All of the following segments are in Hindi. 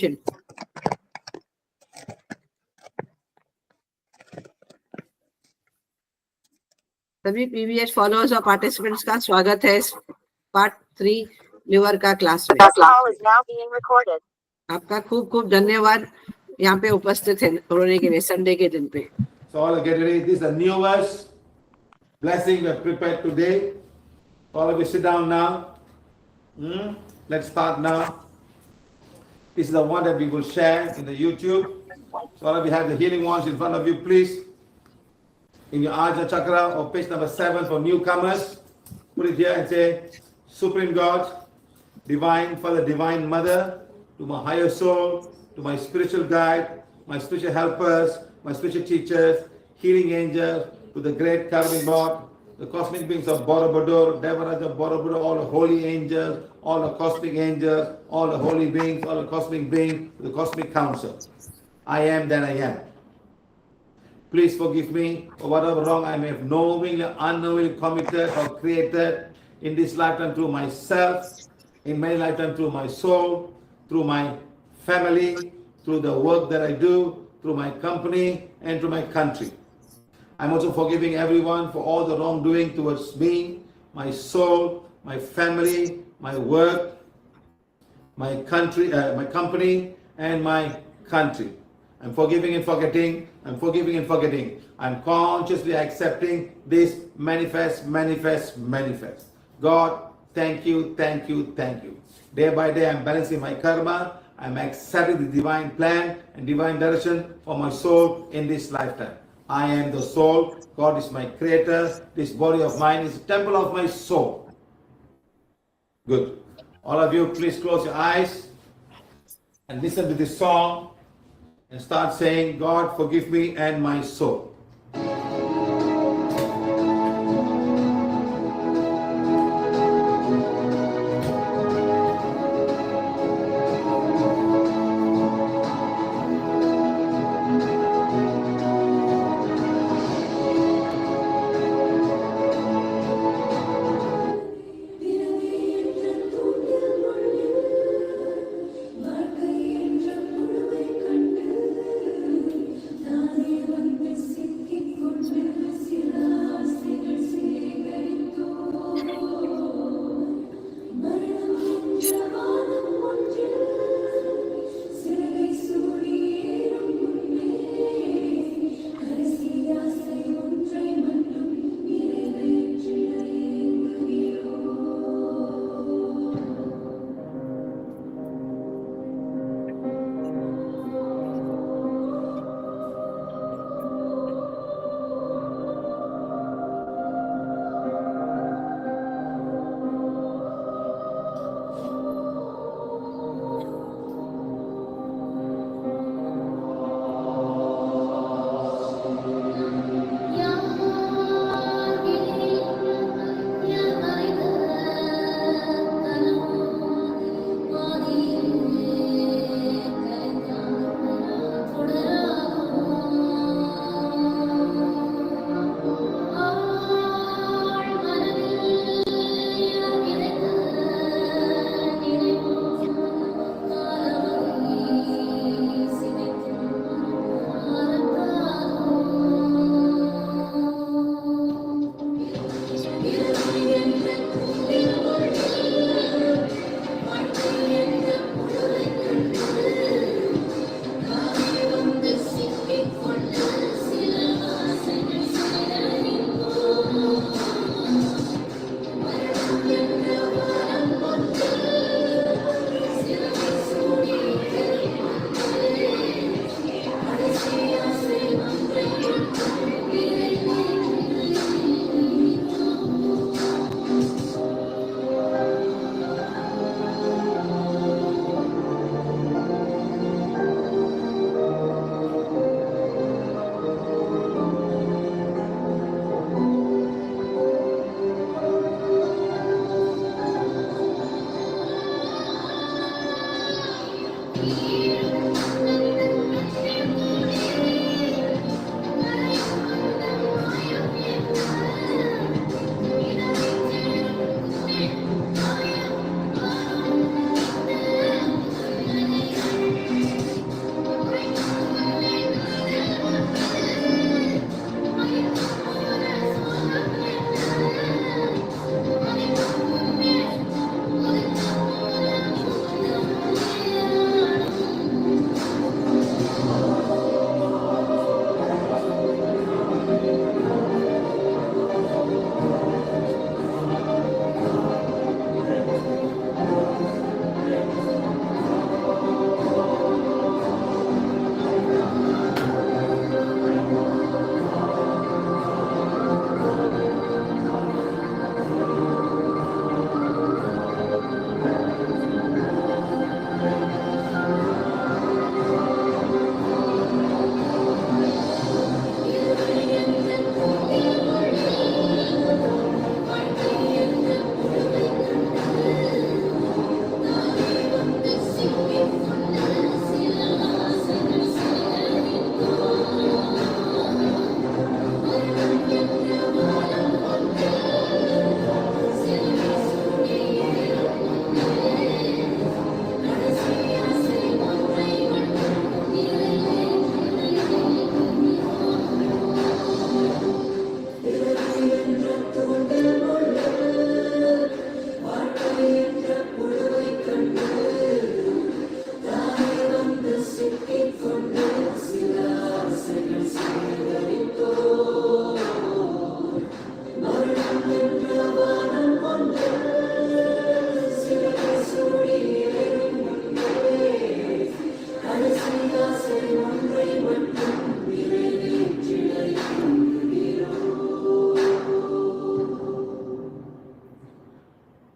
invitation. सभी PVH फॉलोअर्स और पार्टिसिपेंट्स का स्वागत है पार्ट 3 लिवर का क्लास में। आपका खूब खूब धन्यवाद यहाँ पे उपस्थित होने के लिए संडे के दिन पे। So all get ready. This is the newest blessing we have prepared today. All of you sit down now. Let's start now. This is the one that we will share in the YouTube. So all of you have the healing ones in front of you, please. In your Ajna Chakra or page number 7 for newcomers. Put it here and say, Supreme God, Divine Father, Divine Mother, to my higher soul, to my spiritual guide, my spiritual helpers, my spiritual teachers, healing angels, to the great Karmic Lord, the cosmic beings of Borobudur, Devaraja Borobudur, all the holy angels, all the cosmic angels, all the holy beings, all the cosmic beings, the cosmic council. I am that I am. Please forgive me for whatever wrong I may have knowingly, unknowingly committed or created in this lifetime through myself, in many lifetimes through my soul, through my family, through the work that I do, through my company, and through my country. I'm also forgiving everyone for all the wrongdoing towards me, my soul, my family, my work, my country, my company, and my country. I'm forgiving and forgetting. I'm forgiving and forgetting. I'm consciously accepting this manifest. God, thank you, thank you, thank you. Day by day, I'm balancing my karma. I'm accepting the divine plan and divine direction for my soul in this lifetime. I am the soul. God is my creator. This body of mine is the temple of my soul. Good. All of you, please close your eyes and listen to this song and start saying, God, forgive me and my soul. See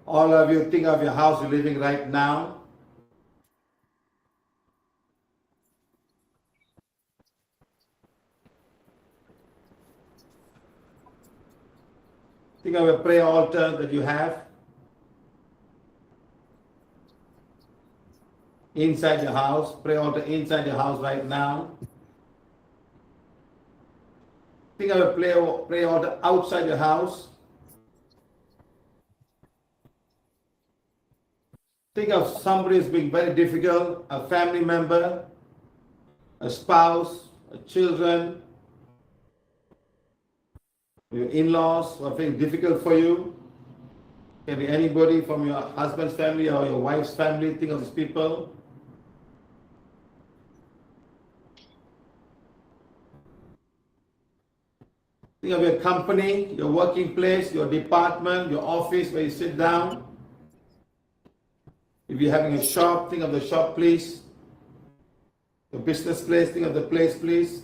All of you, think of your house you're living right now. Think of a prayer altar that you have inside your house. Prayer altar inside your house right now. Think of a prayer altar outside your house. Think of somebody who's being very difficult, a family member, a spouse, children, your in-laws who are being difficult for you. Can be anybody from your husband's family or your wife's family. Think of these people. Think of your company, your working place, your department, your office where you sit down. If you're having a shop, think of the shop, please. The business place, think of the place, please.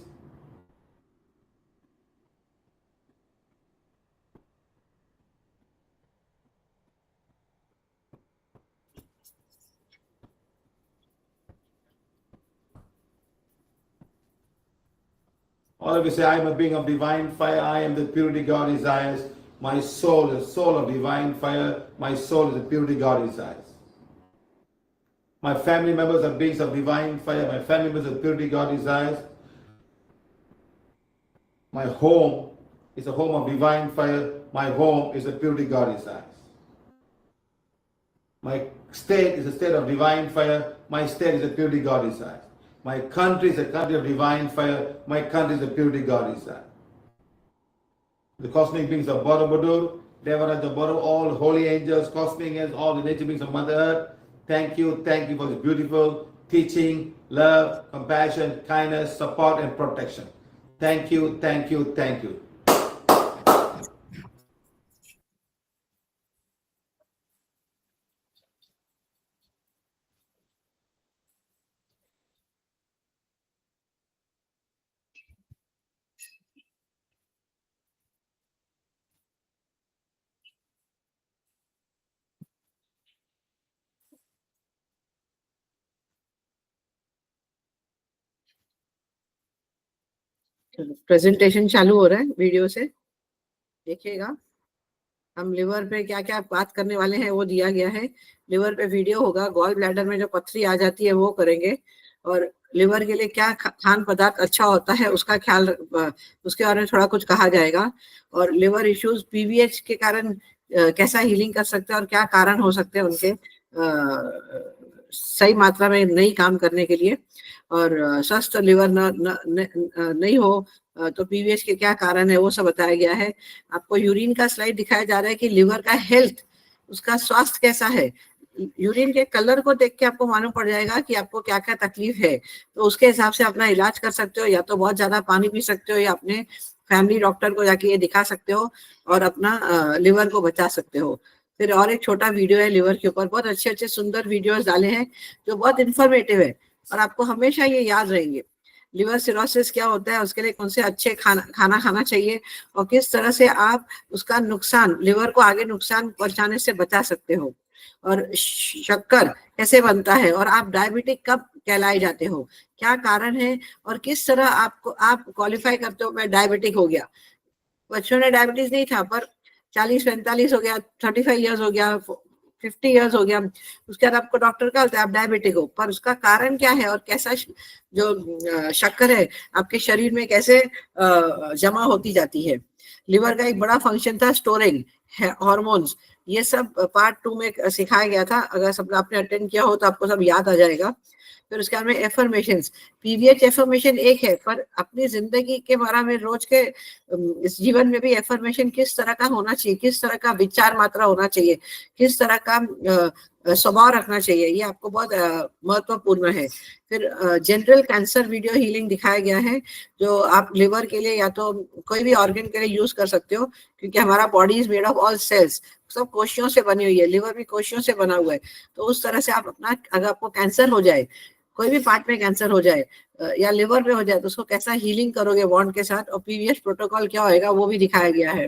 All of you say, I am a being of divine fire. I am the purity God desires. My soul is a soul of divine fire. My soul is the purity God desires. My family members are beings of divine fire. My family members are purity God desires. My home is a home of divine fire. My home is a purity God desires. My state is a state of divine fire. My state is a purity God desires. My country is a country of divine fire. My country is a purity God desires. The cosmic beings of Borobudur, Devaraja Boru, all holy angels, cosmic angels, all the nature beings of Mother Earth. Thank you for this beautiful teaching, love, compassion, kindness, support, and protection. Thank you. Presentation चालू हो रहा है वीडियो से, देखिएगा। हम लिवर पे क्या क्या बात करने वाले हैं वो दिया गया है। लिवर पे वीडियो होगा। गॉल ब्लैडर में जो पथरी आ जाती है वो करेंगे, और लिवर के लिए क्या खान पदार्थ अच्छा होता है उसका ख्याल, उसके बारे में थोड़ा कुछ कहा जाएगा। और लिवर इश्यूज पीवीएच के कारण कैसा हीलिंग कर सकते हैं और क्या कारण हो सकते हैं उनके सही मात्रा में नहीं काम करने के लिए। और स्वस्थ लिवर नहीं हो तो पीवीएच के क्या कारण है वो सब बताया गया है। आपको यूरिन का स्लाइड दिखाया जा रहा है कि लिवर का हेल्थ, उसका स्वास्थ्य कैसा है। यूरिन के कलर को देख के आपको मालूम पड़ जाएगा कि आपको क्या क्या तकलीफ है, तो उसके हिसाब से अपना इलाज कर सकते हो। या तो बहुत ज्यादा पानी पी सकते हो, या अपने फैमिली डॉक्टर को जाके ये दिखा सकते हो और अपना लिवर को बचा सकते हो। फिर और एक छोटा वीडियो है लिवर के ऊपर, बहुत अच्छे अच्छे सुंदर वीडियोस डाले हैं जो बहुत इंफॉर्मेटिव है और आपको हमेशा ये याद रहेंगे। लिवर सिरोसिस क्या होता है, उसके लिए कौन से अच्छे खाना खाना चाहिए, और किस तरह से आप उसका नुकसान, लिवर को आगे नुकसान पहुंचाने से बचा सकते हो। और शक्कर कैसे बनता है, और आप डायबिटिक कब कहलाए जाते हो, क्या कारण है, और किस तरह आप क्वालिफाई करते हो मैं डायबिटिक हो गया। बच्चों ने डायबिटीज नहीं था, पर 40-45 हो गया, 35 इयर्स हो गया, 50 इयर्स हो गया, उसके बाद आपको डॉक्टर का होता है आप डायबिटिक हो, पर उसका कारण क्या है और कैसा जो शक्कर है आपके शरीर में कैसे जमा होती जाती है। लिवर का एक बड़ा फंक्शन था स्टोरिंग हार्मोन्स, ये सब पार्ट 2 में सिखाया गया था। अगर सब आपने अटेंड किया हो तो आपको सब याद आ जाएगा। फिर उसके बाद में एफर्मेशंस, पीवीएच एफर्मेशन एक है, पर अपनी जिंदगी के बारे में रोज के इस जीवन में भी एफर्मेशन किस तरह का होना चाहिए, किस तरह का विचार मात्रा होना चाहिए, किस तरह का स्वभाव रखना चाहिए, ये आपको बहुत महत्वपूर्ण है। फिर जनरल कैंसर वीडियो हीलिंग दिखाया गया है, जो आप लिवर के लिए या तो कोई भी ऑर्गन के लिए यूज कर सकते हो, क्योंकि हमारा body is made of all cells, सब कोशियों से बनी हुई है, लिवर भी कोशियों से बना हुआ है। तो उस तरह से आप अपना, अगर आपको कैंसर हो जाए, कोई भी पार्ट में कैंसर हो जाए या लिवर में हो जाए, तो उसको कैसा हीलिंग करोगे बॉन्ड के साथ, और पीवीएच प्रोटोकॉल क्या होएगा वो भी दिखाया गया है।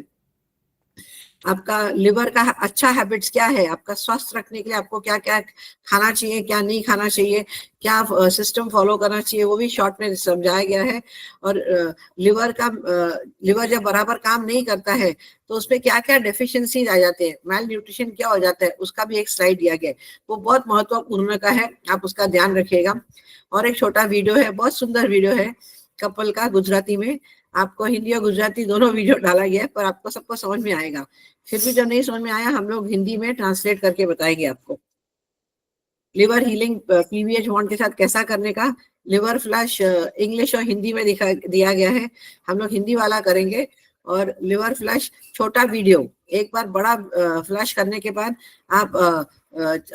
आपका लिवर का अच्छा हैबिट्स क्या है, आपका स्वास्थ्य रखने के लिए आपको क्या क्या खाना चाहिए, क्या नहीं खाना चाहिए, क्या सिस्टम फॉलो करना चाहिए, वो भी शॉर्ट में समझाया गया है। और लिवर जब बराबर काम नहीं करता है तो उसमें क्या क्या डेफिशिएंसीज आ जाते हैं, मेल न्यूट्रिशन क्या हो जाता है, उसका भी एक स्लाइड दिया गया है। वो बहुत महत्वपूर्ण का है, आप उसका ध्यान रखिएगा। और एक छोटा वीडियो है, बहुत सुंदर वीडियो है कपल का, गुजराती में। आपको हिंदी और गुजराती दोनों वीडियो डाला गया है, पर आपको सबको समझ में आएगा। फिर भी जब नहीं समझ में आया, हम लोग हिंदी में ट्रांसलेट करके बताएंगे आपको। लिवर हीलिंग पीवीएच बॉन्ड के साथ कैसा करने का, लिवर फ्लैश इंग्लिश और हिंदी में दिया गया है। हम लोग हिंदी वाला करेंगे। और लिवर फ्लैश छोटा वीडियो, एक बार बड़ा फ्लैश करने के बाद आप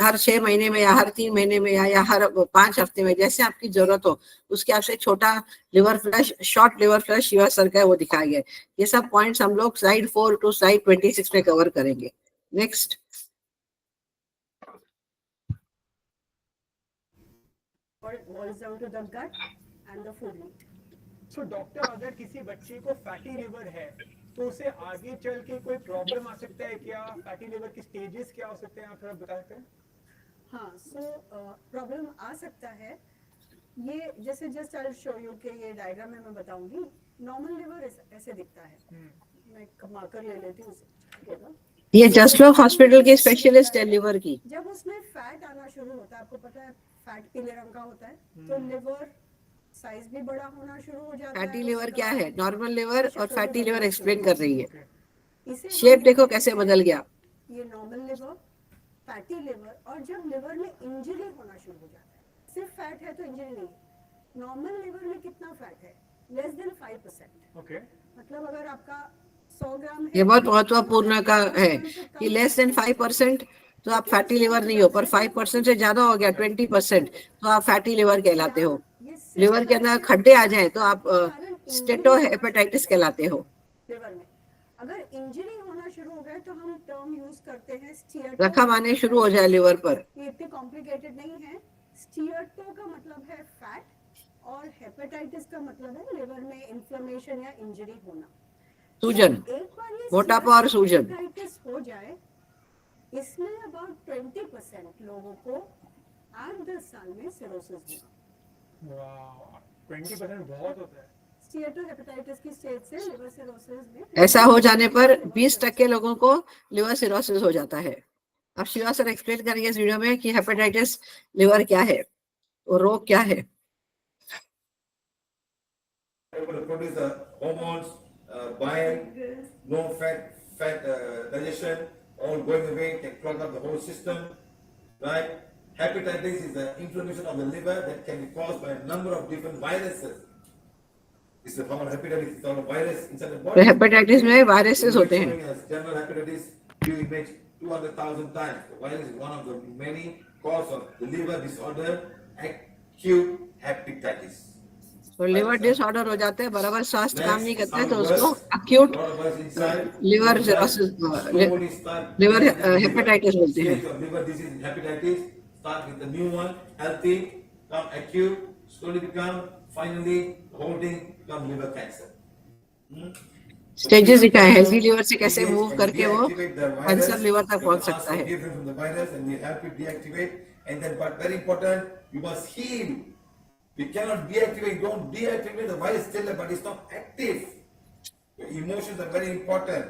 हर 6 महीने में या हर 3 महीने में या हर 5 हफ्ते में, जैसे आपकी जरूरत हो उसके आपसे छोटा liver flash, short liver flash Shiva sir का वो दिखाया गया है। ये सब पॉइंट्स हम लोग स्लाइड 4 to slide 26 में कवर करेंगे। Next. boils down to the gut and the food need. तो डॉक्टर, अगर किसी बच्चे को फैटी लिवर है तो उसे आगे चल के कोई प्रॉब्लम आ सकता है क्या? फैटी लिवर की स्टेजेस क्या हो सकते हैं, आप थोड़ा बता सकते हैं? हाँ, सो प्रॉब्लम आ सकता है। ये जैसे जस्ट आई शो यू के ये डायग्राम में मैं बताऊंगी। नॉर्मल लिवर ऐसे दिखता है। मैं एक मार्कर ले लेती हूँ उसे। ये जस्ट लोग हॉस्पिटल के स्पेशलिस्ट है लिवर की। जब उसमें फैट आना शुरू होता है, आपको पता है फैट पीले रंग का होता है, तो लिवर साइज भी बड़ा होना शुरू हो जाता है। फैटी लिवर क्या है, नॉर्मल लिवर और फैटी लिवर एक्सप्लेन कर रही है। इसे शेप देखो कैसे बदल गया। ये नॉर्मल लिवर, फैटी लिवर। और जब लिवर में इंजरी होना शुरू हो जाता है, सिर्फ फैट है तो इंजरी नहीं। नॉर्मल लिवर में कितना फैट है? Less than 5%। ओके, मतलब अगर आपका 100 ग्राम है, ये बहुत महत्वपूर्ण का है कि लेस देन 5% तो आप फैटी लिवर नहीं हो, पर 5% से ज्यादा हो गया 20% तो आप फैटी लिवर कहलाते हो। लिवर के अंदर खड्डे आ जाए तो आप स्टेटोहेपेटाइटिस कहलाते हो। लिवर में अगर इंजरी होना शुरू हो गया तो हम टर्म यूज करते हैं स्टीयर्टो। जख्म आने शुरू हो जाए लिवर पर। ये इतने कॉम्प्लिकेटेड नहीं है। स्टीयर्टो का मतलब है फैट और हेपेटाइटिस का मतलब है लिवर में इन्फ्लेमेशन या इंजरी होना। सूजन, एक बार ये मोटापा और सूजन। हेपेटाइटिस हो जाए, इसमें अबाउट 20% लोगों को 8-10 साल में सिरोसिस होगा। वाह, 20% बहुत होता है। स्टीयर्टोहेपेटाइटिस की स्टेज से लिवर सिरोसिस में ऐसा हो जाने पर 20% लोगों को लिवर सिरोसिस हो जाता है। अब शिवा सर एक्सप्लेन करेंगे इस वीडियो में कि हेपेटाइटिस लिवर क्या है, वो रोग क्या है। Able to produce the hormones, bile, no fat digestion, all going away, can clog up the whole system, right? Hepatitis is the inflammation of the liver that can be caused by a number of different viruses. It's a form of hepatitis, it's a virus inside the तो body. हेपेटाइटिस में वायरसेस होते हैं। Showing as general hepatitis, you image 200,000 times. The virus is one of the many cause of the liver disorder, acute hepatitis. तो लिवर डिसऑर्डर हो जाते हैं, बराबर स्वास्थ्य काम नहीं करता है तो उसको अक्यूट लिवर लिवर हेपेटाइटिस बोलते हैं। Liver disease and hepatitis start with the new one, healthy, come acute, slowly become, finally, holding, become liver cancer. Stages दिखा है हेल्दी लिवर से कैसे मूव करके वो कैंसर लिवर तक पहुंच सकता है। From the virus and we help you deactivate, and then but very important, you must heal. We cannot deactivate, don't deactivate the virus still, but it's not active. Your emotions are very important.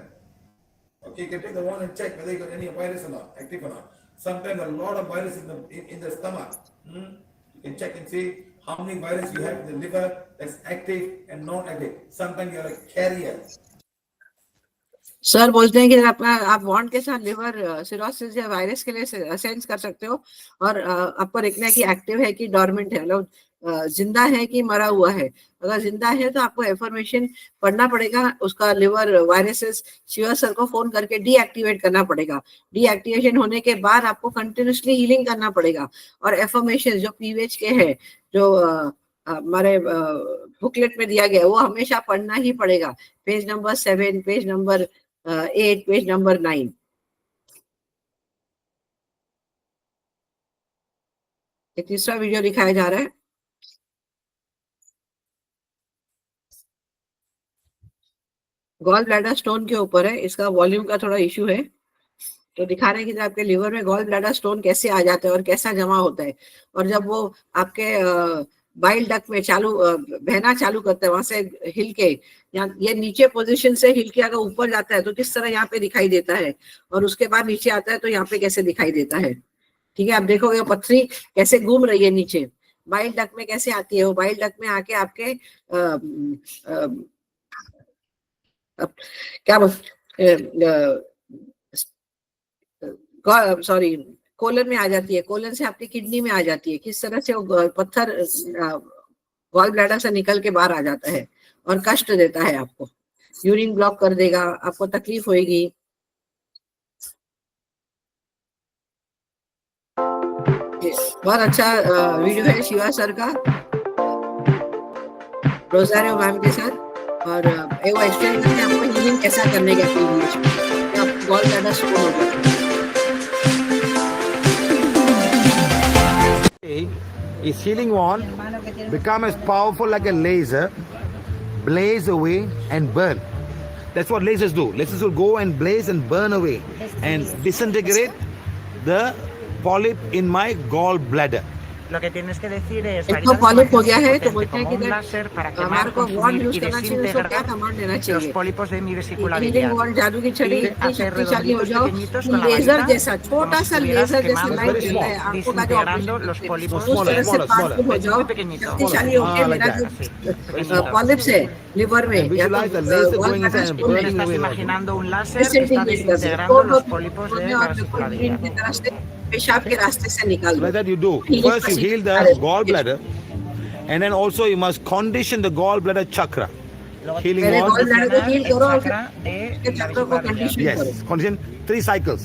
Okay, you can take the one and check whether you got any virus or not, active or not. Sometimes a lot of virus in the stomach. You can check and see how many virus you have in the liver that's active and non-active. Sometimes you are a carrier. Sir बोलते हैं कि आप वांड के साथ लिवर सिरोसिस या वायरस के लिए सेंस कर सकते हो और आपको देखना है कि एक्टिव है कि डॉर्मेंट है, मतलब जिंदा है कि मरा हुआ है। अगर जिंदा है तो आपको इंफॉर्मेशन पढ़ना पड़ेगा, उसका लिवर वायरसेस शिवा सर को फोन करके डीएक्टिवेट करना पड़ेगा। डीएक्टिवेशन होने के बाद आपको कंटिन्यूसली हीलिंग करना पड़ेगा। और इंफॉर्मेशन जो पीवीएच के है, जो हमारे बुकलेट में दिया गया है, वो हमेशा पढ़ना ही पड़ेगा। Page number 7, page number 8, page number 9। एक तीसरा वीडियो दिखाया जा रहा है। गॉल ब्लैडर स्टोन के ऊपर है, इसका वॉल्यूम का थोड़ा इश्यू है, तो दिखा रहे हैं कि आपके लिवर में गॉल ब्लैडर स्टोन कैसे आ जाता है और कैसा जमा होता है, और जब वो आपके बाइल डक्ट में बहना चालू करता है, वहां से हिल के ये नीचे पोजीशन से हिल के अगर ऊपर जाता है तो किस तरह यहाँ पे दिखाई देता है, और उसके बाद नीचे आता है तो यहाँ पे कैसे दिखाई देता है। ठीक है, आप देखोगे पथरी कैसे घूम रही है नीचे, बाइल डक्ट में कैसे आती है, वो बाइल डक्ट में आके आपके क्या सॉरी कोलन में आ जाती है, कोलन से आपकी किडनी में आ जाती है, किस तरह से वो पत्थर गॉल ब्लैडर से निकल के बाहर आ जाता है और कष्ट देता है आपको, यूरिन ब्लॉक कर देगा, आपको तकलीफ होगी। बहुत अच्छा वीडियो है शिवा सर का, रोजारियो मैम के साथ, और वो एक्सप्लेन करते हैं आपको हीलिंग कैसा करने का, आप गॉल ब्लैडर स्टोन हो जाता है। Is healing wand become as powerful like a laser, blaze away and burn. That's what lasers do. Lasers will go and blaze and burn away and disintegrate the polyp in my gallbladder. Lo que tienes que decir es इसको पॉलिप हो गया है तो potente बोलते हैं como कि un láser para हमारे quemar, को वॉन्ड consumir यूज y करना चाहिए, उसको क्या desintegrar कमांड देना los चाहिए, pólipos de mi vesícula healing biliar. वॉन्ड जादू की छड़ी Y इतनी hacer शक्तिशाली हो redonditos जाओ pequeñitos कि con la लेजर varita, जैसा como छोटा si सा estuvieras लेजर जैसा quemando, लाइट देता है आपको, का जो desintegrando ऑपरेशन los है, pólipos उस तरह से पावरफुल हो जाओ, muy pequeñito. शक्तिशाली हो के मेरा जो पॉलिप्स है लिवर में या Visualize the तो laser gall going bladder inside and stone burning में Estás away like that. imaginando un láser que está disintegrate कर दे, desintegrando los तो pólipos de और la vesícula यूरिन की biliar. तरह से पेशाब के रास्ते से निकाल So like दो। that you do. Healing First you procedure. heal the gallbladder, and then also you must condition the gallbladder chakra. Luego Healing पहले wand. गॉल ब्लैडर को हील el करो और chakra de फिर la चक्र को vesícula biliar. कंडीशन करो, Yes, condition 3 cycles.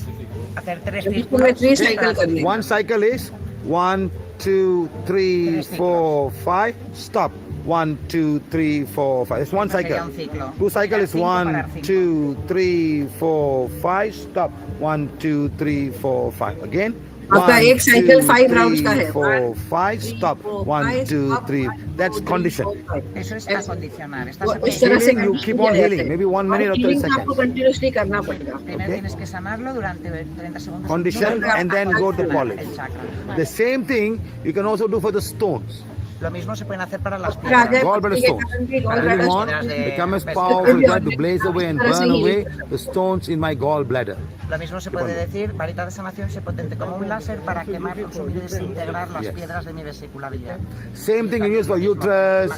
Hacer 3 बिल्कुल में 3 साइकिल círculos. करने One cycle is 1, 2, 3, 4, 5. Stop. 1, 2, 3, 4, 5. It's one Eso sería cycle. un ciclo. Two cycle is Cinco para 1, cinco. 2, 3, 4, 5. Stop. 1, 2, 3, 4, 5. Again. आपका 1, एक साइकिल 2, 5 राउंड्स का 3, है, 4, 5. 3, Stop. 4, 1, 5, 2, stop, 3. 1, 2, That's 3, condition. 4, 5. Eso es acondicionar. Estás वो इस तरह से Healing, you keep on healing. Maybe 1 minute or 30 healing आपको seconds. कंटिन्यूअसली करना पड़ेगा। Primero Okay. tienes que sanarlo durante 30 segundos. Condition and then go to the polyp. El chakra. The same thing you can also do for the stones. Lo mismo se pueden hacer para las फिर आ जाए piedras. Gallbladder पत्नी के stones. कारण भी gall Healing bladder wand Piedras de- become as de- powerful de- that to blaze away and burn away the stones in my gallbladder. Lo mismo se puede decir, varita de sanación se potente como un láser para quemar, consumir y desintegrar las Yes. piedras de mi vesícula biliar. Same thing you use for uterus.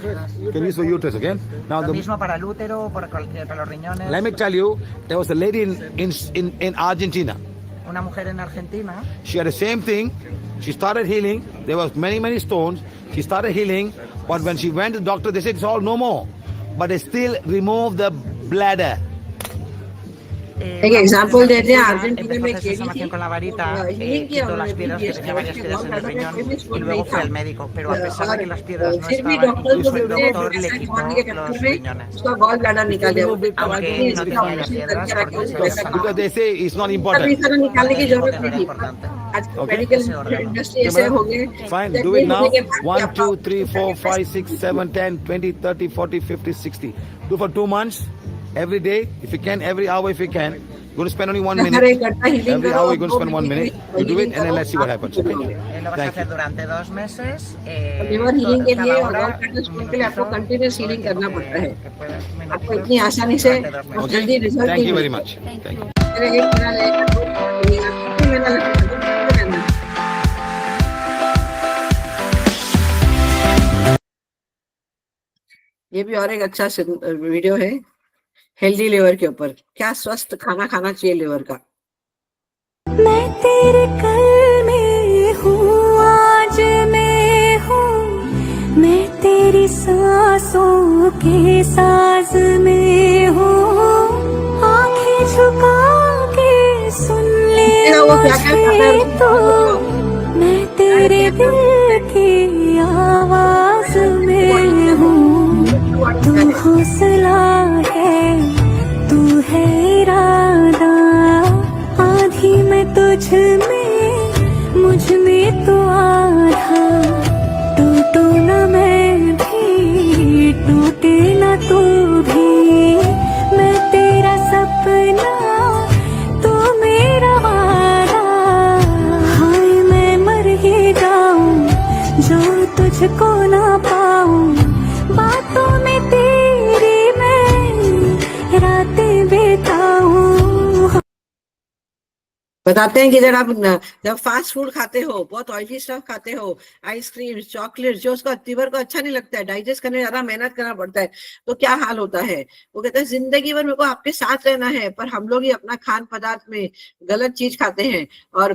You can use for uterus again. Now Lo the, mismo para el útero, para los riñones. let me tell you, there was a lady in Argentina. Una mujer en Argentina She had the same thing. She started healing. There was many stones. She started healing, but when she went to the doctor, they said it's all no more. But they still removed the bladder. एक एग्जांपल देते हैं, अर्जेंटीना में empezó a hacer केडी थी, sanación con la varita, healing किया quitó las उन्होंने piedras, que 20 tenía varias piedras en el riñón y luego fue al médico, pero a pesar de que las piedras no फिर भी estaban, डॉक्टर को incluso el बोलते हैं doctor कि le ऐसा quitó जमाने के los चक्कर में riñones. उसका गॉल ब्लैडर निकाल दिया, Aunque no tenía las piedras, porque se había sanado. Because they say it's not अभी important. तरह निकालने की जरूरत No नहीं era थी। importante. आजकल Okay. मेडिकल इंडस्ट्री ऐसे हो गए, Fine, that do it होने now. के बाद 1, भी 2, आपका 3, 4, 5, 6, 7, 10, 20, 30, 40, 50, 60. Do for 2 months. Every day, if you can, every hour if you can. You're going to spend only 1 her minute. एक घंटा healing Every करो, hour you're going to दो spend 1 minute. Minute You do it healing and then करो, let's see what आप happens. कुछ Okay? करोगे। Lo vas a Thank hacer you. durante 2 meses. Liver healing के लिए और cada gall hora, bladder un stone के लिए आपको minutito, कंटिन्यूस हीलिंग करना पड़ता है। que puedes, आपको minutitos, इतनी आसानी से durante 2 meses. जल्दी रिजल्ट Thank नहीं you very मिलता। much. Thank you. मेरे 1 महीना लगेगा, 2 महीना लगेगा, 3 महीना लगेगा। ये भी और एक अच्छा वीडियो है हेल्दी लिवर के ऊपर, क्या स्वस्थ खाना खाना चाहिए लिवर का। मैं तेरे कल में हूँ, आज मैं हूँ, मैं तेरी सांसों के साज में हूँ, आंखें झुका के सुन ले तेरा वो क्या क्या खाता है मुझे तो, मैं तेरे दिल की आवाज में हूँ, तू हौसला है, तू है इरादा, आधी मैं तुझ में, मुझ में तो आधा, टूटू न मैं भी, टूटे न तू भी, मैं बताते हैं कि जब फास्ट फूड खाते हो, बहुत ऑयली स्टफ खाते हो, आइसक्रीम, चॉकलेट, जो उसका लीवर को अच्छा नहीं लगता है, डाइजेस्ट करने में ज्यादा मेहनत करना पड़ता है, तो क्या हाल होता है। वो कहते हैं जिंदगी भर मेरे को आपके साथ रहना है, पर हम लोग ही अपना खान पदार्थ में गलत चीज खाते हैं और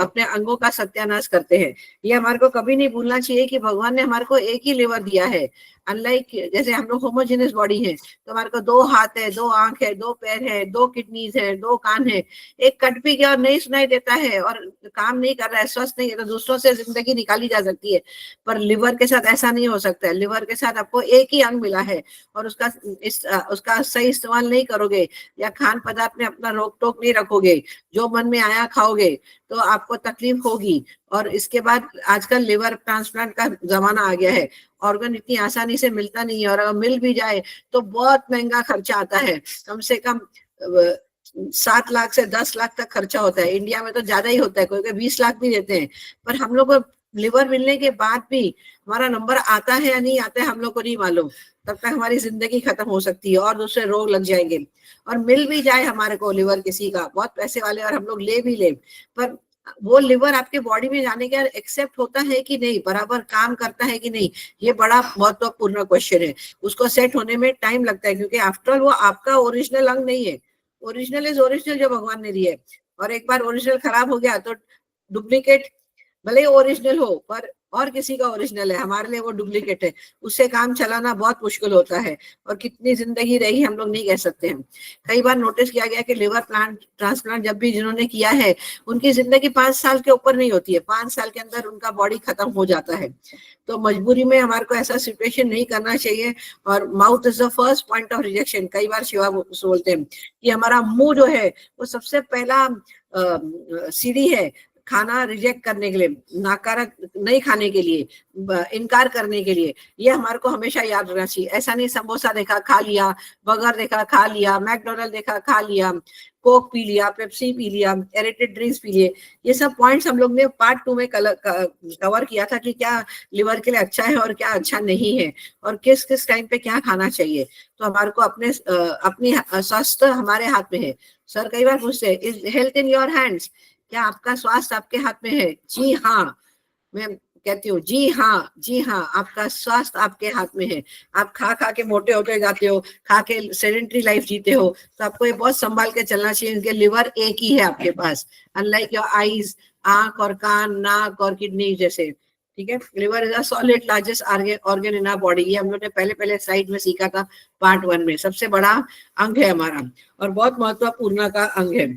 अपने अंगों का सत्यानाश करते हैं। ये हमारे को कभी नहीं भूलना चाहिए कि भगवान ने हमारे को एक ही लीवर दिया है। अनलाइक जैसे हम लोग होमोजेनियस बॉडी है, तो हमारे को 2 हाथ है, 2 आंख है, 2 पैर है, 2 किडनीज है, 2 कान है, एक कट भी गया और नहीं सुनाई देता है और काम नहीं कर रहा है, स्वस्थ नहीं है, तो दूसरों से जिंदगी निकाली जा सकती है, पर लिवर के साथ ऐसा नहीं हो सकता है। लिवर के साथ आपको एक ही अंग मिला है और उसका सही इस्तेमाल नहीं करोगे या खान पदार्थ में अपना रोक टोक नहीं रखोगे, जो मन में आया खाओगे, तो आपको तकलीफ होगी। और इसके बाद आजकल लिवर ट्रांसप्लांट का जमाना आ गया है, ऑर्गन इतनी आसानी से मिलता नहीं है और अगर मिल भी जाए तो बहुत महंगा खर्चा आता है, कम से कम 7 लाख से 10 लाख तक खर्चा होता है। इंडिया में तो ज्यादा ही होता है, कोई 20 लाख भी देते हैं, पर हम लोग को लिवर मिलने के बाद भी हमारा नंबर आता है या नहीं आता है हम लोग को नहीं मालूम, तब तक हमारी जिंदगी खत्म हो सकती है और दूसरे रोग लग जाएंगे। और मिल भी जाए हमारे को लिवर किसी का बहुत पैसे वाले और हम लोग ले भी ले, पर वो लिवर आपके बॉडी में जाने के बाद एक्सेप्ट होता है कि नहीं, बराबर काम करता है कि नहीं, ये बड़ा महत्वपूर्ण क्वेश्चन है। उसको सेट होने में टाइम लगता है, क्योंकि आफ्टर वो आपका ओरिजिनल अंग नहीं है। ओरिजिनल इज ओरिजिनल जो भगवान ने दिया है, और एक बार ओरिजिनल खराब हो गया तो डुप्लीकेट भले ही ओरिजिनल हो पर और किसी का ओरिजिनल है, हमारे लिए वो डुप्लीकेट है, उससे काम चलाना बहुत मुश्किल होता है। और कितनी जिंदगी रही हम लोग नहीं कह सकते हैं। कई बार नोटिस किया गया कि लिवर ट्रांसप्लांट जब भी जिन्होंने किया है उनकी जिंदगी 5 साल के ऊपर नहीं होती है, 5 साल के अंदर उनका बॉडी खत्म हो जाता है। तो मजबूरी में हमारे को ऐसा सिचुएशन नहीं करना चाहिए। और mouth is the first point of rejection, कई बार शिवा बोलते हैं कि हमारा मुंह जो है वो सबसे पहला सीढ़ी है खाना रिजेक्ट करने के लिए, नाकारक नहीं खाने के लिए, इनकार करने के लिए। ये हमारे को हमेशा याद रखना चाहिए। ऐसा नहीं समोसा देखा खा लिया, बर्गर देखा खा लिया, मैकडोनल्ड देखा खा लिया, कोक पी लिया, पेप्सी पी लिया, एरेटेड ड्रिंक्स पी लिए। ये सब पॉइंट्स हम लोग ने पार्ट 2 में कवर किया था कि क्या लिवर के लिए अच्छा है और क्या अच्छा नहीं है, और किस किस टाइम पे क्या खाना चाहिए। तो हमारे को अपनी स्वास्थ्य हमारे हाथ में है। सर कई बार पूछते हैं, is health in your hands, क्या आपका स्वास्थ्य आपके हाथ में है? जी हाँ, मैं कहती हूँ जी हाँ, जी हाँ, आपका स्वास्थ्य आपके हाथ में है। आप खा खा के मोटे होते जाते हो, खा के सेडेंटरी लाइफ जीते हो, तो आपको ये बहुत संभाल के चलना चाहिए। इनके लिवर एक ही है आपके पास, अनलाइक योर आईज, आंख और कान, नाक और किडनी जैसे। ठीक है, liver is a solid largest organ in our body. ये हम लोग ने पहले स्लाइड में सीखा था पार्ट 1 में। सबसे बड़ा अंग है हमारा और बहुत महत्वपूर्ण का अंग है।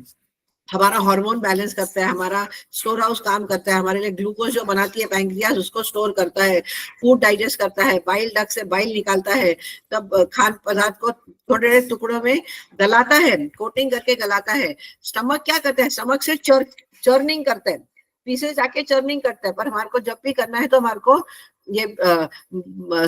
हमारा हार्मोन बैलेंस करता है, हमारा स्टोर हाउस काम करता है, हमारे लिए ग्लूकोज जो बनाती है पैंक्रियास उसको स्टोर करता है, फूड डाइजेस्ट करता है, बाइल डक्ट से बाइल निकालता है, तब खाद्य पदार्थ को थोड़े टुकड़ों में गलाता है, कोटिंग करके गलाता है। स्टमक क्या करता है? स्टमक से चर्निंग करता है, पीसेस आके चर्निंग करता है। पर हमारे को जब भी करना है तो हमारे को ये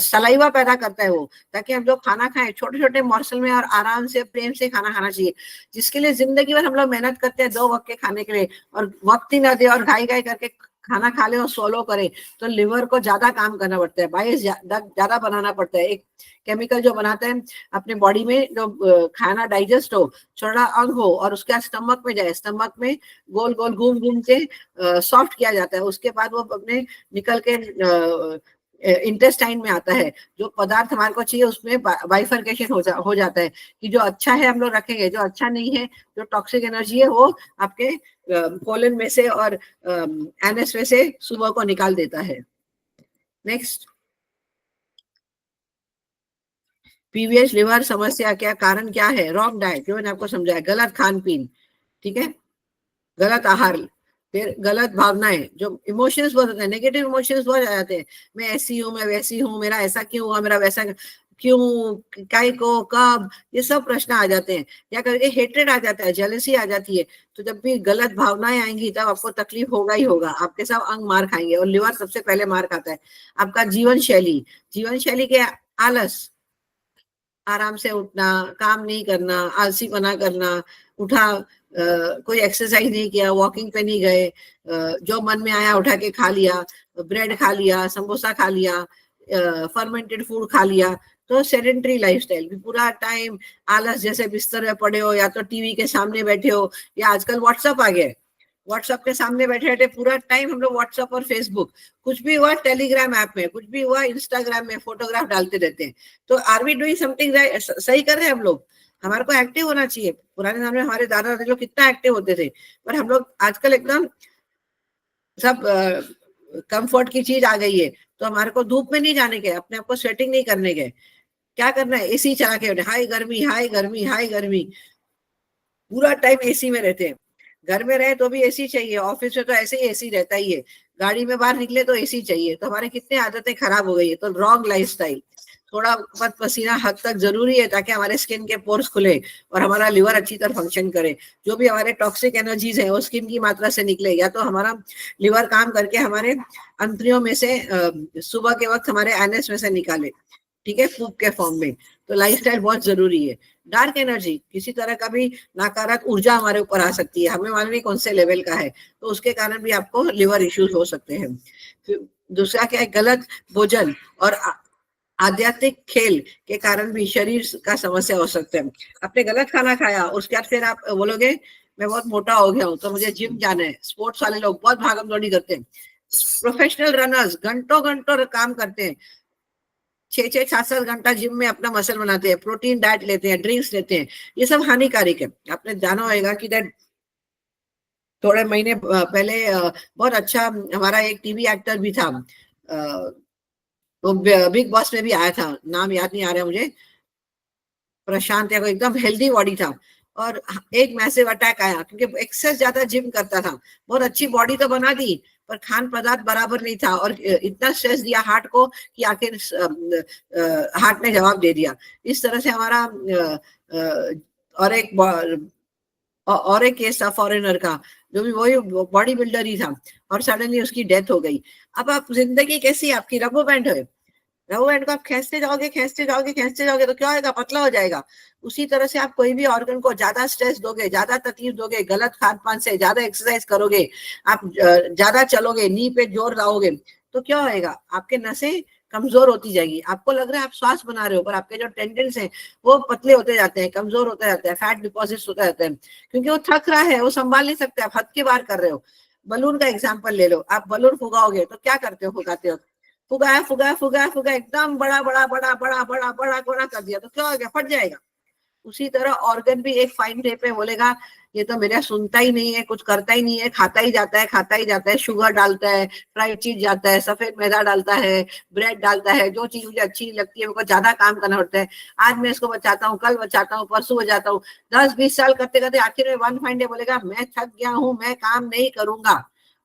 सलाइवा पैदा करता है वो, ताकि हम लोग खाना खाएं छोटे छोटे मॉर्सल में और आराम से प्रेम से खाना खाना चाहिए, जिसके लिए जिंदगी भर हम लोग मेहनत करते हैं 2 वक्त के खाने के लिए, और वक्त ही ना दे और घाई घाई करके खाना खा ले और सोलो करे, तो लिवर को ज्यादा काम करना पड़ता है, बाइस ज्यादा बनाना पड़ता है। एक केमिकल जो बनाता है अपने बॉडी में, जो खाना डाइजेस्ट हो, छोटा अंग हो और उसके स्टमक में जाए, स्टमक में गोल गोल घूम घूम के सॉफ्ट किया जाता है, उसके बाद वो अपने निकल के इंटेस्टाइन में आता है। जो पदार्थ हमारे को चाहिए उसमें बाइफर्केशन हो जाता है कि जो अच्छा है हम लोग रखेंगे, जो अच्छा नहीं है, जो टॉक्सिक एनर्जी है वो आपके कोलन में से और एनएस में से सुबह को निकाल देता है। नेक्स्ट, पीवीएस लिवर समस्या क्या कारण क्या है? रॉन्ग डाइट, जो मैंने आपको समझाया, गलत खान पीन, ठीक है, गलत आहार, फिर गलत भावनाएं, जो इमोशंस बहुत होते हैं, नेगेटिव इमोशंस बहुत आ जाते हैं। मैं ऐसी हूँ, मैं वैसी हूँ, मेरा ऐसा क्यों हुआ, मेरा वैसा क्यों, काय को, कब, ये सब प्रश्न आ जाते हैं। या करके हेट्रेड आ जाता है, जेलसी आ जाती है। तो जब भी गलत भावनाएं आएंगी तब आपको तकलीफ होगा ही होगा, आपके सब अंग मार खाएंगे और लिवर सबसे पहले मार खाता है। आपका जीवन शैली के आलस, आराम से उठना, काम नहीं करना, आलसीपना करना, उठा कोई एक्सरसाइज नहीं किया, वॉकिंग पे नहीं गए, जो मन में आया उठा के खा लिया, ब्रेड खा लिया, समोसा खा लिया, फर्मेंटेड फूड खा लिया, तो सेडेंटरी लाइफस्टाइल, पूरा टाइम आलस जैसे बिस्तर में पड़े हो, या तो टीवी के सामने बैठे हो, या आजकल व्हाट्सएप आ गया है, व्हाट्सएप के सामने बैठे बैठे पूरा टाइम हम लोग व्हाट्सएप और फेसबुक, कुछ भी हुआ टेलीग्राम ऐप में, कुछ भी हुआ इंस्टाग्राम में फोटोग्राफ डालते रहते हैं। तो आर वी डूइंग समथिंग सही कर रहे हैं हम लोग? हमारे को एक्टिव होना चाहिए। पुराने समय में हमारे दादा दादी लोग कितना एक्टिव होते थे, पर हम लोग आजकल एकदम सब कंफर्ट की चीज आ गई है, तो हमारे को धूप में नहीं जाने के, अपने आप को स्वेटिंग नहीं करने के, क्या करना है, एसी चला के हाई गर्मी हाई गर्मी हाई गर्मी, पूरा टाइम एसी में रहते हैं। घर में रहे तो भी एसी चाहिए, ऑफिस में तो ऐसे ही एसी रहता ही है, गाड़ी में बाहर निकले तो एसी चाहिए। तो हमारे कितने आदतें खराब हो गई है। तो रॉन्ग लाइफस्टाइल, थोड़ा बहुत पसीना हद तक जरूरी है ताकि हमारे स्किन के पोर्स खुले और हमारा लिवर अच्छी तरह फंक्शन करे। जो भी हमारे टॉक्सिक एनर्जीज है वो स्किन की मात्रा से निकले, या तो हमारा लिवर काम करके हमारे अंतरियों में से सुबह के वक्त हमारे एनएस में से निकाले, ठीक है, फूक के फॉर्म में। तो लाइफस्टाइल बहुत जरूरी है। डार्क एनर्जी, किसी तरह का भी नकारात्मक ऊर्जा हमारे ऊपर आ सकती है, हमें मालूम नहीं कौन से लेवल का है, तो उसके कारण भी आपको लिवर इश्यूज हो सकते हैं। फिर दूसरा क्या है, गलत भोजन और आध्यात्मिक खेल के कारण भी शरीर का समस्या हो सकते हैं। आपने गलत खाना खाया, उसके बाद फिर आप बोलोगे मैं बहुत मोटा हो गया हूँ तो मुझे जिम जाना है। स्पोर्ट्स वाले लोग बहुत भागम दौड़ी करते हैं, प्रोफेशनल रनर्स घंटों घंटों काम करते हैं, 6-6, 7-7 घंटा जिम में अपना मसल बनाते हैं, प्रोटीन डाइट लेते हैं, ड्रिंक्स लेते हैं, ये सब हानिकारक है। आपने जाना होगा कि दैट थोड़े महीने पहले बहुत अच्छा हमारा एक टीवी एक्टर भी था, वो बिग बॉस में भी आया था, नाम याद नहीं आ रहा मुझे, प्रशांत या कोई, एकदम हेल्दी बॉडी था और एक मैसिव अटैक आया क्योंकि एक्सेस ज्यादा जिम करता था। बहुत अच्छी बॉडी तो बना दी पर खान पदार्थ बराबर नहीं था और इतना स्ट्रेस दिया हार्ट को कि आखिर हार्ट ने जवाब दे दिया। इस तरह से हमारा और एक केस था फॉरेनर का, जो भी वही बॉडी बिल्डर ही था और सडनली उसकी डेथ हो गई। अब आप जिंदगी कैसी है आपकी, रबो बैंड है, रबो बैंड को आप खींचते जाओगे खींचते जाओगे खींचते जाओगे तो क्या होगा, पतला हो जाएगा। उसी तरह से आप कोई भी ऑर्गन को ज्यादा स्ट्रेस दोगे, ज्यादा तकलीफ दोगे, गलत खान पान से, ज्यादा एक्सरसाइज करोगे, आप ज्यादा चलोगे, नी पे जोर लाओगे, तो क्या होएगा, आपके नसें कमजोर होती जाएगी। आपको लग रहा है आप श्वास बना रहे हो पर आपके जो टेंडेंस हैं वो पतले होते जाते हैं, कमजोर होते जाते हैं, फैट डिपॉजिट्स होते जाते हैं, क्योंकि वो थक रहा है, वो संभाल नहीं सकते, आप हद के बाहर कर रहे हो। बलून का एग्जाम्पल ले लो, आप बलून फुगाओगे तो क्या करते हो, फुगाते हो, फुगाया फुगाया फुगाया फुगाया एकदम बड़ा बड़ा बड़ा बड़ा बड़ा बड़ा बड़ा कर दिया तो क्या हो गया, फट जाएगा। उसी तरह ऑर्गन भी एक फाइन डे पे बोलेगा ये तो मेरा सुनता ही नहीं है, कुछ करता ही नहीं है, खाता ही जाता है खाता ही जाता है, शुगर डालता है, फ्राइड चीज जाता है, सफेद मैदा डालता है, ब्रेड डालता है, जो चीज मुझे अच्छी लगती है मेरे को ज्यादा काम करना पड़ता है, आज मैं इसको बचाता हूँ, कल बचाता हूँ, परसों बचाता हूँ, 10-20 साल करते करते आखिर में वन फाइन डे बोलेगा मैं थक गया हूँ, मैं काम नहीं करूंगा।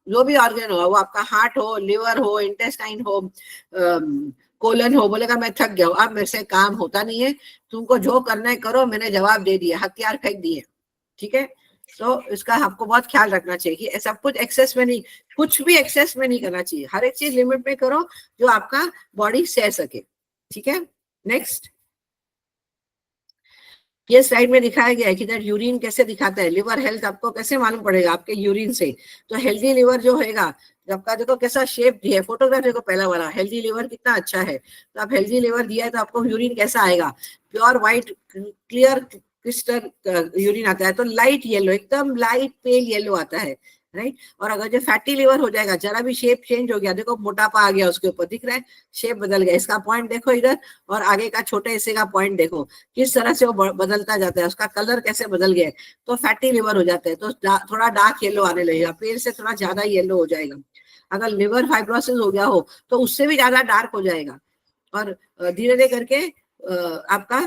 जो भी ऑर्गन हो, वो आपका हार्ट हो, लिवर हो, इंटेस्टाइन हो, कोलन हो, बोलेगा मैं थक गया हूँ, अब मेरे से काम होता नहीं है, तुमको जो करना है करो, मैंने जवाब दे दिया, हथियार फेंक दिए, ठीक है। तो इसका आपको बहुत ख्याल रखना चाहिए कि सब कुछ एक्सेस में नहीं, कुछ भी एक्सेस में नहीं करना चाहिए, हर एक चीज लिमिट में करो जो आपका बॉडी सह सके, ठीक है। नेक्स्ट, ये स्लाइड में दिखाया गया है कि दैट यूरिन कैसे दिखाता है लिवर हेल्थ, आपको कैसे मालूम पड़ेगा आपके यूरिन से। तो हेल्दी लिवर जो होगा, आपका देखो कैसा शेप दिया है, फोटोग्राफ देखो पहला वाला, हेल्दी लिवर कितना अच्छा है। तो आप हेल्दी लिवर दिया है तो आपको यूरिन कैसा आएगा, pure white clear crystal urine आता है, तो लाइट येलो, एकदम लाइट पेल येलो आता है, राइट। और अगर जो फैटी लिवर हो जाएगा, जरा भी शेप चेंज हो गया, देखो मोटापा आ गया उसके ऊपर, दिख रहा है शेप बदल गया, इसका पॉइंट देखो इधर और आगे का छोटे हिस्से का पॉइंट देखो किस तरह से वो बदलता जाता है, उसका कलर कैसे बदल गया है, तो फैटी लिवर हो जाता है। तो थोड़ा डार्क येलो आने लगेगा, पेल से थोड़ा ज्यादा येलो हो जाएगा। अगर लिवर फाइब्रोसिस हो गया हो तो उससे भी ज्यादा डार्क हो जाएगा और धीरे धीरे करके आपका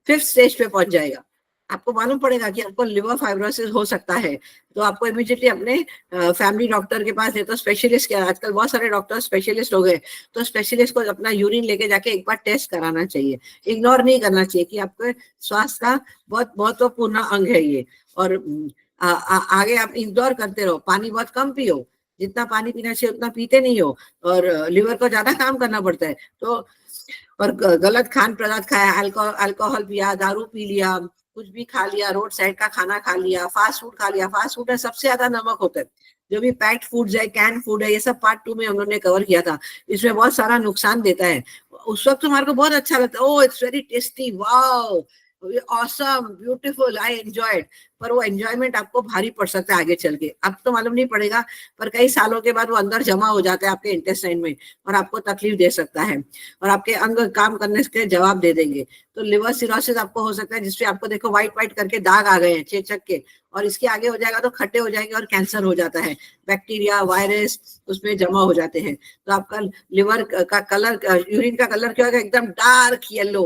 5th स्टेज पे पहुंच जाएगा। आपको मालूम पड़ेगा कि आपको लिवर फाइब्रोसिस हो सकता है, तो आपको इमीडिएटली अपने फैमिली डॉक्टर के पास, नहीं तो स्पेशलिस्ट के, आजकल बहुत सारे डॉक्टर स्पेशलिस्ट हो गए, तो स्पेशलिस्ट को अपना यूरिन लेके जाके एक बार टेस्ट कराना चाहिए। इग्नोर नहीं करना चाहिए कि आपके स्वास्थ्य का बहुत महत्वपूर्ण अंग है ये। और आगे आप इग्नोर करते रहो, पानी बहुत कम पियो, जितना पानी पीना चाहिए उतना पीते नहीं हो, और लिवर को ज्यादा काम करना पड़ता है। तो और गलत खान पदार्थ खाया, अल्कोहल पिया, दारू पी लिया, कुछ भी खा लिया, रोड साइड का खाना खा लिया, फास्ट फूड खा लिया, फास्ट फूड में सबसे ज्यादा नमक होता है। जो भी पैक्ड फूड्स है, कैन फूड है, ये सब पार्ट 2 में उन्होंने कवर किया था, इसमें बहुत सारा नुकसान देता है। उस वक्त हमारे को बहुत अच्छा लगता है, oh it's very tasty, wow, awesome, beautiful, I enjoyed, पर वो एंजॉयमेंट आपको भारी पड़ सकता है आगे चल के। अब तो मालूम नहीं पड़ेगा, पर कई सालों के बाद वो अंदर जमा हो जाता है आपके इंटेस्टाइन में और आपको तकलीफ दे सकता है और आपके अंग काम करने के जवाब दे देंगे। तो लिवर सिरोसिस आपको हो सकता है, जिससे आपको देखो व्हाइट व्हाइट करके दाग आ गए हैं चेचक के, और इसके आगे हो जाएगा तो खट्टे हो जाएंगे और कैंसर हो जाता है। बैक्टीरिया, वायरस उसमें जमा हो जाते हैं। तो आपका लिवर का कलर, यूरिन का कलर क्या होगा, एकदम डार्क येलो,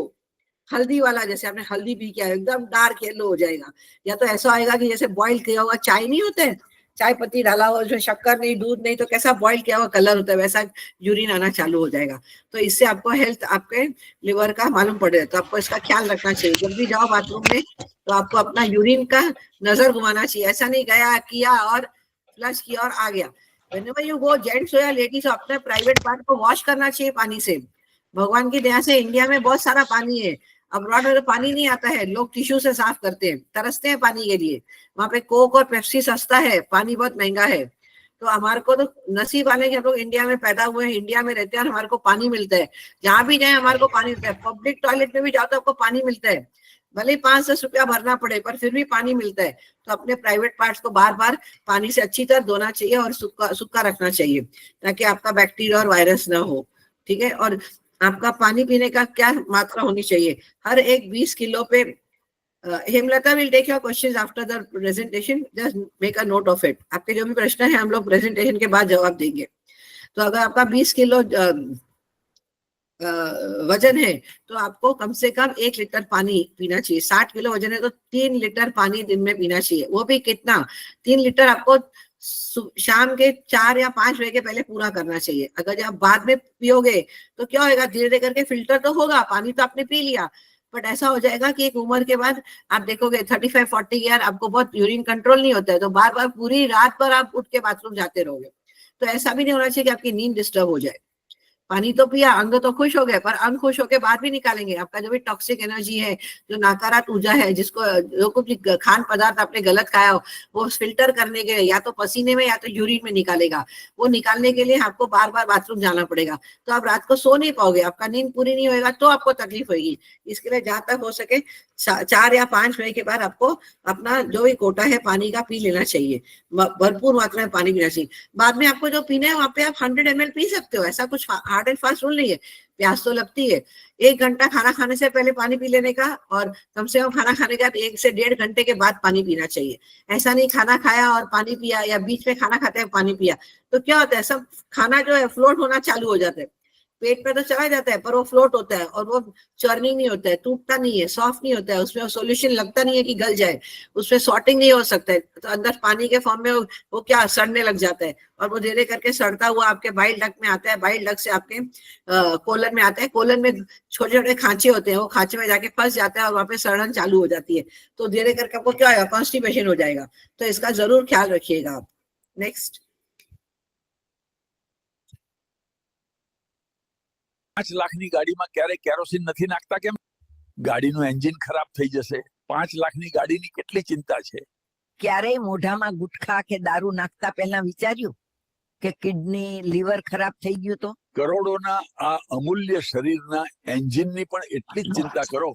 हल्दी वाला, जैसे आपने हल्दी पी किया एकदम डार्क येलो हो जाएगा। या तो ऐसा आएगा कि जैसे बॉईल किया हुआ चाय नहीं होते हैं, चाय पत्ती डाला हुआ, उसमें शक्कर नहीं, दूध नहीं, तो कैसा बॉईल किया हुआ कलर होता है, वैसा यूरिन आना चालू हो जाएगा। तो इससे आपको हेल्थ, आपके लिवर का मालूम पड़ेगा। तो आपको इसका ख्याल रखना चाहिए। जब भी जाओ बाथरूम में तो आपको अपना यूरिन का नजर घुमाना चाहिए। ऐसा नहीं गया, किया और फ्लश किया और आ गया। Whenever you go, जेंट्स हो या लेडीज हो, अपने प्राइवेट पार्ट को वॉश करना चाहिए पानी से। भगवान की दया से इंडिया में बहुत सारा पानी है, अब्रॉड में पानी नहीं आता है, लोग टिश्यू से साफ करते हैं, तरसते हैं पानी के लिए। वहां पे कोक और पेप्सी सस्ता है, पानी बहुत महंगा है। तो हमारे को तो नसीब वाले कि हम लोग इंडिया में पैदा हुए हैं, इंडिया में रहते हैं और हमारे को पानी मिलता है। जहां भी जाए हमारे को पानी मिलता है। पब्लिक टॉयलेट में भी जाओ तो आपको पानी मिलता है, भले 5-10 रुपया भरना पड़े, पर फिर भी पानी मिलता है। तो अपने प्राइवेट पार्ट्स को बार बार पानी से अच्छी तरह धोना चाहिए और सूखा रखना चाहिए, ताकि आपका बैक्टीरिया और वायरस ना हो। ठीक है। और आपका पानी पीने का क्या मात्रा होनी चाहिए, हर एक 20 किलो पे। Hemlata will take your questions after the presentation, just make a note of it. आपके जो भी प्रश्न है हम लोग प्रेजेंटेशन के बाद जवाब देंगे। तो अगर आपका 20 किलो वजन है तो आपको कम से कम 1 लीटर पानी पीना चाहिए। 60 किलो वजन है तो 3 लीटर पानी दिन में पीना चाहिए। वो भी कितना, 3 लीटर आपको शाम के 4 या 5 बजे के पहले पूरा करना चाहिए। अगर जब बाद में पियोगे तो क्या होगा, धीरे धीरे करके फिल्टर तो होगा, पानी तो आपने पी लिया, बट ऐसा हो जाएगा कि एक उम्र के बाद आप देखोगे 35-40 ईयर आपको बहुत यूरिन कंट्रोल नहीं होता है, तो बार बार पूरी रात भर आप उठ के बाथरूम जाते रहोगे। तो ऐसा भी नहीं होना चाहिए कि आपकी नींद डिस्टर्ब हो जाए। पानी तो पिया, अंग तो खुश हो गए, पर अंग खुश होके बाद भी निकालेंगे। आपका जो भी टॉक्सिक एनर्जी है, जो नकारात्मक ऊर्जा है, जिसको जो कुछ खान पदार्थ आपने गलत खाया हो, वो फिल्टर करने के लिए या तो पसीने में या तो यूरिन में निकालेगा। वो निकालने के लिए आपको बार बार बाथरूम जाना पड़ेगा। तो आप रात को सो नहीं पाओगे, आपका नींद पूरी नहीं होएगा, तो आपको तकलीफ होगी। इसके लिए जहां तक हो सके 4 या 5 बजे के बाद आपको अपना जो भी कोटा है पानी का पी लेना चाहिए, भरपूर मात्रा में पानी पीना चाहिए। बाद में आपको जो पीना है वहां पे आप 100 ml पी सकते हो, ऐसा कुछ हार्ड एंड फास्ट रूल नहीं है। प्यास तो लगती है, 1 घंटा खाना खाने से पहले पानी पी लेने का, और कम से कम खाना खाने के बाद 1 से 1.5 घंटे के बाद पानी पीना चाहिए। ऐसा नहीं खाना खाया और पानी पिया, या बीच में खाना खाते हैं पानी पिया, तो क्या होता है, सब खाना जो है फ्लोट होना चालू हो जाता है। पेट पे तो चला जाता है पर वो फ्लोट होता है और वो चर्निंग नहीं होता है, टूटता नहीं है, सॉफ्ट नहीं होता है, उसमें सॉल्यूशन लगता नहीं है कि गल जाए, उसमें सॉर्टिंग नहीं हो सकता है। तो अंदर पानी के फॉर्म में वो क्या सड़ने लग जाता है, और वो धीरे करके सड़ता हुआ आपके बाइल डक्ट में आता है, बाइल डक्ट से आपके कोलन में आता है। कोलन में छोटे छोटे खांचे होते हैं, वो खांचे में जाके फंस जाता है और वहां पे सड़न चालू हो जाती है। तो धीरे करके आपको क्या होगा, कॉन्स्टिपेशन हो जाएगा। तो इसका जरूर ख्याल रखिएगा आप। नेक्स्ट। 5 લાખની ગાડીમાં ક્યારે કેરોસીન નથી નાખતા કેમ? ગાડીનું એન્જિન ખરાબ થઈ જશે. 5 લાખની ગાડીની કેટલી ચિંતા છે. ક્યારેય મોઢામાં ગુટખા કે દારૂ નાખતા પહેલા વિચાર્યું કે કિડની લીવર ખરાબ થઈ ગયું તો? કરોડોના આ અમૂલ્ય શરીરના એન્જિનની પણ એટલી જ ચિંતા કરો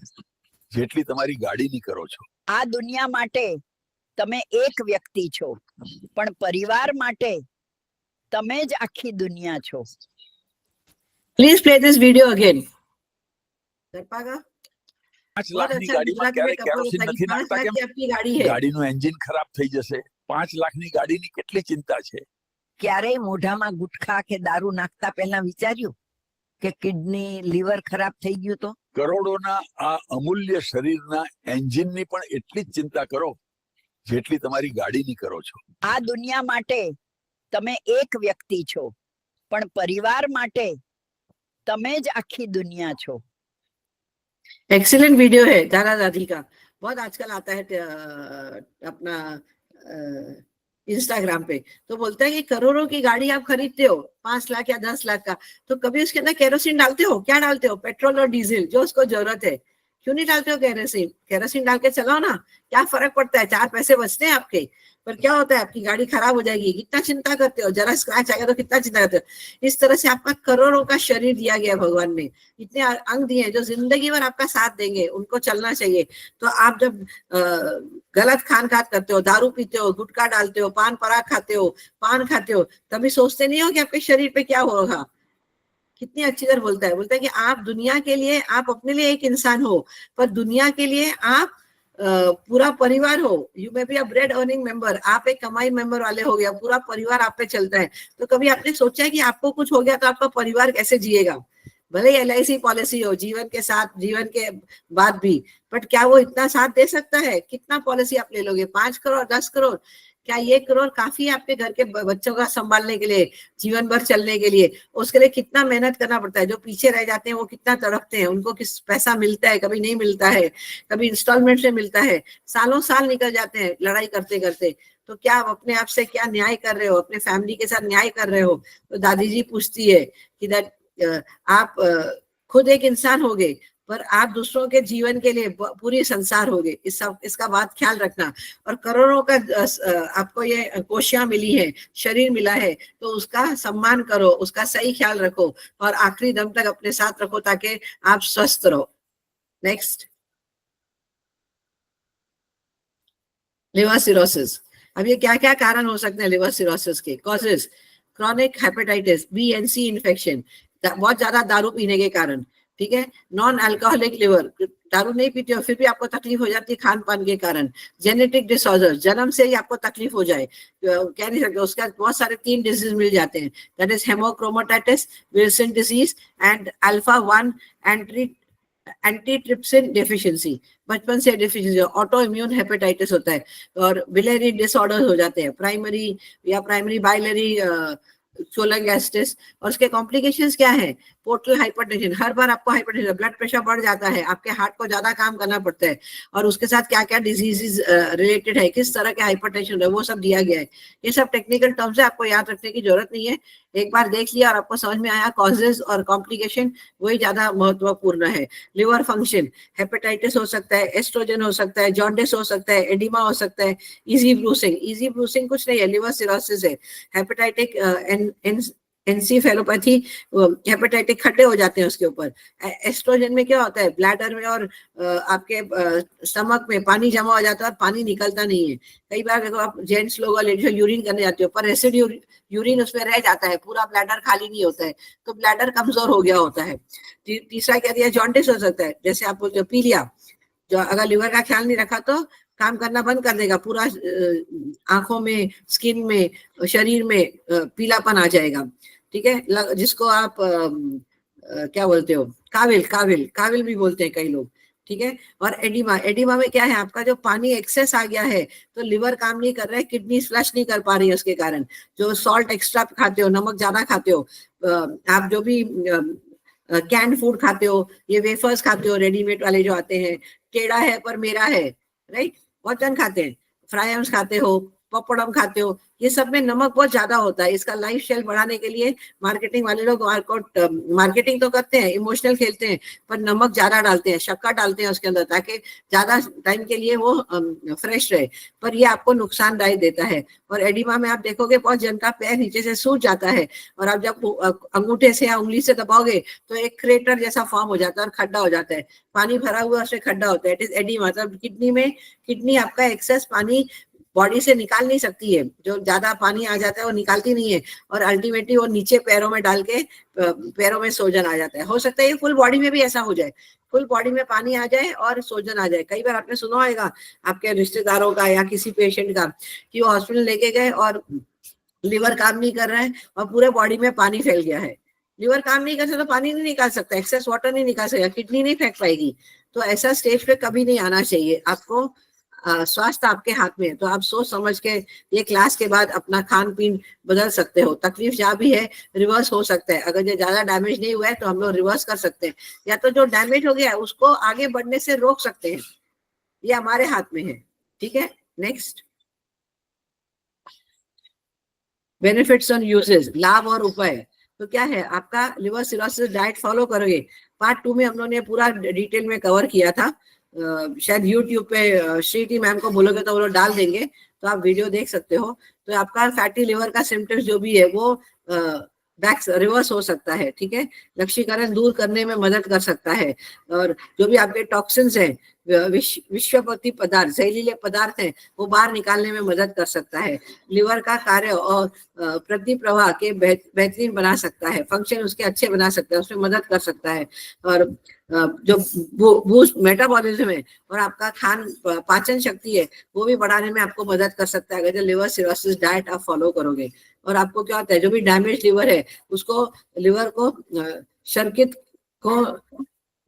જેટલી તમારી ગાડીની કરો છો. આ દુનિયા માટે તમે એક વ્યક્તિ છો, પણ પરિવાર માટે તમે જ આખી દુનિયા છો. Please play this video again. कर पाएगा? 5 લાખની ગાડીમાં ક્યારે કેરોસીન નથી નાખતા કેમ? आपकी गाड़ी है। ગાડીનું એન્જિન ખરાબ થઈ જશે. 5 લાખની ગાડીની કેટલી ચિંતા છે. ક્યારેય મોઢામાં ગુટખા કે દારૂ નાખતા પહેલા વિચાર્યું કે કિડની લીવર ખરાબ થઈ ગયું તો? કરોડોના આ અમૂલ્ય શરીરના એન્જિનની પણ એટલી જ ચિંતા કરો જેટલી તમારી ગાડીની કરો છો. આ દુનિયા માટે તમે એક વ્યક્તિ છો, પણ પરિવાર માટે તમે જ આખી દુનિયા છો. एक्सीलेंट वीडियो है दादा दादी का, बहुत आजकल आता है अपना इंस्टाग्राम पे। तो बोलता है कि करोड़ों की गाड़ी आप खरीदते हो, 5 लाख या 10 लाख का, तो कभी उसके अंदर केरोसिन डालते हो? क्या डालते हो? पेट्रोल और डीजल, जो उसको जरूरत है। क्यों नहीं डालते हो केरोसिन? केरोसिन डाल के चलाओ ना, क्या फर्क पड़ता है, 4 पैसे बचते हैं आपके। पर क्या होता है, आपकी गाड़ी खराब हो जाएगी, कितना चिंता करते हो, जरा स्क्रैच आएगा तो कितना चिंता करते हो। इस तरह से आपका करोड़ों का शरीर दिया गया भगवान ने, इतने अंग दिए हैं जो जिंदगी भर आपका साथ देंगे, उनको चलना चाहिए। तो आप जब गलत खान करते हो, दारू पीते हो, गुटखा डालते हो, पान पराग खाते हो, पान खाते हो, तभी सोचते नहीं हो कि आपके शरीर पे क्या होगा। कितनी अच्छी तरह बोलता है कि आप दुनिया के लिए, आप अपने लिए एक इंसान हो, पर दुनिया के लिए आप पूरा परिवार हो। You may be a bread earning member, आप एक कमाई मेंबर वाले हो गया, पूरा परिवार आप पे चलता है। तो कभी आपने सोचा है कि आपको कुछ हो गया तो आपका परिवार कैसे जिएगा? भले ही LIC पॉलिसी हो जीवन के साथ, जीवन के बाद भी, बट क्या वो इतना साथ दे सकता है? कितना पॉलिसी आप ले लोगे, 5 करोड़ 10 करोड़? क्या ये करोड़ काफी है आपके घर के बच्चों का संभालने के लिए, जीवन भर चलने के लिए? उसके लिए कितना मेहनत करना पड़ता है। जो पीछे रह जाते हैं वो कितना तड़पते हैं, उनको किस पैसा मिलता है, कभी नहीं मिलता है, कभी इंस्टॉलमेंट से मिलता है, सालों साल निकल जाते हैं लड़ाई करते करते। तो क्या आप अपने आप से क्या न्याय कर रहे हो, अपने फैमिली के साथ न्याय कर रहे हो? तो दादी जी पूछती है कि आप खुद एक इंसान हो गए, पर आप दूसरों के जीवन के लिए पूरी संसार हो गए। इसका बात ख्याल रखना। और करोड़ों का आपको ये कोशियां मिली है, शरीर मिला है, तो उसका सम्मान करो, उसका सही ख्याल रखो और आखिरी दम तक अपने साथ रखो ताकि आप स्वस्थ रहो। Next, liver cirrhosis. अब ये क्या क्या कारण हो सकते हैं लिवर सिरोसिस के? Causes: chronic hepatitis B and C infection, बहुत ज्यादा दारू पीने के कारण, ठीक है। नॉन अल्कोहलिक लिवर, दारू नहीं पीते हो फिर भी आपको तकलीफ हो जाती है खान पान के कारण। जेनेटिक डिसऑर्डर, जन्म से ही आपको तकलीफ हो जाए, कह नहीं सकते, उसका बहुत सारे 3 डिजीज मिल जाते हैं, that is hemochromatosis, Wilson disease and alpha 1 antitrypsin deficiency. बचपन से डेफिशिएंसी, ऑटो इम्यून हेपेटाइटिस होता है, और बिलियरी डिसऑर्डर हो जाते हैं, प्राइमरी बाइलरी चोलेंगेस्टिस। और उसके कॉम्प्लिकेशंस क्या है? पोर्टल हाइपरटेंशन, हर बार आपको हाइपरटेंशन, ब्लड प्रेशर बढ़ जाता है, आपके हार्ट को ज्यादा काम करना पड़ता है, और उसके साथ क्या क्या डिजीजेस रिलेटेड है, किस तरह के हाइपरटेंशन है, वो सब दिया गया है। ये सब टेक्निकल टर्म्स है, आपको याद रखने की जरूरत नहीं है। एक बार देख लिया और आपको समझ में आया कॉजेज और कॉम्प्लिकेशन, वही ज्यादा महत्वपूर्ण है। लिवर फंक्शन, हेपेटाइटिस हो सकता है, एस्ट्रोजन हो सकता है, जॉन्डिस हो सकता है, एडिमा हो सकता है, इजी ब्रूसिंग कुछ नहीं है, लिवर सिरोसिस है। हेपेटाइटिक एनसीफेलोपैथी, हेपेटाइटिक खड्डे हो जाते हैं उसके ऊपर। एस्ट्रोजन में क्या होता है, ब्लैडर में और आपके स्टमक में पानी जमा हो जाता है और पानी निकलता नहीं है। कई बार देखो आप जेंट्स लोग और लेडीज यूरिन करने जाते हो, पर एसिड यूरिन उसमें रह जाता है, पूरा ब्लैडर खाली नहीं होता है, तो ब्लैडर कमजोर हो गया होता है। तीसरा क्या दिया, जॉन्डिस हो सकता है, जैसे आप बोलते हो पीलिया, जो अगर लिवर का ख्याल नहीं रखा तो काम करना बंद कर देगा, पूरा आंखों में, स्किन में, शरीर में पीलापन आ जाएगा, ठीक है। जिसको आप क्या बोलते हो, काविल भी बोलते हैं कई लोग, ठीक है। और एडिमा में क्या है, आपका जो पानी एक्सेस आ गया है, तो लिवर काम नहीं कर रहा है, किडनी फ्लश नहीं कर पा रही है उसके कारण। जो सॉल्ट एक्स्ट्रा खाते हो, नमक ज्यादा खाते हो, आप जो भी कैंड फूड खाते हो, ये वेफर्स खाते हो रेडीमेड वाले जो आते हैं, टेढ़ा है पर मेरा है, राइट, बहुत जन खाते हैं। फ्राइम्स खाते हो, पपड़म खाते हो, ये सब में नमक बहुत ज्यादा होता है। इसका लाइफ स्टाइल बढ़ाने के लिए मार्केटिंग वाले लोग मार्केटिंग तो करते हैं, इमोशनल खेलते हैं, पर नमक ज्यादा डालते हैं, शक्कर डालते हैं उसके अंदर, ताकि ज्यादा टाइम के लिए वो फ्रेश रहे, पर ये आपको नुकसानदायक देता है। और एडिमा में आप देखोगे बहुत जन का पैर नीचे से सूज जाता है, और आप जब अंगूठे से या उंगली से दबाओगे तो एक क्रेटर जैसा फॉर्म हो जाता है और खड्डा हो जाता है, पानी भरा हुआ उससे खड्डा होता है। इट इज एडिमा, मतलब किडनी आपका एक्सेस पानी बॉडी से निकाल नहीं सकती है, जो ज्यादा पानी आ जाता है वो निकालती नहीं है, और अल्टीमेटली वो नीचे पैरों में डाल के पैरों में सोजन आ जाता है। हो सकता है ये फुल बॉडी में भी ऐसा हो जाए, फुल बॉडी में पानी आ जाए और सोजन आ जाए। कई बार आपने सुना होगा आपके रिश्तेदारों का या किसी पेशेंट का कि वो हॉस्पिटल लेके गए और लिवर काम नहीं कर रहा है और पूरे बॉडी में पानी फैल गया है। लिवर काम नहीं कर सकता तो पानी नहीं निकाल सकता, एक्सेस वाटर नहीं निकाल सकता, किडनी नहीं फेंक पाएगी। तो ऐसा स्टेज पे कभी नहीं आना चाहिए आपको। स्वास्थ्य आपके हाथ में है, तो आप सोच समझ के ये क्लास के बाद अपना खान पीन बदल सकते हो। तकलीफ जहाँ भी है रिवर्स हो सकता है, अगर ये ज्यादा डैमेज नहीं हुआ है तो हम लोग रिवर्स कर सकते हैं, या तो जो डैमेज हो गया है उसको आगे बढ़ने से रोक सकते हैं, ये हमारे हाथ में है, ठीक है। नेक्स्ट, बेनिफिट्स ऑन यूजेस, लाभ और उपाय। तो क्या है, आपका लिवर सिरोसिस डाइट फॉलो करोगे पार्ट 2 में हम लोगों ने पूरा डिटेल में कवर किया था। शायद यूट्यूब पे श्रीटी मैम को बोलोगे तो वो लोग डाल देंगे, तो आप वीडियो देख सकते हो। तो आपका फैटी लिवर का सिम्टम्स जो भी है वो बैक रिवर्स हो सकता है, ठीक है। लक्ष्यीकरण दूर करने में मदद कर सकता है, और जो भी आपके टॉक्सिन्स हैं, विश्वपति पदार्थ, जहरीले पदार्थ हैं, वो बाहर निकालने में मदद कर सकता है। लिवर का कार्य और प्रति प्रवाह के बेहतरीन बना सकता है, फंक्शन उसके अच्छे बना सकता है, उसमें मदद कर सकता है। और जो बूस्ट मेटाबॉलिज्म है और आपका पाचन शक्ति है वो भी बढ़ाने में आपको मदद कर सकता है, अगर जो लिवर सिरोसिस डाइट आप फॉलो करोगे। और आपको क्या होता है, जो भी डैमेज लिवर है उसको, लिवर को शर्कत को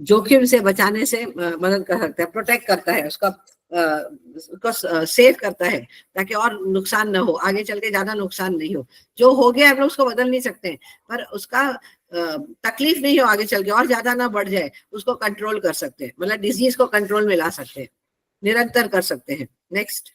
जोखिम से बचाने से मदद कर सकता है, प्रोटेक्ट करता है, उसको सेव करता है, ताकि और नुकसान ना हो, आगे चल के ज्यादा नुकसान नहीं हो। जो हो गया हम लोग उसको बदल नहीं सकते हैं, पर उसका तकलीफ नहीं हो आगे चल के, और ज्यादा ना बढ़ जाए, उसको कंट्रोल कर सकते हैं, मतलब डिजीज को कंट्रोल में ला सकते हैं, निरंतर कर सकते हैं। नेक्स्ट,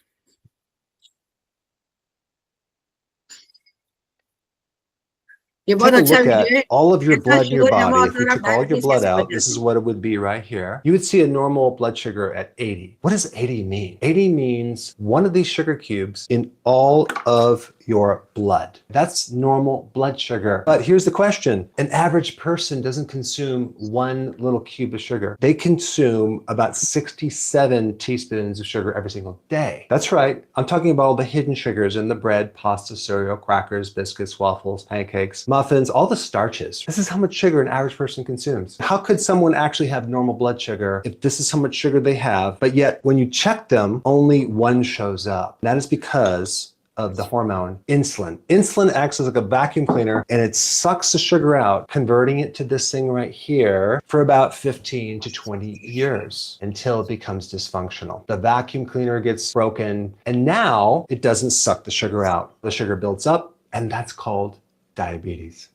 ये बहुत Take a अच्छा look वीडियो है। at all of your कितना blood in your शुगर जमा body. होता If we है, took all your diabetes blood कैसे बन out, this जाती is है। what it would be right here. You would see a normal blood sugar at 80. What does 80 mean? 80 means one of these sugar cubes in all of your blood. That's normal blood sugar. But here's the question. An average person doesn't consume one little cube of sugar. They consume about 67 teaspoons of sugar every single day. That's right. I'm talking about all the hidden sugars in the bread, pasta, cereal, crackers, biscuits, waffles, pancakes, muffins, all the starches. This is how much sugar an average person consumes. How could someone actually have normal blood sugar if this is how much sugar they have, but yet when you check them, only one shows up? That is because of the hormone insulin. Insulin acts as like a vacuum cleaner and it sucks the sugar out, converting it to this thing right here for about 15 to 20 years until it becomes dysfunctional. The vacuum cleaner gets broken and now it doesn't suck the sugar out. The sugar builds up and that's called diabetes.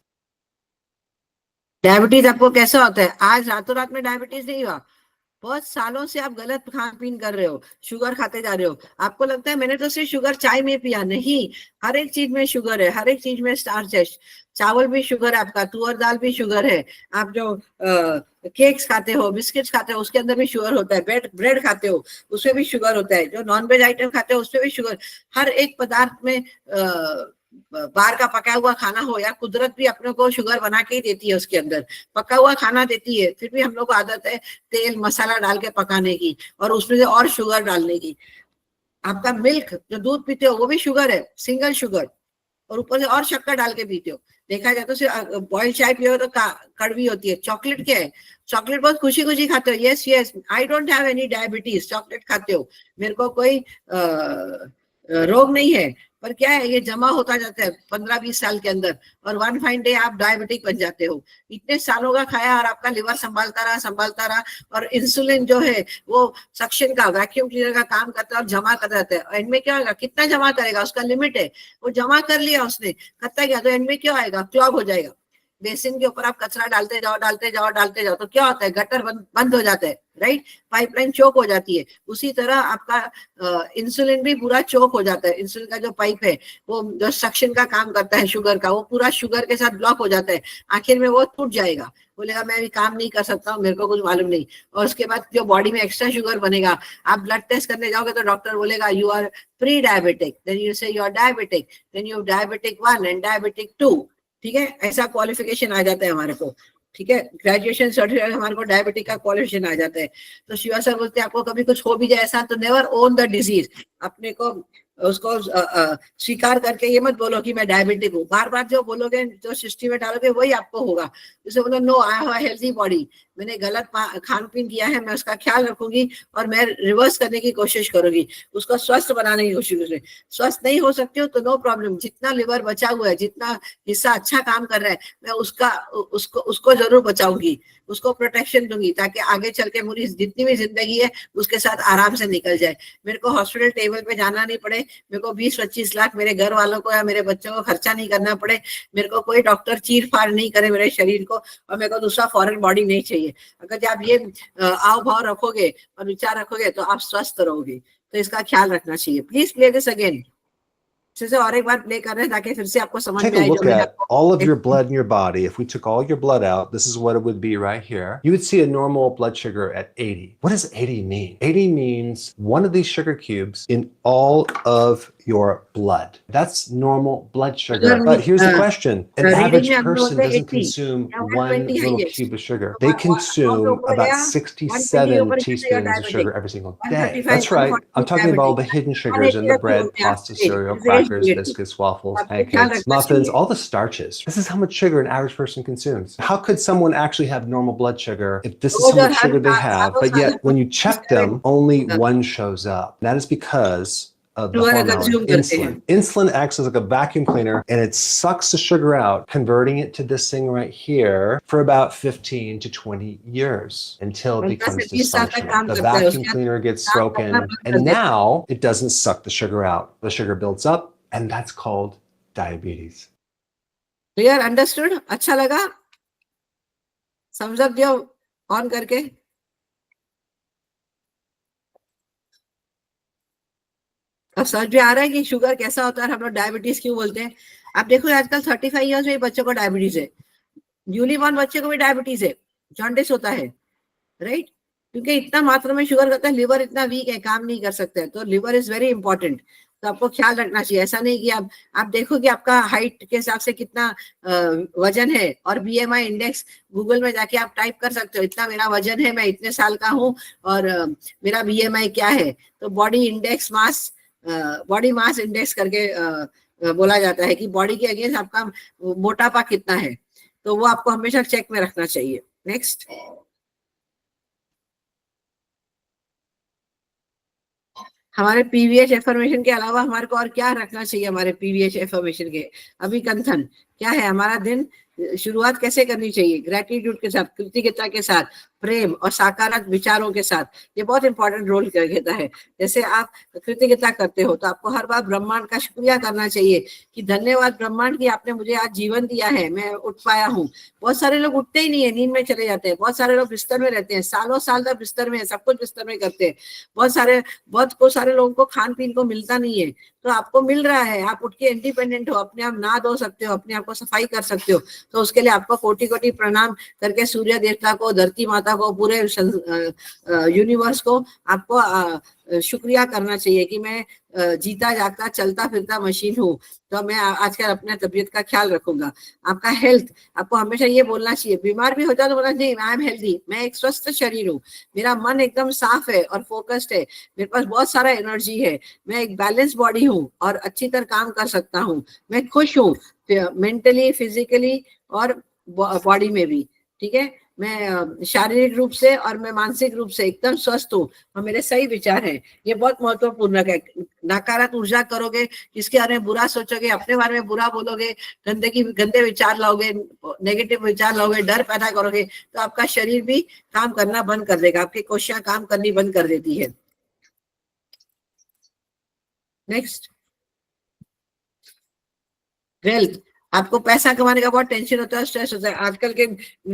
Diabetes आपको कैसा होता है? आज रातों रात में डायबिटीज नहीं हुआ, बहुत सालों से आप गलत खान पीन कर रहे हो, शुगर खाते जा रहे हो। आपको लगता है मैंने तो सिर्फ शुगर चाय में पिया, नहीं, हर एक चीज में शुगर है, हर एक चीज में स्टार्च है। चावल भी शुगर है आपका, तुअर दाल भी शुगर है, आप जो केक्स खाते हो, बिस्किट्स खाते हो, उसके अंदर भी शुगर होता है, ब्रेड खाते हो उसमें भी शुगर होता है, जो नॉनवेज आइटम खाते हो उसमें भी शुगर। हर एक पदार्थ में बाहर का पका हुआ खाना हो, या कुदरत भी अपने को शुगर बना के ही देती है, उसके अंदर पका हुआ खाना देती है, फिर भी हम लोग को आदत है तेल मसाला डाल के पकाने की और उसमें से और शुगर डालने की। आपका मिल्क जो दूध पीते हो वो भी शुगर है, सिंगल शुगर, और ऊपर से और शक्कर डाल के पीते हो। देखा जाए तो सिर्फ बॉइल्ड चाय पियो तो कड़वी होती है। चॉकलेट क्या है? चॉकलेट बहुत खुशी खुशी खाते हो। Yes yes, I don't have any diabetes, chocolate खाते हो, मेरे को कोई रोग नहीं है, पर क्या है, ये जमा होता जाता है 15-20 साल के अंदर, और वन फाइन डे आप डायबिटिक बन जाते हो। इतने सालों का खाया और आपका लिवर संभालता रहा, और इंसुलिन जो है वो सक्शन का, वैक्यूम क्लीनर का काम करता है और जमा कर देता है। एंड में क्या होगा, कितना जमा करेगा, उसका लिमिट है, वो जमा कर लिया उसने, करता गया, तो एंड में क्या आएगा, क्लॉग हो जाएगा। बेसिन के ऊपर आप कचरा डालते जाओ तो क्या होता है, गटर बंद हो जाता है, राइट, पाइपलाइन चोक हो जाती है। उसी तरह आपका इंसुलिन भी पूरा चोक हो जाता है। इंसुलिन का जो पाइप है वो जो सक्शन का काम करता है शुगर का, वो पूरा शुगर के साथ ब्लॉक हो जाता है, आखिर में वो टूट जाएगा, बोलेगा मैं अभी काम नहीं कर सकता हूँ, मेरे को कुछ मालूम नहीं। और उसके बाद जो बॉडी में एक्स्ट्रा शुगर बनेगा, आप ब्लड टेस्ट करने जाओगे तो डॉक्टर बोलेगा you are prediabetic, then you say you are diabetic, then you diabetic 1 and diabetic 2, ठीक है, ऐसा क्वालिफिकेशन आ जाता है हमारे को, ठीक है, ग्रेजुएशन सर्टिफिकेट हमारे को डायबिटिक का क्वालिफिकेशन आ जाता है। तो शिवा सर बोलते हैं आपको कभी कुछ हो भी जाए ऐसा तो नेवर ओन द डिजीज, अपने को उसको स्वीकार करके ये मत बोलो कि मैं डायबिटिक हूँ। बार बार जो बोलोगे, जो सिस्टम में डालोगे वही आपको होगा। जैसे बोलो no I have a healthy body, मैंने गलत खान पीन किया है, मैं उसका ख्याल रखूंगी और मैं रिवर्स करने की कोशिश करूंगी, उसको स्वस्थ बनाने की कोशिश करूंगी। स्वस्थ नहीं हो सकती हो तो नो प्रॉब्लम, जितना लिवर बचा हुआ है, जितना हिस्सा अच्छा काम कर रहा है, मैं उसको जरूर बचाऊंगी, उसको प्रोटेक्शन दूंगी, ताकि आगे चल के मेरी जितनी भी जिंदगी है उसके साथ आराम से निकल जाए। मेरे को हॉस्पिटल टेबल पे जाना नहीं पड़े, मेरे को 20-25 लाख मेरे घर वालों को या मेरे बच्चों को खर्चा नहीं करना पड़े, मेरे को कोई डॉक्टर चीर फाड़ नहीं करे मेरे शरीर को, और मेरे को दूसरा फॉरेन बॉडी नहीं चाहिए। अगर जब आप ये आओ भाव रखोगे और विचार रखोगे तो आप स्वस्थ रहोगे। तो इसका ख्याल रखना चाहिए। Please play this again. से और एक बार प्ले कर रहे हैं ताकि फिर से आपको समझ Take में a आए look जो मैंने at all of your blood in your body. If we took all your blood out, this is what it would be right here. You would see a normal blood sugar at 80. What does 80 mean? 80 means one of these sugar cubes in all of your blood. That's normal blood sugar. But here's the question. An average person doesn't consume one little cube of sugar. They consume about 67 teaspoons of sugar every single day. That's right. I'm talking about all the hidden sugars in the bread, pasta, cereal, crackers, biscuits, waffles, pancakes, muffins, all the starches. This is how much sugar an average person consumes. How could someone actually have normal blood sugar if this is how much sugar they have, but yet when you check them, only one shows up? That is because of the hormone insulin. Insulin acts as like a vacuum cleaner and it sucks the sugar out, converting it to this thing right here for about 15 to 20 years until it becomes dysfunctional. The vacuum cleaner gets broken and now it doesn't suck the sugar out. The sugar builds up and that's called diabetes. Clear, understood? अच्छा लगा? समझ दियो ऑन करके? अब समझ में आ रहा है कि शुगर कैसा होता है, हम लोग डायबिटीज क्यों बोलते हैं? आप देखो आजकल 35 इयर्स में बच्चों को डायबिटीज है, न्यूली बॉर्न बच्चे को भी डायबिटीज है, जॉन्डिस होता है, राइट? क्योंकि इतना मात्रा में शुगर करता है, लिवर इतना वीक है, काम नहीं कर सकते हैं, तो लिवर इज वेरी इंपॉर्टेंट। तो आपको ख्याल रखना चाहिए। ऐसा नहीं कि आप देखो कि आपका हाइट के हिसाब से कितना वजन है, और बीएमआई इंडेक्स गूगल में जाके आप टाइप कर सकते हो, इतना मेरा वजन है, मैं इतने साल का हूँ और मेरा बीएमआई क्या है। तो बॉडी मास इंडेक्स करके बोला जाता है कि बॉडी के अगेंस्ट आपका मोटापा कितना है, तो वो आपको हमेशा चेक में रखना चाहिए। नेक्स्ट, हमारे पीवीएच एफर्मेशन के अलावा हमारे को और क्या रखना चाहिए? हमारे पीवीएच एफर्मेशन के अभिकंथन क्या है? हमारा दिन शुरुआत कैसे करनी चाहिए? ग्रेटिट्यूड के साथ, कृतज्ञता के साथ, प्रेम और सकारात्मक विचारों के साथ। ये बहुत इंपॉर्टेंट रोल करता है। जैसे आप कृतज्ञता करते हो तो आपको हर बार ब्रह्मांड का शुक्रिया करना चाहिए कि धन्यवाद ब्रह्मांड की आपने मुझे आज जीवन दिया है, मैं उठ पाया हूँ। बहुत सारे लोग उठते ही नहीं है, नींद में चले जाते हैं। बहुत सारे लोग बिस्तर में रहते हैं, सालों साल तक बिस्तर में है, सब कुछ बिस्तर में करते हैं। बहुत सारे लोगों को खान पीन को मिलता नहीं है, तो आपको मिल रहा है, आप उठ के इंडिपेंडेंट हो, अपने आप नहा धो सकते हो, अपने आप को सफाई कर सकते हो। तो उसके लिए आपको कोटि कोटि प्रणाम करके सूर्य देवता को, धरती माता को, पूरे यूनिवर्स को आपको शुक्रिया करना चाहिए कि मैं जीता जागता चलता फिरता मशीन हूँ, तो मैं आजकल अपने तबीयत का ख्याल रखूंगा। आपका हेल्थ, आपको हमेशा ये बोलना चाहिए, बीमार भी होता तो बोलना चाहिए आई एम हेल्दी, मैं एक स्वस्थ शरीर हूँ, मेरा मन एकदम साफ है और फोकस्ड है, मेरे पास बहुत सारा एनर्जी है, मैं एक बैलेंस बॉडी हूँ और अच्छी तरह काम कर सकता हूँ, मैं खुश हूँ मेंटली, फिजिकली और बॉडी में भी। ठीक है, मैं शारीरिक रूप से और मैं मानसिक रूप से एकदम स्वस्थ हूँ और मेरे सही विचार हैं। ये बहुत महत्वपूर्ण है। नकारात्मक ऊर्जा करोगे, किसके बारे में बुरा सोचोगे, अपने बारे में बुरा बोलोगे, गंदे विचार लाओगे, नेगेटिव विचार लाओगे, डर पैदा करोगे, तो आपका शरीर भी काम करना बंद कर देगा, आपकी कोशियां काम करनी बंद कर देती है। Next, wealth. आपको पैसा कमाने का बहुत टेंशन होता है, स्ट्रेस होता है। आजकल के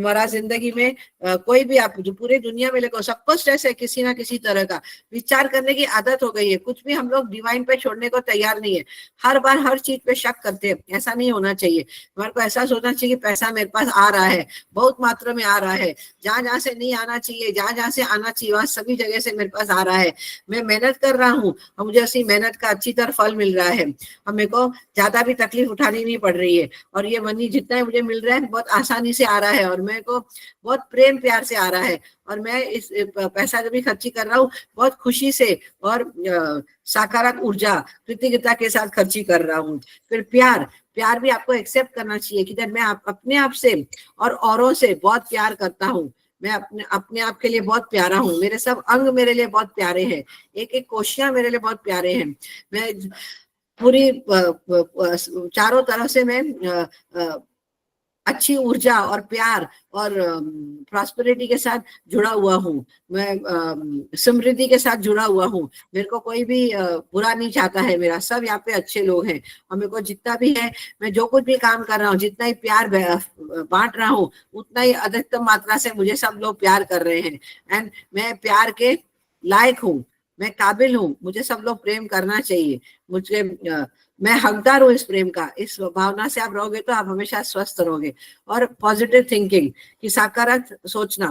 मरा जिंदगी में कोई भी आप जो पूरे दुनिया में देखो, सबको स्ट्रेस है किसी ना किसी तरह का। विचार करने की आदत हो गई है, कुछ भी हम लोग डिवाइन पे छोड़ने को तैयार नहीं है। हर बार हर चीज पे शक करते हैं, ऐसा नहीं होना चाहिए। हमारे को ऐसा सोचना चाहिए कि पैसा मेरे पास आ रहा है, बहुत मात्रा में आ रहा है, जहां जहां से नहीं आना चाहिए, जहां जहां से आना चाहिए वहां सभी जगह से मेरे पास आ रहा है। मैं मेहनत कर रहा हूँ और मुझे उसी मेहनत का अच्छी तरह फल मिल रहा है और मेरे को ज्यादा भी तकलीफ उठानी नहीं पड़ रही है, और ये मनी जितना मुझे मिल रहा है बहुत आसानी से आ रहा है और मेरे को बहुत प्रेम प्यार से आ रहा है, और मैं इस पैसा जब भी खर्ची कर रहा हूँ बहुत खुशी से और सकारात्मक ऊर्जा कृतज्ञता के साथ खर्ची कर रहा हूँ। फिर प्यार भी आपको एक्सेप्ट करना चाहिए कि जब मैं अपने आप से और औरों से बहुत प्यार करता हूँ, मैं अपने आप के लिए बहुत प्यारा हूँ, मेरे सब अंग मेरे लिए बहुत प्यारे हैं, एक एक कोशियां मेरे लिए बहुत प्यारे हैं, मैं पूरी चारों तरफ से मैं अच्छी ऊर्जा और प्यार और प्रॉस्पेरिटी के साथ जुड़ा हुआ हूँ, मैं समृद्धि के साथ जुड़ा हुआ हूँ। मेरे को कोई भी बुरा नहीं चाहता है, मेरा सब यहाँ पे अच्छे लोग हैं, और मेरे को जितना भी है, मैं जो कुछ भी काम कर रहा हूँ, जितना ही प्यार बांट रहा हूँ, उतना ही अधिकतम मात्रा से मुझे सब लोग प्यार कर रहे हैं। एंड मैं प्यार के लायक हूँ, मैं काबिल हूँ, मुझे सब लोग प्रेम करना चाहिए, मुझे मैं हकदार हूँ इस प्रेम का, इस भावना से आप रहोगे तो आप हमेशा स्वस्थ रहोगे। और पॉजिटिव थिंकिंग, कि सकारात्मक सोचना,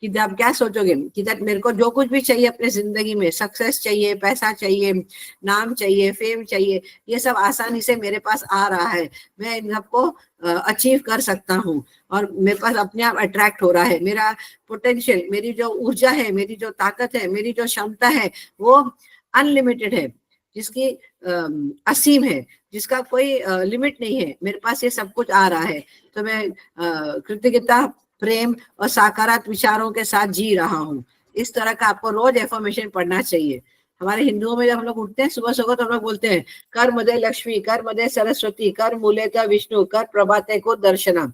कि आप क्या सोचोगे कि दैट मेरे को जो कुछ भी चाहिए अपने जिंदगी में, सक्सेस चाहिए, पैसा चाहिए, नाम चाहिए, फेम चाहिए, ये सब आसानी से मेरे पास आ रहा है, मैं इन सबको अचीव कर सकता हूँ और मेरे पास अपने आप अट्रैक्ट हो रहा है। मेरा पोटेंशियल, मेरी जो ऊर्जा है, मेरी जो ताकत है, मेरी जो क्षमता है वो अनलिमिटेड है, जिसकी असीम है, जिसका कोई लिमिट नहीं है। मेरे पास ये सब कुछ आ रहा है, तो मैं कृतज्ञता, प्रेम और सकारात्मक विचारों के साथ जी रहा हूँ। इस तरह का आपको रोज एफर्मेशन पढ़ना चाहिए। हमारे हिंदुओं में जब हम लोग उठते हैं सुबह सुबह तो हम लोग बोलते हैं, कर मदे लक्ष्मी, कर मदे सरस्वती, कर मूलेता विष्णु, कर प्रभाते को दर्शनम,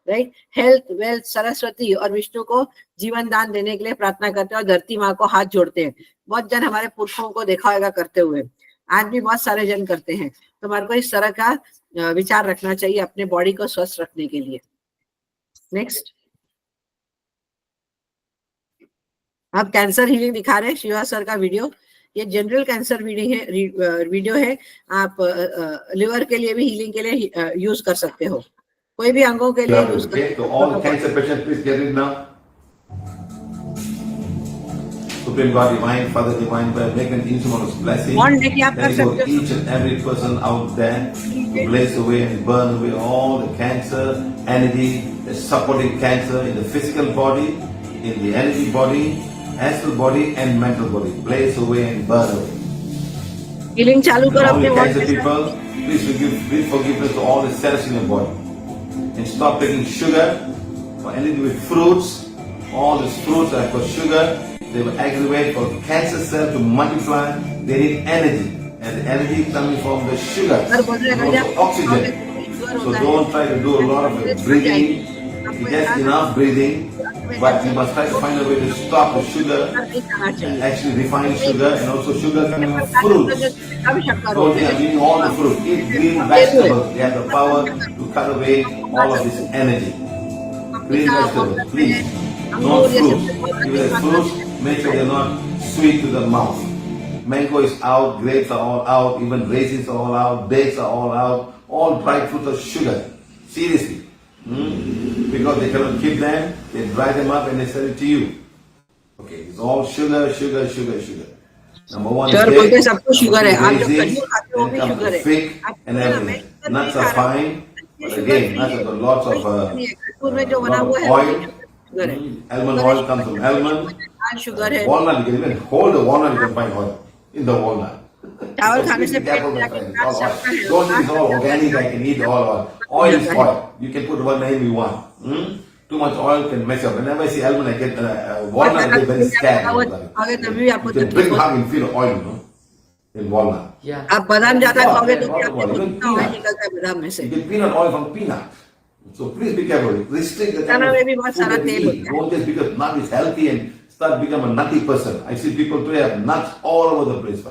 राइट। हेल्थ, वेल्थ, सरस्वती और विष्णु को जीवन दान देने के लिए प्रार्थना करते हैं और धरती माँ को हाथ जोड़ते हैं। बहुत जन हमारे पुरखों को देखा होगा करते हुए, आज भी बहुत सारे जन करते हैं। तो हमारे को इस तरह का विचार रखना चाहिए अपने बॉडी को स्वस्थ रखने के लिए। नेक्स्ट, आप कैंसर हीलिंग दिखा रहे हैं शिवा सर का वीडियो। ये जनरल कैंसर वीडियो है। आप लिवर के लिए भी हीलिंग के लिए यूज कर सकते हो, कोई भी अंगों के लिए यूज कर Okay, सकते so हो। all cancer patients, please get it now. Supreme God, Divine Father, Divine God, make an instrument of blessing. Bond लेके आप कर Thank you for सकते हो। each and every person out there to blaze away and burn away all the cancer, energy, the supporting cancer in the physical body, in the energy body, astral body and mental body. Blaze away and burn away. Healing चालू And करो all अपने the बॉडी cancer के people, please give forgiveness to all the cells in your body. And stop taking sugar or anything with fruits. All these fruits that have got sugar, they will aggravate for cancer cells to multiply. They need energy. And the energy coming from the sugar अगर बोल रहे and हैं also oxygen. So don't try to do a lot of breathing. Just enough breathing. But you must try to find a way to stop the sugar, नहीं खाना चाहिए। actually refined sugar and also sugar coming from fruits. कभी शक्कर So हो they are eating all the fruit. Eat green vegetables. They have the power to cut away all of this energy. Green vegetables, please. No fruits. If there are fruits, make sure they're not sweet to the mouth. Mango is out, grapes are all out, even raisins are all out, dates are all out. All dried fruits are sugar. Seriously. Because they cannot keep them, they dry them up and they sell it to you. Okay, it's all sugar, sugar, sugar, sugar. Number one Sure, is बोलते dates, सब कुछ sugar है। आप जो raisins, खजूर खाते हो वो then भी comes sugar the है। fig आप and बोलते हैं ना, everything. मैं Nuts खा are रहा हूँ। fine, but sugar again, free nuts है। have got lots of खजूर में जो बना lot हुआ of है वो oil. भी sugar है। Almond oil comes from almond. Sugar है। Walnut, you can even hold the walnut, you can find oil in the walnut. चावल So खाने please से be careful, my pet friend. में It's all शक्कर oil. है। Don't think it's all organic, I can eat all oil. Oil is oil. You can put what name you want. Too much oil can mess up. Whenever I see almond, I get walnut, I get very scared. खाओगे तभी भी आपको You can तकलीफ bring होगी। hug and feel oil, you know, in walnut. आप बादाम ज्यादा Yeah, खाओगे yeah, तो भी lot of आपको oil. Even कितना ऑयल peanut. निकलता है बादाम में से। You get peanut oil from peanut. So please be careful. Restrict the kind खाना of में भी बहुत food सारा that you तेल eat. होता है। Don't just because nut is healthy and start become a nutty person. I see people today have nuts all over the place.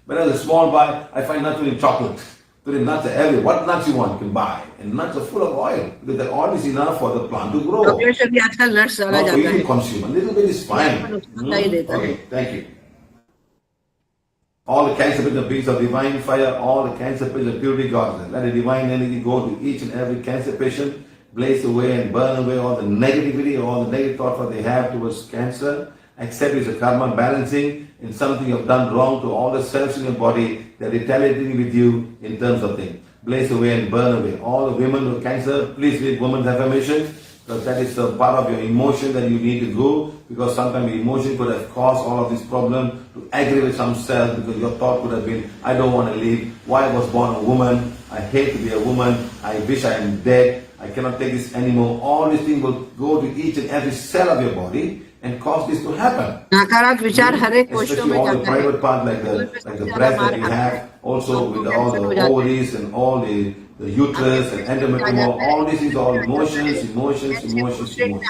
When I was a small boy, I find nuts in chocolate. Today nuts are everywhere. What nuts you want, you can buy. And nuts are full of oil because the oil is enough for the plant to grow. Chocolate से भी आजकल नट्स डाला Not for जाता you है। to consume. A little bit is fine. नुकसान ही देता है। Okay, thank you. All the cancer pills are beings of divine fire. All the cancer pills are purity gods. Let the divine energy go to each and every cancer patient, blaze away and burn away all the negativity, all the negative thoughts that they have towards cancer. Accept it's a karma balancing in something you've done wrong to all the cells in your body. They're retaliating with you in terms of things. Blaze away and burn away. All the women with cancer, please read women's affirmation. Because that is the part of your emotion that you need to go, because sometimes your emotion could have caused all of this problem to aggravate some cells, because your thought could have been, I don't want to live, why I was born a woman, I hate to be a woman, I wish I am dead, I cannot take this anymore. All these things will go to each and every cell of your body and cause this to happen. नकारात्मक विचार हर एक कोशिशों Especially में all the जाता है। private part like the breast that we have, also with all the ovaries and all the uterus and endometrium, all this is all emotions.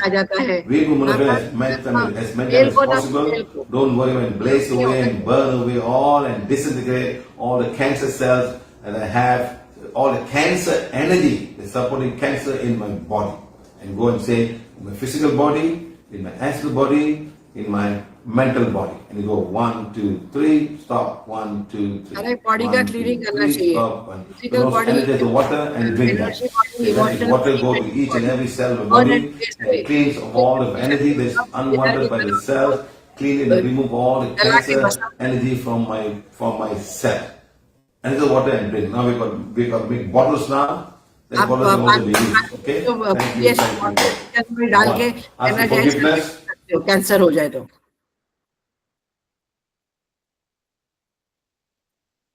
आ जाता है। Read women of as many as possible. Don't worry and blaze away and burn away all and disintegrate all the cancer cells that I have, all the cancer energy that's supporting cancer in my body. And go and say, in my physical body, in my astral body, in my mental body. And you go 1, 2, 3, stop. 1, 2, 3. अरे बॉडी का 1, 2, क्लीनिंग करना 3, चाहिए, stop. And you physical also body, energize the water and drink that. Energy body, Okay, let the water go to each and every cell of the body and cleans all of energy that's unwanted by the cells. Clean it and remove all the cancer energy from my cell. And the water and drink. Now we got big bottles now. Then आप bottles can also be used. Okay. Thank you. Thank you. डाल के Ask for एनर्जाइज forgiveness. सकते हो कैंसर हो जाए तो।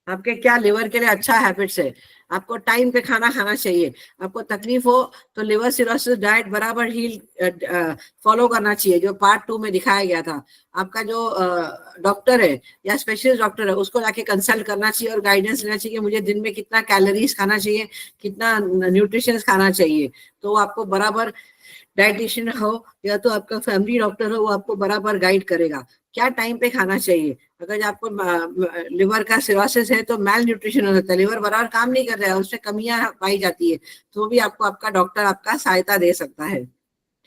आपके क्या लिवर के लिए अच्छा हैबिट्स है, आपको टाइम पे खाना खाना चाहिए, आपको तकलीफ हो तो लिवर सिरोसिस डाइट बराबर हील फॉलो करना चाहिए, जो पार्ट 2 में दिखाया गया था। आपका जो डॉक्टर है या स्पेशलिस्ट डॉक्टर है उसको जाके कंसल्ट करना चाहिए और गाइडेंस लेना चाहिए कि मुझे दिन में कितना कैलोरीज खाना चाहिए, कितना न्यूट्रिशन खाना चाहिए। तो आपको बराबर डाइटिशियन हो या तो आपका फैमिली डॉक्टर हो, वो आपको बराबर गाइड करेगा क्या टाइम पे खाना चाहिए। अगर आपको लिवर का सिरोसिस है तो मैल न्यूट्रिशन हो सकता है, लिवर बराबर काम नहीं कर रहा है, उसमें कमियां पाई जाती है, तो भी आपको आपका डॉक्टर आपका सहायता दे सकता है।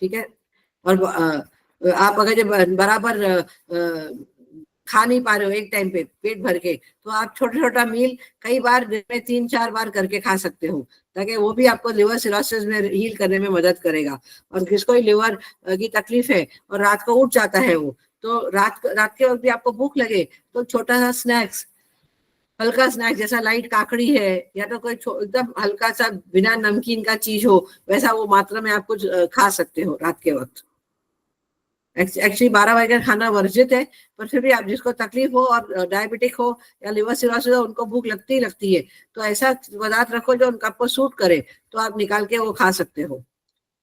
ठीक है। और आप अगर जब बराबर खा नहीं पा रहे हो एक टाइम पे पेट भर के, तो आप छोटा छोटा मील कई बार दिन में 3-4 बार करके खा सकते हो, ताकि वो भी आपको लिवर सिरोसिस में हील करने में मदद करेगा। और जिसको लिवर की तकलीफ है और रात को उठ जाता है वो, तो रात के वक्त भी आपको भूख लगे तो छोटा सा स्नैक्स, हल्का स्नैक्स जैसा लाइट काकड़ी है या तो कोई एकदम हल्का सा बिना नमकीन का चीज हो, वैसा वो मात्रा में आप कुछ खा सकते हो रात के वक्त। एक्चुअली 12 बजे का खाना वर्जित है, पर फिर भी आप जिसको तकलीफ हो और डायबिटिक हो या लिवर सिरोसिस हो, उनको भूख लगती ही लगती है, तो ऐसा पदार्थ रखो जो उनका आपको सूट करे, तो आप निकाल के वो खा सकते हो।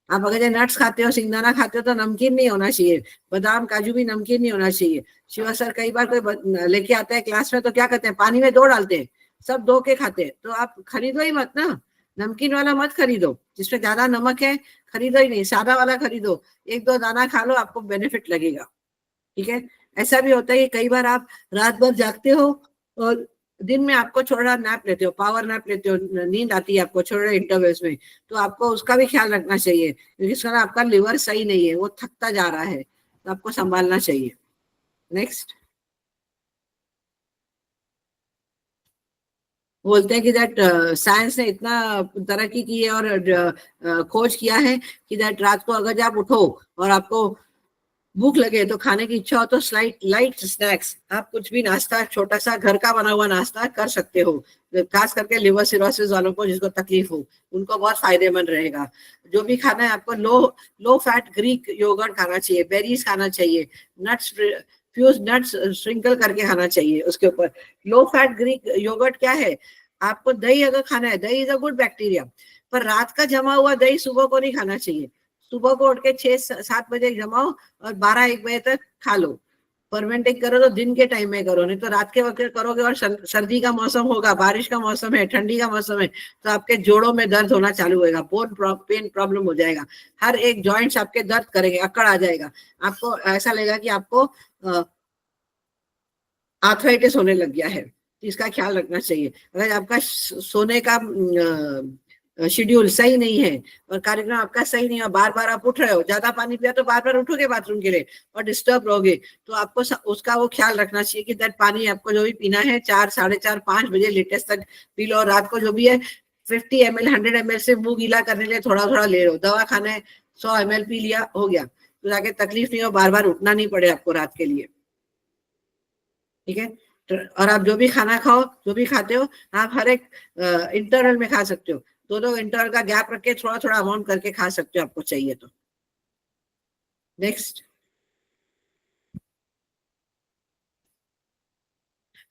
आप अगर ये नट्स खाते हो, सिंगदाना खाते हो, तो नमकीन नहीं होना चाहिए, बादाम काजू भी नमकीन नहीं होना चाहिए। शिवा सर कई बार कोई लेके आता है क्लास में तो क्या करते हैं, पानी में 2 डालते हैं, सब 2 के खाते हैं, तो आप खरीदो ही मत ना, नमकीन वाला मत खरीदो, जिसमें ज्यादा नमक है खरीदो ही नहीं, सादा वाला खरीदो, 1-2 दाना खा लो, आपको बेनिफिट लगेगा। ठीक है। ऐसा भी होता है कि कई बार आप रात भर जागते हो और दिन में आपको छोटा नैप लेते हो, पावर नैप लेते हो, नींद आती है आपको छोटे इंटरवल्स में, तो आपको उसका भी ख्याल रखना चाहिए, क्योंकि इस कारण आपका लिवर सही नहीं है, वो थकता जा रहा है, तो आपको संभालना चाहिए। नेक्स्ट बोलते हैं कि दैट साइंस ने इतना तरक्की की है और खोज किया है कि दैट रात को अगर आप उठो और आपको भूख लगे तो खाने की इच्छा हो तो लाइट स्नैक्स, आप कुछ भी नाश्ता छोटा सा घर का बना हुआ नाश्ता कर सकते हो, खास करके लिवर सिरोसिस वालों को जिसको तकलीफ हो, उनको बहुत फायदेमंद रहेगा। जो भी खाना है आपको लो फैट ग्रीक योगर्ट खाना चाहिए, बेरीज खाना चाहिए, नट्स फ्यूज नट्स स्प्रिंकल करके खाना चाहिए उसके ऊपर। लो फैट ग्रीक योगर्ट क्या है, आपको दही अगर खाना है, दही इज अ गुड बैक्टीरिया, पर रात का जमा हुआ दही सुबह को नहीं खाना चाहिए। सुबह को उठ के 6-7 बजे जमाओ और 12-1 बजे तक खा लो। फर्मेंटिंग करो तो दिन के टाइम में करो, नहीं तो रात के वक्त करोगे और सर्दी का मौसम होगा, बारिश का मौसम है, ठंडी का मौसम है, तो आपके जोड़ों में दर्द होना चालू होगा, पेन प्रॉब्लम हो जाएगा, हर एक जॉइंट्स आपके दर्द करेंगे, अकड़ आ जाएगा, आपको ऐसा लगेगा कि आपको आर्थराइटिस होने लग गया है। तो इसका ख्याल रखना चाहिए। अगर आपका सोने का शेड्यूल सही नहीं है और कार्यक्रम आपका सही नहीं है, बार बार आप उठ रहे हो, ज्यादा पानी पिया तो बार बार उठोगे बाथरूम के लिए और डिस्टर्ब रहोगे, तो आपको उसका वो ख्याल रखना चाहिए कि दैट पानी आपको जो भी पीना है 4, 4:30, 5 बजे लेटेस्ट तक पी लो, और रात को जो भी है 50 ml 100 ml से मुंह गीला करने के लिए थोड़ा थोड़ा ले लो। दवा खाना है 100 ml पी लिया, हो गया, तो जाके तकलीफ नहीं हो, बार बार उठना नहीं पड़े आपको रात के लिए। ठीक है। और आप जो भी खाना खाओ, जो भी खाते हो, आप हर एक इंटरवल में खा सकते हो, 2 इंटरवल का गैप रख के थोड़ा थोड़ा अमाउंट करके खा सकते हो आपको चाहिए तो। नेक्स्ट,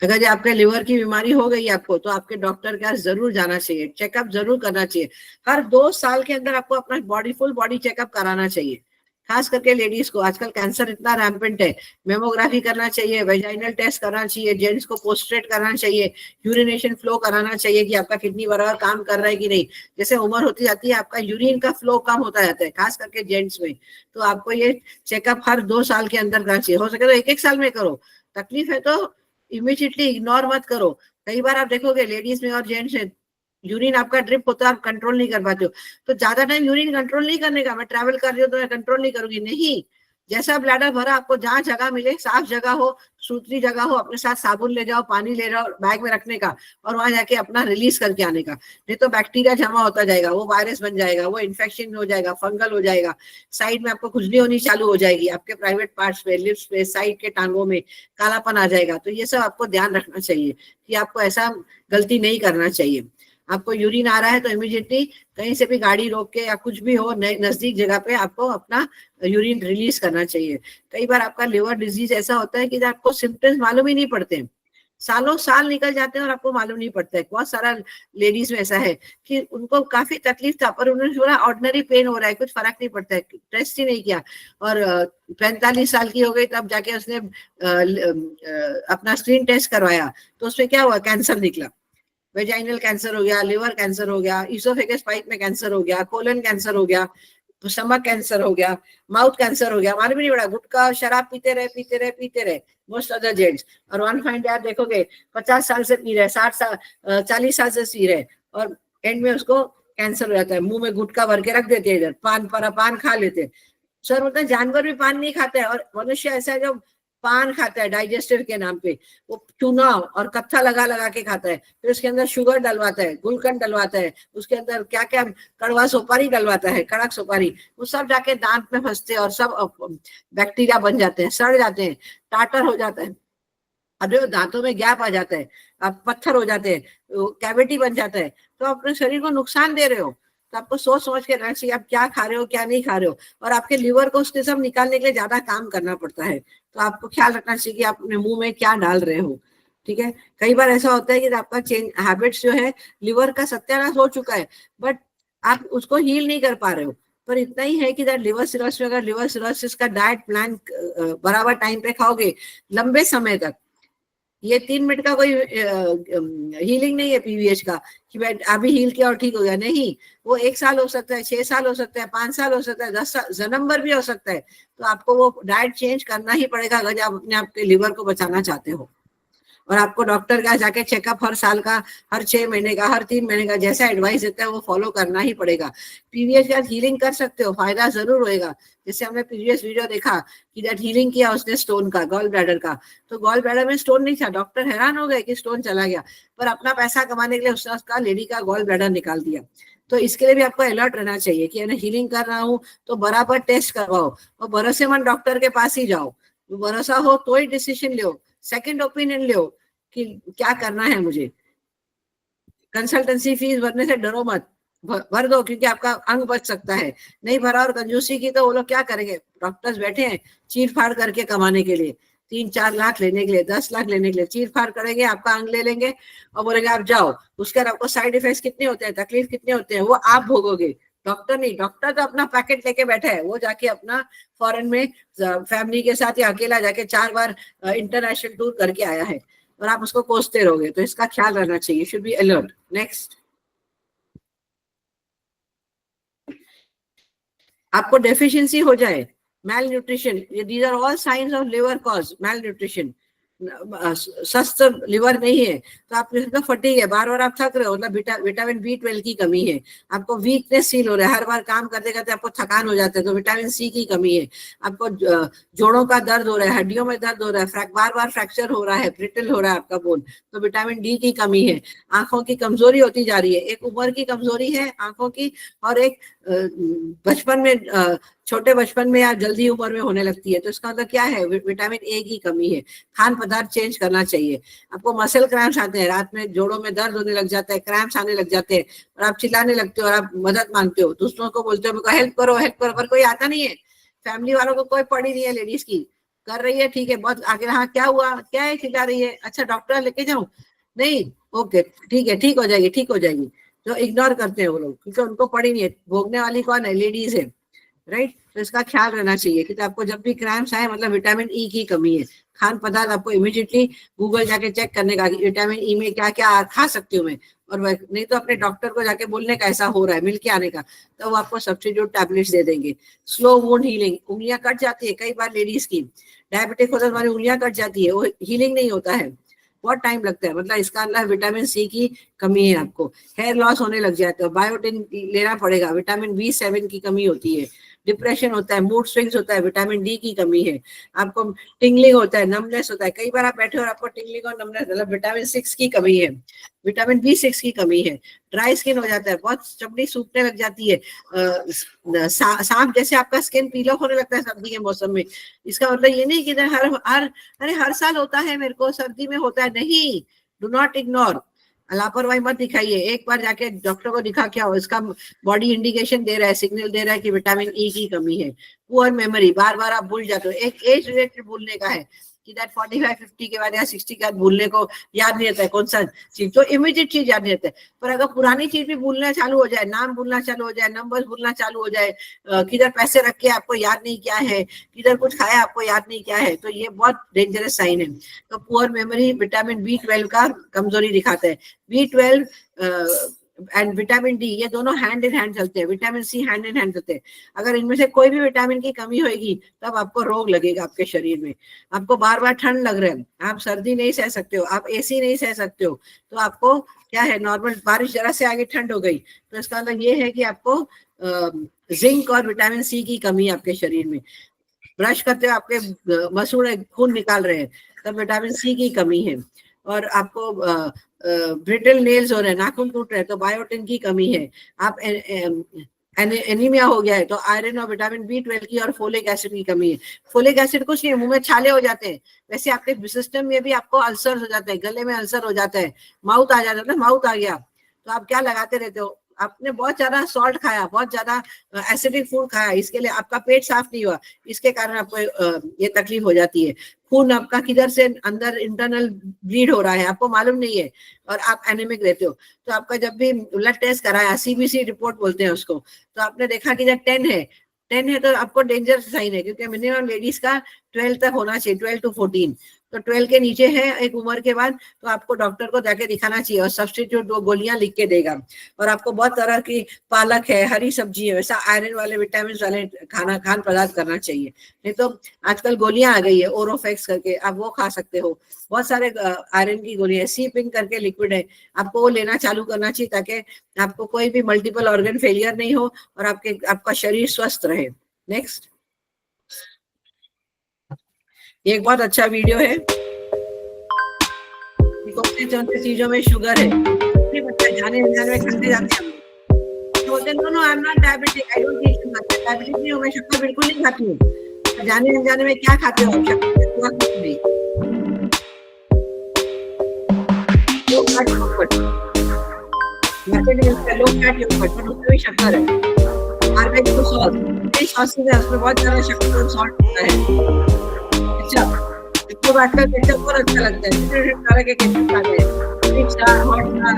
अगर आपके लिवर की बीमारी हो गई आपको, तो आपके डॉक्टर के पास जरूर जाना चाहिए, चेकअप जरूर करना चाहिए। हर 2 साल के अंदर आपको अपना फुल बॉडी चेकअप कराना चाहिए, खास करके लेडीज को। आजकल कैंसर इतना रैम्पेंट है, मेमोग्राफी करना चाहिए, वेजाइनल टेस्ट करना चाहिए, जेंट्स को पोस्ट्रेट करना चाहिए, यूरिनेशन फ्लो कराना चाहिए कि आपका किडनी बराबर काम कर रहा है कि नहीं। जैसे उम्र होती जाती है आपका यूरिन का फ्लो कम होता जाता है, खास करके जेंट्स में, तो आपको ये चेकअप हर 2 साल के अंदर करना चाहिए। हो सके तो 1-1 साल में करो, तकलीफ है तो इमीडिएटली इग्नोर मत करो। कई बार आप देखोगे लेडीज में और जेंट्स में यूरिन आपका ड्रिप होता है, आप कंट्रोल नहीं कर पाते हो, तो ज्यादा टाइम यूरिन कंट्रोल नहीं करने का, मैं ट्रैवल कर रही हूँ तो मैं कंट्रोल नहीं करूंगी, नहीं, जैसा ब्लैडर भरा, आपको जहाँ जगह मिले, साफ जगह हो, सुथरी जगह हो, अपने साथ साबुन ले जाओ, पानी ले जाओ बैग में रखने का, और वहां जाके अपना रिलीज करके आने का। नहीं तो बैक्टीरिया जमा होता जाएगा, वो वायरस बन जाएगा, वो इन्फेक्शन हो जाएगा, फंगल हो जाएगा, साइड में आपको खुजली होनी चालू हो जाएगी, आपके प्राइवेट पार्ट्स पे, लिप्स पे, साइड के टांगों में कालापन आ जाएगा। तो ये सब आपको ध्यान रखना चाहिए कि आपको ऐसा गलती नहीं करना चाहिए। आपको यूरिन आ रहा है तो इमीडिएटली कहीं से भी गाड़ी रोक के या कुछ भी हो, नजदीक जगह पे आपको अपना यूरिन रिलीज करना चाहिए। कई बार आपका लिवर डिजीज ऐसा होता है कि आपको सिम्टम्स मालूम ही नहीं पड़ते, सालों साल निकल जाते हैं और आपको मालूम नहीं पड़ता है। बहुत सारा लेडीज में ऐसा है कि उनको काफी तकलीफ था, पर उन्हें थोड़ा ऑर्डिनरी पेन हो रहा है, कुछ फर्क नहीं पड़ता है, टेस्ट ही नहीं किया, और 45 साल की हो गई तब जाके उसने अपना स्क्रीन टेस्ट करवाया, तो उसमें क्या हुआ, कैंसर निकला। वेजाइनल कैंसर हो गया, लिवर कैंसर हो गया, इसोफेगस पाइप में कैंसर हो गया, कोलन कैंसर हो गया, स्टमक कैंसर हो गया, माउथ कैंसर हो गया। हमारे भी नहीं बड़ा, गुटखा शराब पीते रहे मोस्ट अदर जेंट्स, और वन फाइन डे आप देखोगे 50 साल से पी रहे, 60 साल 40 साल से पी रहे, और एंड में उसको कैंसर हो जाता है। मुंह में गुटखा भर के रख देते हैं, इधर पान खा लेते हैं। सर बोलते हैं जानवर भी पान नहीं खाते हैं, और मनुष्य ऐसा है जो पान खाता है डाइजेस्टिव के नाम पे, वो चूना और कत्था लगा लगा के खाता है, फिर उसके अंदर शुगर डलवाता है, गुलकंद डलवाता है, उसके अंदर क्या क्या कड़वा सुपारी डलवाता है, कड़क सुपारी, वो सब जाके दांत में फंसते हैं और सब बैक्टीरिया बन जाते हैं, सड़ जाते हैं, टाटर हो जाता है, अब दांतों में गैप आ जाता है, अब पत्थर हो जाते हैं, कैविटी बन जाता है। तो आप अपने शरीर को नुकसान दे रहे हो। तो आपको सोच समझ के रहना चाहिए आप क्या खा रहे हो, क्या नहीं खा रहे हो, और आपके लीवर को उसके सब निकालने के लिए ज्यादा काम करना पड़ता है। तो आपको ख्याल रखना चाहिए कि आप अपने मुंह में क्या डाल रहे हो, ठीक है। कई बार ऐसा होता है कि आपका चेंज हैबिट्स जो है, लिवर का सत्यानाश हो चुका है, बट आप उसको हील नहीं कर पा रहे हो। पर इतना ही है कि लिवर सिरोसिस, अगर लिवर सिरोसिस का डाइट प्लान बराबर टाइम पे खाओगे लंबे समय तक, ये 3 मिनट का कोई हीलिंग नहीं है पीवीएच का कि मैं अभी हील किया और ठीक हो गया, नहीं। वो 1 साल हो सकता है, 6 साल हो सकता है, 5 साल हो सकता है, 10 साल, जन्म भर भी हो सकता है। तो आपको वो डाइट चेंज करना ही पड़ेगा अगर आप अपने आपके लिवर को बचाना चाहते हो। और आपको डॉक्टर का जाके चेकअप हर साल का, हर 6 महीने का, हर 3 महीने का, जैसा एडवाइस देता है वो फॉलो करना ही पड़ेगा। पीवीएच का हीलिंग कर सकते हो, फायदा जरूर होएगा। जैसे हमने प्रीवियस वीडियो देखा कि दैट हीलिंग किया उसने स्टोन का, गॉल ब्लैडर का, तो गॉल ब्लैडर में स्टोन नहीं था, डॉक्टर हैरान हो गए कि स्टोन चला गया, पर अपना पैसा कमाने के लिए उसने उसका लेडी का गॉल ब्लैडर निकाल दिया। तो इसके लिए भी आपको अलर्ट रहना चाहिए कि मैं हीलिंग कर रहा हूँ तो बराबर टेस्ट करवाओ और भरोसेमंद डॉक्टर के पास ही जाओ। भरोसा हो तो ही डिसीजन लो, सेकंड ओपिनियन लो कि क्या करना है मुझे। कंसल्टेंसी फीस भरने से डरो मत, भर दो, क्योंकि आपका अंग बच सकता है। नहीं भरा और कंजूसी की तो वो लोग क्या करेंगे, डॉक्टर्स बैठे हैं चीर फाड़ करके कमाने के लिए, 3-4 लाख लेने के लिए, 10 लाख लेने के लिए चीर फाड़ करेंगे, आपका अंग ले लेंगे और बोलेंगे आप जाओ। उसके बाद आपको साइड इफेक्ट्स कितने होते हैं, तकलीफ कितने होते हैं, वो आप भोगोगे, डॉक्टर नहीं। डॉक्टर तो अपना पैकेट लेके बैठा है, वो जाके अपना फॉरेन में फैमिली के साथ या अकेला जाके 4 बार इंटरनेशनल टूर करके आया है और आप उसको कोसते रहोगे। तो इसका ख्याल रहना चाहिए, शुड बी अलर्ट। नेक्स्ट, आपको डेफिशिएंसी हो जाए, malnutrition, these are all signs of liver cause, malnutrition. स्वस्थ लिवर नहीं है तो आप फटीग है, बार बार आप थक रहे हो, मतलब विटामिन B12 की कमी है, आपको वीकनेस फील हो रहा है, हर बार काम करते करते आपको थकान हो जाता है, तो विटामिन C की कमी है, आपको जोड़ों का दर्द हो रहा है, हड्डियों में दर्द हो रहा है, बार बार फ्रैक्चर हो रहा है, ब्रिटल हो रहा है आपका बोन, तो विटामिन D की कमी है, आंखों की कमजोरी होती जा रही है। एक उम्र की कमजोरी है आंखों की, और एक बचपन में, छोटे बचपन में या जल्दी उम्र में होने लगती है। तो इसका मतलब क्या है, विटामिन A की कमी है। खान पदार्थ चेंज करना चाहिए। आपको मसल क्रैम्प्स आते हैं, रात में जोड़ों में दर्द होने लग जाता है, क्रैम्प्स आने लग जाते हैं और आप चिल्लाने लगते हो और आप मदद मांगते हो, दूसरों को बोलते हो मेरे को हेल्प करो हेल्प करो, पर कोई आता नहीं है। फैमिली वालों को कोई पड़ी नहीं है, लेडीज की कर रही है, ठीक है, बहुत आगे, हाँ क्या हुआ, क्या है, चिल्ला रही है, अच्छा डॉक्टर लेके जाऊं, नहीं, ओके ठीक है, ठीक हो जाएगी ठीक हो जाएगी, जो इग्नोर करते हैं वो लोग, क्योंकि उनको पड़ी नहीं है। भोगने वाली कौन है, लेडीज है, राइट। तो इसका ख्याल रहना चाहिए कि आपको जब भी क्रैम्प्स आए मतलब विटामिन E की कमी है। खान पदार्थ आपको इमीडिएटली गूगल जाके चेक करने का विटामिन E में क्या क्या खा सकती हूँ मैं, और नहीं तो अपने डॉक्टर को जाके बोलने का ऐसा हो रहा है, मिल के आने का, तो वो आपको सब्स्टिट्यूट टैबलेट्स दे देंगे। स्लो वुंड हीलिंग, उंगलियां कट जाती है कई बार लेडीज की, डायबिटिक होता है, हमारी उंगलियां कट जाती है, वो हीलिंग नहीं होता है। बहुत टाइम लगता है, मतलब इसका अंदर विटामिन सी की कमी है, आपको हेयर लॉस होने लग जाता है, बायोटिन लेना पड़ेगा, विटामिन B7 की कमी होती है, डिप्रेशन होता है, मूड स्विंग्स होता है, विटामिन डी की कमी है, आपको टिंगलिंग होता है, नमनेस होता है, कई बार आप बैठे हो और आपको टिंगलिंग और नमनेस, मतलब विटामिन 6 की कमी है, विटामिन B6 की कमी है, ड्राई स्किन हो जाता है, बहुत चमड़ी सूखने लग जाती है, सांप जैसे आपका स्किन पीला होने लगता है सर्दी के मौसम में। इसका मतलब ये नहीं कि हर साल होता है, मेरे को सर्दी में होता है, नहीं, डू नॉट इग्नोर, लापरवाही मत दिखाइए, एक बार जाके डॉक्टर को दिखा क्या हो, इसका बॉडी इंडिकेशन दे रहा है, सिग्नल दे रहा है कि विटामिन ई की कमी है। पुअर मेमोरी, बार बार आप भूल जाते हो, एक एज रिलेटेड भूलने का है कि दैट 45-50 के बाद या 60 के बाद भूलने को याद नहीं रहता है कौन सा चीज, तो इमीडिएट चीज याद नहीं रहता है, पर अगर पुरानी चीज भी भूलना चालू हो जाए, नाम भूलना चालू हो जाए, नंबर भूलना चालू हो जाए, किधर पैसे रख के आपको याद नहीं क्या है, किधर कुछ खाया आपको याद नहीं क्या है, तो ये बहुत डेंजरस साइन है। तो पुअर मेमोरी विटामिन B12 का कमजोरी दिखाता है। B12 एंड विटामिन डी ये दोनों हैंड इन हैंड चलते हैं, vitamin C hand in hand चलते हैं। अगर इनमें से कोई भी विटामिन की कमी होगी तब आपको रोग लगेगा आपके शरीर में। आपको बार बार ठंड लग रहा है, आप सर्दी नहीं सह सकते हो, आप AC नहीं सह सकते हो, तो आपको क्या है, नॉर्मल बारिश जरा से आगे ठंड हो गई तो इसका मतलब ये है कि आपको जिंक और विटामिन सी की कमी है आपके शरीर में। ब्रश करते हो आपके मसूड़े खून निकाल रहे हैं, तब विटामिन सी की कमी है। और आपको ब्रिटल नेल्स हो रहे हैं, नाखून टूट रहे हैं, तो बायोटिन की कमी है। आप एनीमिया हो गया है तो आयरन और विटामिन B12 की और फोलिक एसिड की कमी है। फोलिक एसिड कुछ नहीं, मुंह में छाले हो जाते हैं, वैसे आपके सिस्टम में भी आपको अल्सर हो जाते हैं, गले में अल्सर हो जाता है, माउथ आ जाता है, माउथ आ गया तो आप क्या लगाते रहते हो, आपने बहुत ज्यादा सॉल्ट खाया, बहुत ज्यादा एसिडिक फूड खाया, इसके लिए आपका पेट साफ नहीं हुआ, इसके कारण आपको ये तकलीफ हो जाती है। खून आपका किधर से अंदर इंटरनल ब्लीड हो रहा है आपको मालूम नहीं है और आप एनीमिक रहते हो, तो आपका जब भी ब्लड टेस्ट कराया, CBC रिपोर्ट बोलते हैं उसको, तो आपने देखा कि जब 10 है तो आपको डेंजर साइन है, क्योंकि मिनिमम लेडीज का 12 तक होना चाहिए, 12 to 14, तो 12 के नीचे है एक उम्र के बाद तो आपको डॉक्टर को जाके दिखाना चाहिए और सब्स्टिट्यूट 2 गोलियां लिख के देगा। और आपको बहुत तरह की पालक है, हरी सब्जी है, वैसा आयरन वाले विटामिन वाले खान पदार्थ करना चाहिए, नहीं तो आजकल गोलियां आ गई है ओरोफेक्स करके, आप वो खा सकते हो, बहुत सारे आयरन की गोलियां, C-Pink करके लिक्विड है, आपको वो लेना चालू करना चाहिए ताकि आपको कोई भी मल्टीपल ऑर्गन फेलियर नहीं हो और आपका शरीर स्वस्थ रहे। नेक्स्ट, ये एक बहुत अच्छा वीडियो है, कौन-सी चीजों में शुगर है, नहीं पता, जाने अनजाने में खाते जाते हैं, बोलते no I am not diabetic, I don't eat sugar, diabetic नहीं हूँ मैं, शक्कर बिल्कुल नहीं खाती हूँ, जाने अनजाने में क्या खाते हो, शक्कर कुछ नहीं, low fat yogurt, low fat yogurt, पर उसमें भी शक्कर है, बारबेक्यू सॉस, ये सॉस में उसमें बहुत ज्यादा शक्कर और सॉल्ट होता है। अच्छा, इसको बांटकर केचप बहुत अच्छा लगता है, डिफरेंट तरह के केचप आते हैं, mix star, hot star,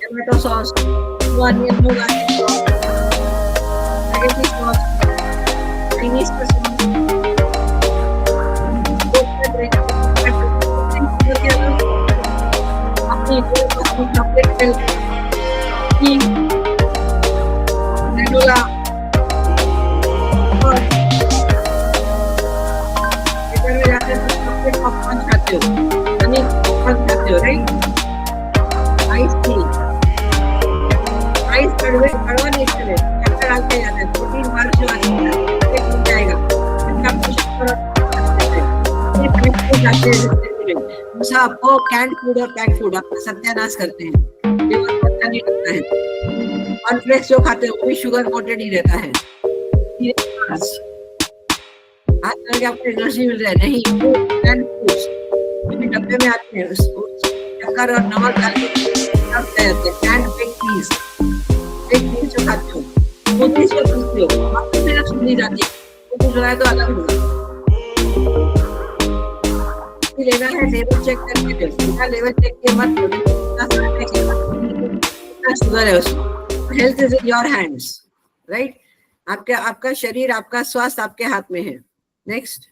tomato sauce, onion garlic sauce, spaghetti sauce, Chinese sauce, अपनी चॉकलेट मिल्क, ग्रेनोला और पॉपकॉर्न खाते हो, हनी पॉपकॉर्न खाते हो, राइट? आइस टी, आइस कड़वा नहीं चले, शक्कर डालते जाते हैं, प्रोटीन बार से मिल जाएगा, आपको शक्कर आपको कैंड फूड और पैक फूड आपका सत्यानाश करते हैं, लिवर पता नहीं लगता है, कॉर्नफ्लेक्स जो खाते हैं वो भी शुगर कोटेड ही रहता है, आज करके आपको एनर्जी मिल रहा है, नहीं डब्बे में आते हैं, शक्कर और नमक डाल के कैंड बेक पीस जो खाते हो, स्मूदीज जो पीते हो, आपको फिर सुनी जाती है, स्मूदीज हो रहा है तो अलग होगा, लेना है लेवल चेक करके, बिना लेवल चेक के मत कितना शुगर है उसमें, health is in your hands, right? आपका शरीर, आपका स्वास्थ्य आपके हाथ में है। नेक्स्ट,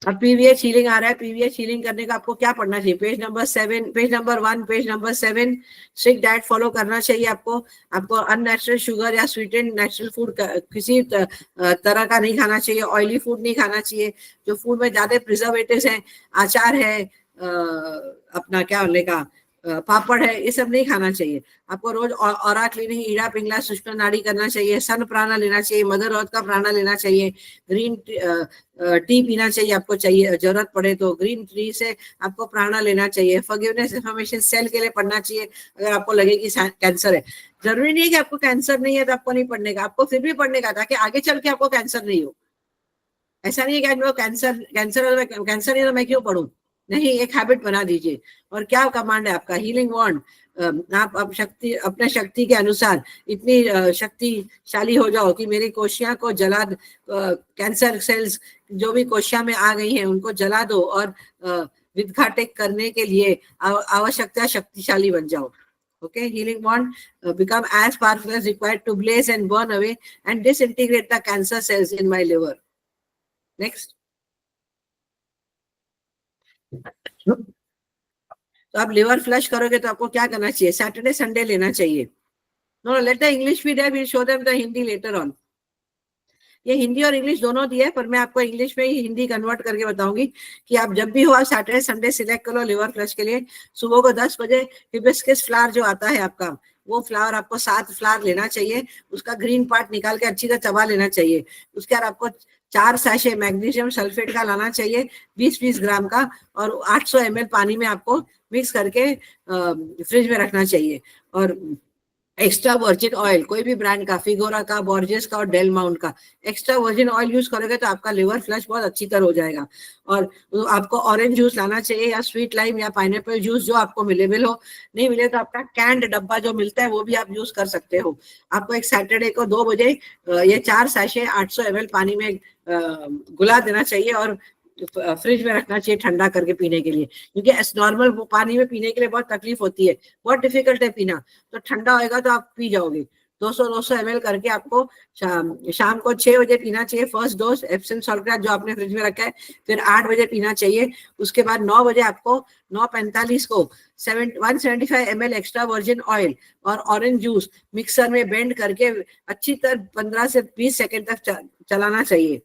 अब पीवीएच हीलिंग आ रहा है। पीवीएच हीलिंग करने का आपको क्या पढ़ना चाहिए? Page number 7, page number 1, page number 7। Strict diet follow करना चाहिए आपको। आपको अननेचुरल शुगर या स्वीटेंड नेचुरल फूड किसी तरह का नहीं खाना चाहिए। ऑयली फूड नहीं खाना चाहिए। जो फूड में ज्यादा प्रिजर्वेटिव्स हैं, अचार है, अपना क्या बोलने का, पापड़ है, ये सब नहीं खाना चाहिए। आपको रोज ऑरा क्लीनिंग, ईड़ा पिंगला, शुष्क नाड़ी करना चाहिए। सन प्राणा लेना चाहिए। मदर अर्थ का प्राणा लेना चाहिए। ग्रीन टी पीना चाहिए आपको, चाहिए जरूरत पड़े तो। ग्रीन टी से आपको प्राणा लेना चाहिए। फॉरगिवनेस इन्फॉर्मेशन सेल के लिए पढ़ना चाहिए अगर आपको लगे कि कैंसर है। जरूरी नहीं है कि आपको कैंसर नहीं है तो आपको नहीं पढ़ने का, आपको फिर भी पढ़ने का, ताकि आगे चल के आपको कैंसर नहीं हो। ऐसा नहीं है कि कैंसर कैंसर नहीं तो मैं क्यों पढ़ूं, नहीं, एक हैबिट बना दीजिए। और क्या कमांड है आपका? हीलिंग वॉन्ड। आप अब शक्ति, अपने शक्ति के अनुसार इतनी शक्तिशाली हो जाओ कि मेरी कोशिका को जला, कैंसर सेल्स जो भी कोशिका में आ गई हैं उनको जला दो और विदघाटित करने के लिए आवश्यकता शक्तिशाली बन जाओ। Okay, healing bond become as powerful as required to blaze and burn away and disintegrate the cancer cells in my liver. Next. तो आप लिवर फ्लश करोगे तो आपको क्या करना चाहिए? सैटरडे संडे लेना चाहिए। No, let the English be there, we will show them the Hindi letter on. ये हिंदी और इंग्लिश दोनों दिया है, पर मैं आपको इंग्लिश में ही हिंदी कन्वर्ट करके बताऊंगी कि आप जब भी हो, आप सैटरडे संडे सिलेक्ट करो लिवर फ्लश के लिए। सुबह को 10 बजे हिबिस्कस फ्लावर जो आता है आपका, वो फ्लावर आपको 7 फ्लावर लेना चाहिए। उसका ग्रीन पार्ट निकाल के अच्छी तरह चबा लेना चाहिए। उसके बाद आपको 4 सैशे मैग्नीशियम सल्फेट का लाना चाहिए, 20-20 ग्राम का, और 800 ml पानी में आपको मिक्स करके फ्रिज में रखना चाहिए। और एक्स्ट्रा वर्जिन ऑयल, कोई भी ब्रांड का, फिगोरा का, बॉर्जेस का और डेल माउंट का एक्स्ट्रा वर्जिन ऑयल यूज करोगे तो आपका लिवर फ्लश बहुत अच्छी तरह हो जाएगा। और आपको ऑरेंज जूस लाना चाहिए या स्वीट लाइम या पाइनएप्पल जूस जो आपको अवेलेबल हो। नहीं मिले तो आपका कैंड डब्बा जो मिलता है वो भी आप यूज कर सकते हो। आपको एक सैटरडे को 2 बजे ये 4 सैशे 800 ml पानी में घुला देना चाहिए और फ्रिज में रखना चाहिए ठंडा करके पीने के लिए, क्योंकि नॉर्मल पानी में पीने के लिए बहुत तकलीफ होती है, बहुत डिफिकल्ट है पीना। तो ठंडा होएगा तो आप पी जाओगे। 200 ml करके आपको शाम को 6 बजे पीना चाहिए फर्स्ट डोज एप्सम सॉल्ट का जो आपने फ्रिज में रखा है। फिर 8 बजे पीना चाहिए। उसके बाद 9 बजे आपको 9:45 को 175 ml एक्स्ट्रा वर्जिन ऑयल और ऑरेंज जूस मिक्सर में बेंड करके अच्छी तरह 15 से 20 सेकेंड तक चलाना चाहिए,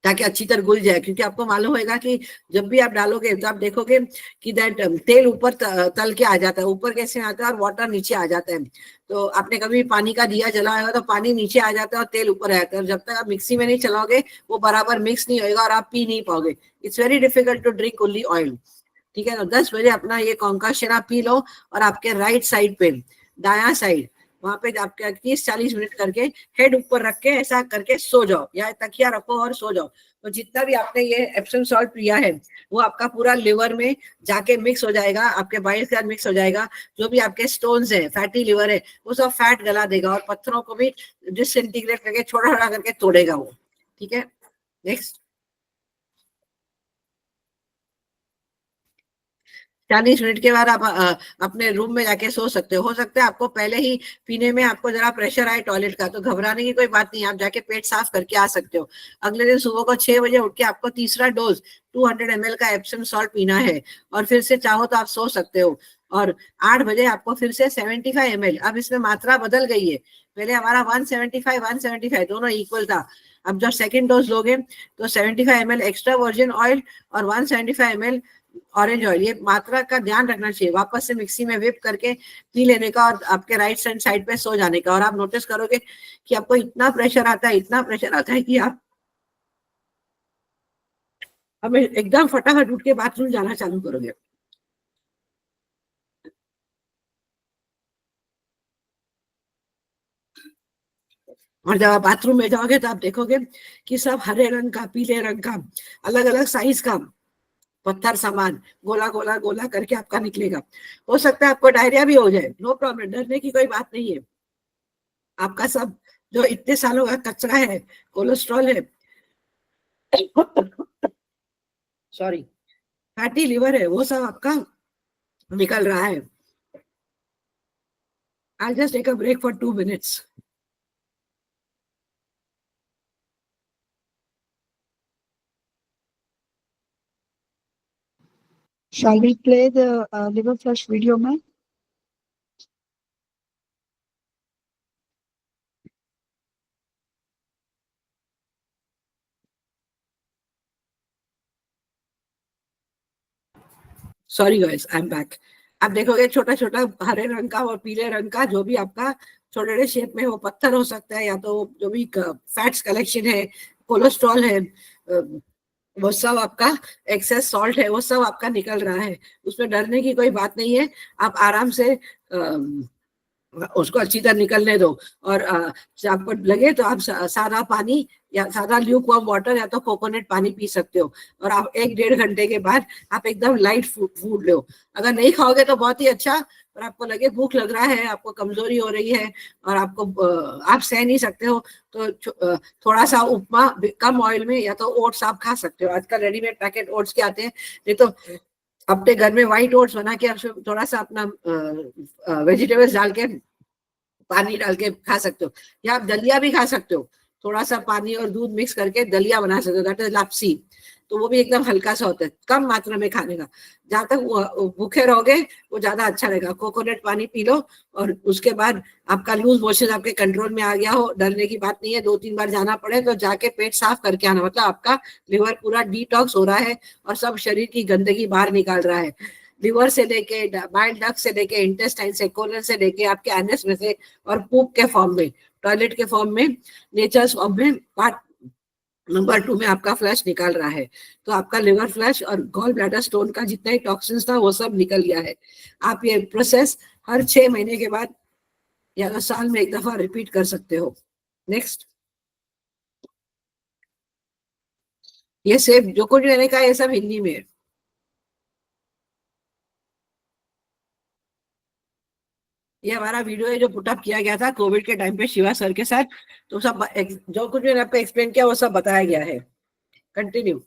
ताकि अच्छी तरह घुल जाए। क्योंकि आपको मालूम होगा कि जब भी आप डालोगे तो आप देखोगे कि दैट तेल ऊपर तल के आ जाता है, ऊपर कैसे आता है और वाटर नीचे आ जाता है। तो आपने कभी पानी का दिया जलाया होगा तो पानी नीचे आ जाता है और तेल ऊपर आ जाता है, और जब तक आप मिक्सी में नहीं चलाओगे वो बराबर मिक्स नहीं होगा और आप पी नहीं पाओगे। It's very difficult to drink only oil. ठीक है, तो 10 बजे अपना ये कॉन्काशन आप पी लो और आपके राइट साइड पे, दाया साइड, वहां पे आपके 30-40 मिनट करके हेड ऊपर रख के ऐसा करके सो जाओ, या तकिया रखो और सो जाओ। तो जितना भी आपने ये एप्सम सॉल्ट पिया है वो आपका पूरा लिवर में जाके मिक्स हो जाएगा, आपके बाइल के साथ मिक्स हो जाएगा। जो भी आपके स्टोन्स है, फैटी लिवर है, वो सब फैट गला देगा और पत्थरों को भी डिसइंटीग्रेट करके छोटा छोटा करके तोड़ेगा वो। ठीक है, नेक्स्ट। 40 मिनट के बाद आप अपने रूम में जाके सो सकते हो सकता है आपको पहले ही पीने में आपको जरा प्रेशर आए टॉयलेट का, तो घबराने की कोई बात नहीं, आप जाके पेट साफ करके आ सकते हो। अगले दिन सुबह को 6 बजे उठ के आपको तीसरा डोज 200 ml का एप्सम सॉल्ट पीना है और फिर से चाहो तो आप सो सकते हो। और 8 बजे आपको फिर से 75 ml, अब इसमें मात्रा बदल गई है, पहले हमारा 175 दोनों इक्वल था। अब जब सेकेंड डोज लोगे तो 75 ml एक्स्ट्रा वर्जिन ऑयल और 175 ml ऑरेंज ऑयल, ये मात्रा का ध्यान रखना चाहिए। वापस से मिक्सी में विप करके पी लेने का और आपके राइट हैंड साइड पे सो जाने का। और आप नोटिस करोगे कि आपको इतना प्रेशर आता है, इतना प्रेशर आता है कि आप हमें एकदम फटाफट उठ के बाथरूम जाना चालू करोगे। और जब आप बाथरूम में जाओगे तो आप देखोगे कि सब हरे रंग का, पीले रंग का, अलग अलग साइज का पत्थर सामान गोला गोला गोला करके आपका निकलेगा। हो सकता है आपको डायरिया भी हो जाए, नो प्रॉब्लम, डरने की कोई बात नहीं है। आपका सब जो इतने सालों का कचरा है, कोलेस्ट्रॉल है, सॉरी फैटी लिवर है, वो सब आपका निकल रहा है। I'll just take a break for 2 minutes. Shall we play the liver flush video, ma'am? Sorry guys, I am back. आप देखोगे छोटा छोटा हरे रंग का और पीले रंग का जो भी आपका छोटे छोटे शेप में वो पत्थर हो सकता है, या तो जो भी फैट्स कलेक्शन है, कोलेस्ट्रॉल है, वो सब आपका एक्सेस सॉल्ट है, वो सब आपका निकल रहा है। उसमें डरने की कोई बात नहीं है। आप आराम से उसको अच्छी तरह निकलने दो। और आपको लगे तो आप सादा पानी या सादा ल्यूक वार्म वाटर या तो कोकोनट पानी पी सकते हो। और आप 1-1.5 घंटे के बाद आप एकदम लाइट फूड लो। अगर नहीं खाओगे तो बहुत ही अच्छा, और आपको लगे भूख लग रहा है, आपको कमजोरी हो रही है और आपको आप सह नहीं सकते हो, तो थोड़ा सा उपमा कम ऑयल में या तो ओट्स आप खा सकते हो। आजकल रेडीमेड पैकेट ओट्स के आते हैं, नहीं तो अपने घर में व्हाइट ओट्स बना के आप थोड़ा सा अपना वेजिटेबल्स डाल के पानी डाल के खा सकते हो। या आप दलिया भी खा सकते हो, थोड़ा सा पानी और दूध मिक्स करके दलिया बना सकते हो, दैट इज लापसी। तो वो भी एकदम हल्का सा होता है, कम मात्रा में खाने का। जहां तक भूखे रहोगे वो ज्यादा अच्छा रहेगा। कोकोनट पानी पी लो और उसके बाद आपका लूज मोशन आपके कंट्रोल में आ गया हो, डरने की बात नहीं है। 2-3 बार जाना पड़े तो जाके पेट साफ करके आना, मतलब आपका लिवर पूरा डिटॉक्स हो रहा है और सब शरीर की गंदगी बाहर निकाल रहा है। लिवर से लेके बाइल डक्ट से लेके इंटेस्टाइन से, कोलन से लेके आपके एनएस में से, और पूप के फॉर्म में, टॉयलेट के फॉर्म में, नेचर्स फॉर्म में, पार्ट नंबर 2 में आपका फ्लश निकाल रहा है। तो आपका लिवर फ्लश और गॉल ब्लैडर स्टोन का जितना ही टॉक्सिन्स था वो सब निकल गया है। आप ये प्रोसेस हर 6 महीने के बाद या तो साल में एक दफा रिपीट कर सकते हो। नेक्स्ट, ये सेफ जो कुछ मैंने कहा ये सब हिंदी में है। ये हमारा वीडियो है जो पुटअप किया गया था कोविड के टाइम पे शिवा सर के साथ। तो सब जो कुछ मैंने आपको एक्सप्लेन किया वो सब बताया गया है। Continue.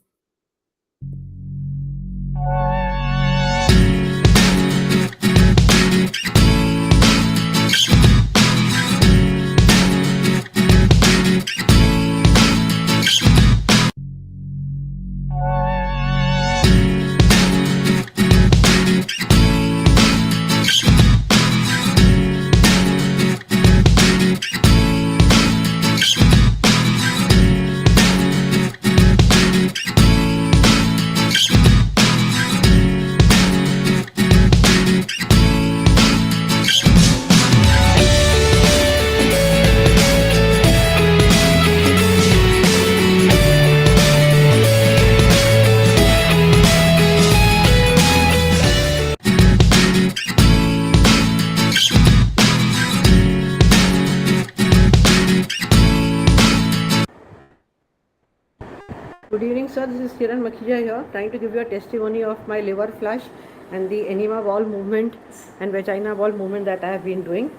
Good evening, sir. This is Kiran Makhija here, trying to give you a testimony of my liver flush and the enema ball movement and vagina ball movement that I have been doing.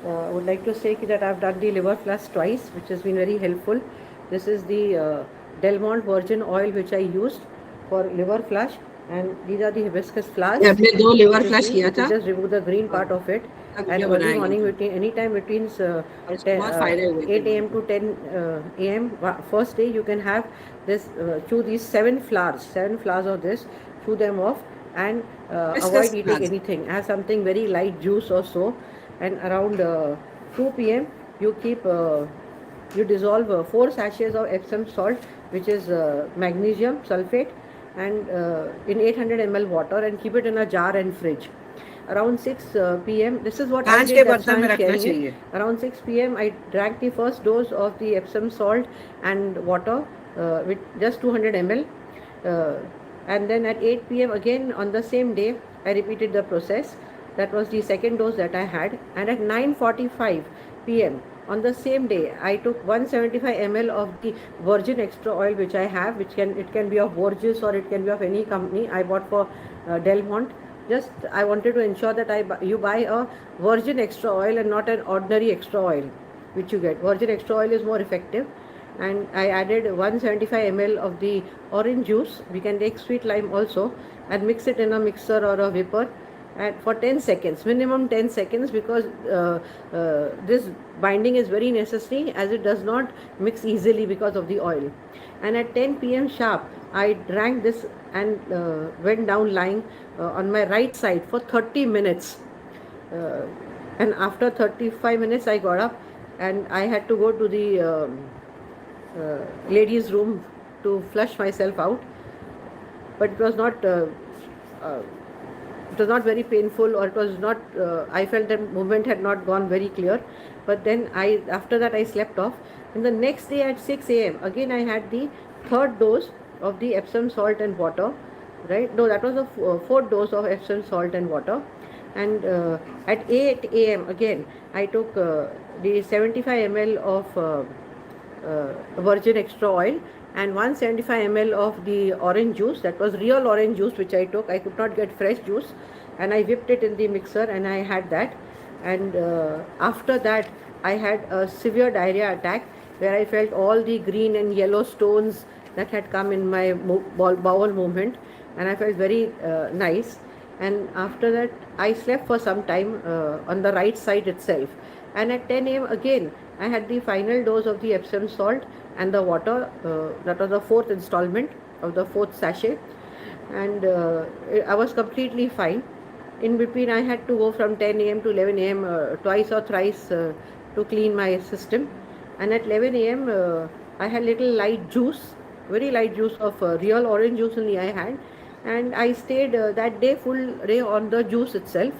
I would like to say that I have done the liver flush twice, which has been very helpful. This is the Delmont virgin oil which I used for liver flush, and these are the hibiscus flowers. आपने 2 liver flush किया था. Just remove the green part of it. And early morning between any time between 8 a.m. to 10 a.m. First day you can have this, chew these 7 flowers of this, chew them off and avoid eating anything. Have something very light juice or so, and around 2 p.m. you keep you dissolve 4 sachets of Epsom salt, which is magnesium sulfate, and in 800 ml water, and keep it in a jar and fridge. Around 6 p.m. this is what I did. Around 6 p.m. I drank the first dose of the Epsom salt and water with just 200 ml, and then at 8 p.m. again on the same day I repeated the process. That was the second dose that I had. And at 9:45 p.m. on the same day I took 175 ml of the virgin extra oil which I have, which can be of Borges or it can be of any company. I bought for Delmont. Just I wanted to ensure that you buy a virgin extra oil and not an ordinary extra oil which you get. Virgin extra oil is more effective. And I added 175 ml of the orange juice. We can take sweet lime also, and mix it in a mixer or a whipper, and for 10 seconds, minimum 10 seconds, because this binding is very necessary as it does not mix easily because of the oil. And at 10 p.m. sharp I drank this and went down lying on my right side for 30 minutes. And after 35 minutes, I got up and I had to go to the ladies' room to flush myself out. But it was not very painful, or it was not, I felt that movement had not gone very clear. But then after that I slept off. And the next day at 6 a.m. again I had the third dose of the Epsom salt and water, right? No, that was the fourth dose of Epsom salt and water. And at 8 a.m. again I took the 75 ml of virgin extra oil and 175 ml of the orange juice. That was real orange juice which I took. I could not get fresh juice, and I whipped it in the mixer and I had that. And after that I had a severe diarrhea attack where I felt all the green and yellow stones that had come in my bowel movement, and I felt very nice. And after that I slept for some time on the right side itself. And at 10 a.m. again I had the final dose of the Epsom salt and the water. That was the fourth installment of the fourth sachet, and I was completely fine. In between I had to go from 10 a.m. to 11 a.m. Twice or thrice to clean my system. And at 11 a.m. I had little light juice, very light juice of real orange juice only I had, and I stayed that day full day on the juice itself.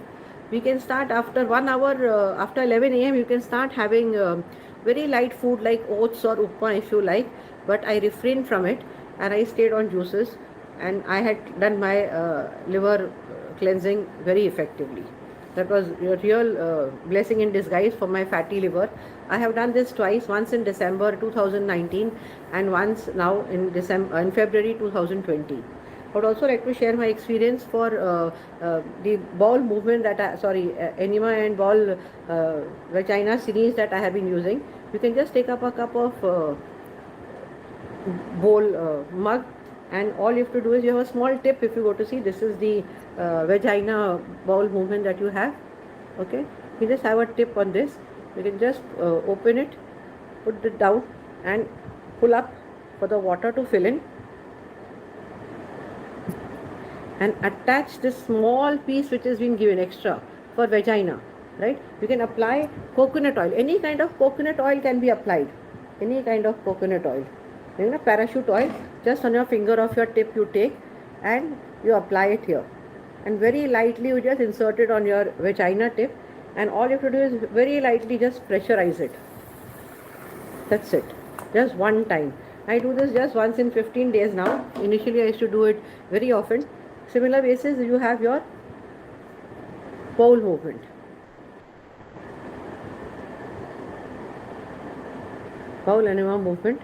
We can start after 1 hour, after 11 a.m. you can start having very light food like oats or upma if you like, but I refrained from it and I stayed on juices, and I had done my liver cleansing very effectively. That was a real blessing in disguise for my fatty liver. I have done this twice, once in December 2019 and once now in February 2020. I would also like to share my experience for the bowel movement enema and bowel vagina series that I have been using. You can just take up a cup of mug, and all you have to do is, you have a small tip. If you go to see, this is the vagina bowel movement that you have. Okay, you just have a tip on this. You can just open it, put it down and pull up for the water to fill in, and attach this small piece which has been given extra for vagina, right? You can apply coconut oil. Any kind of coconut oil can be applied. Any kind of coconut oil. You know, parachute oil, just on your finger of your tip you take and you apply it here. And very lightly you just insert it on your vagina tip, and all you have to do is very lightly just pressurize it. That's it. Just one time. I do this just once in 15 days now. Initially I used to do it very often. Similar basis, you have your bowel movement. Bowel enema movement.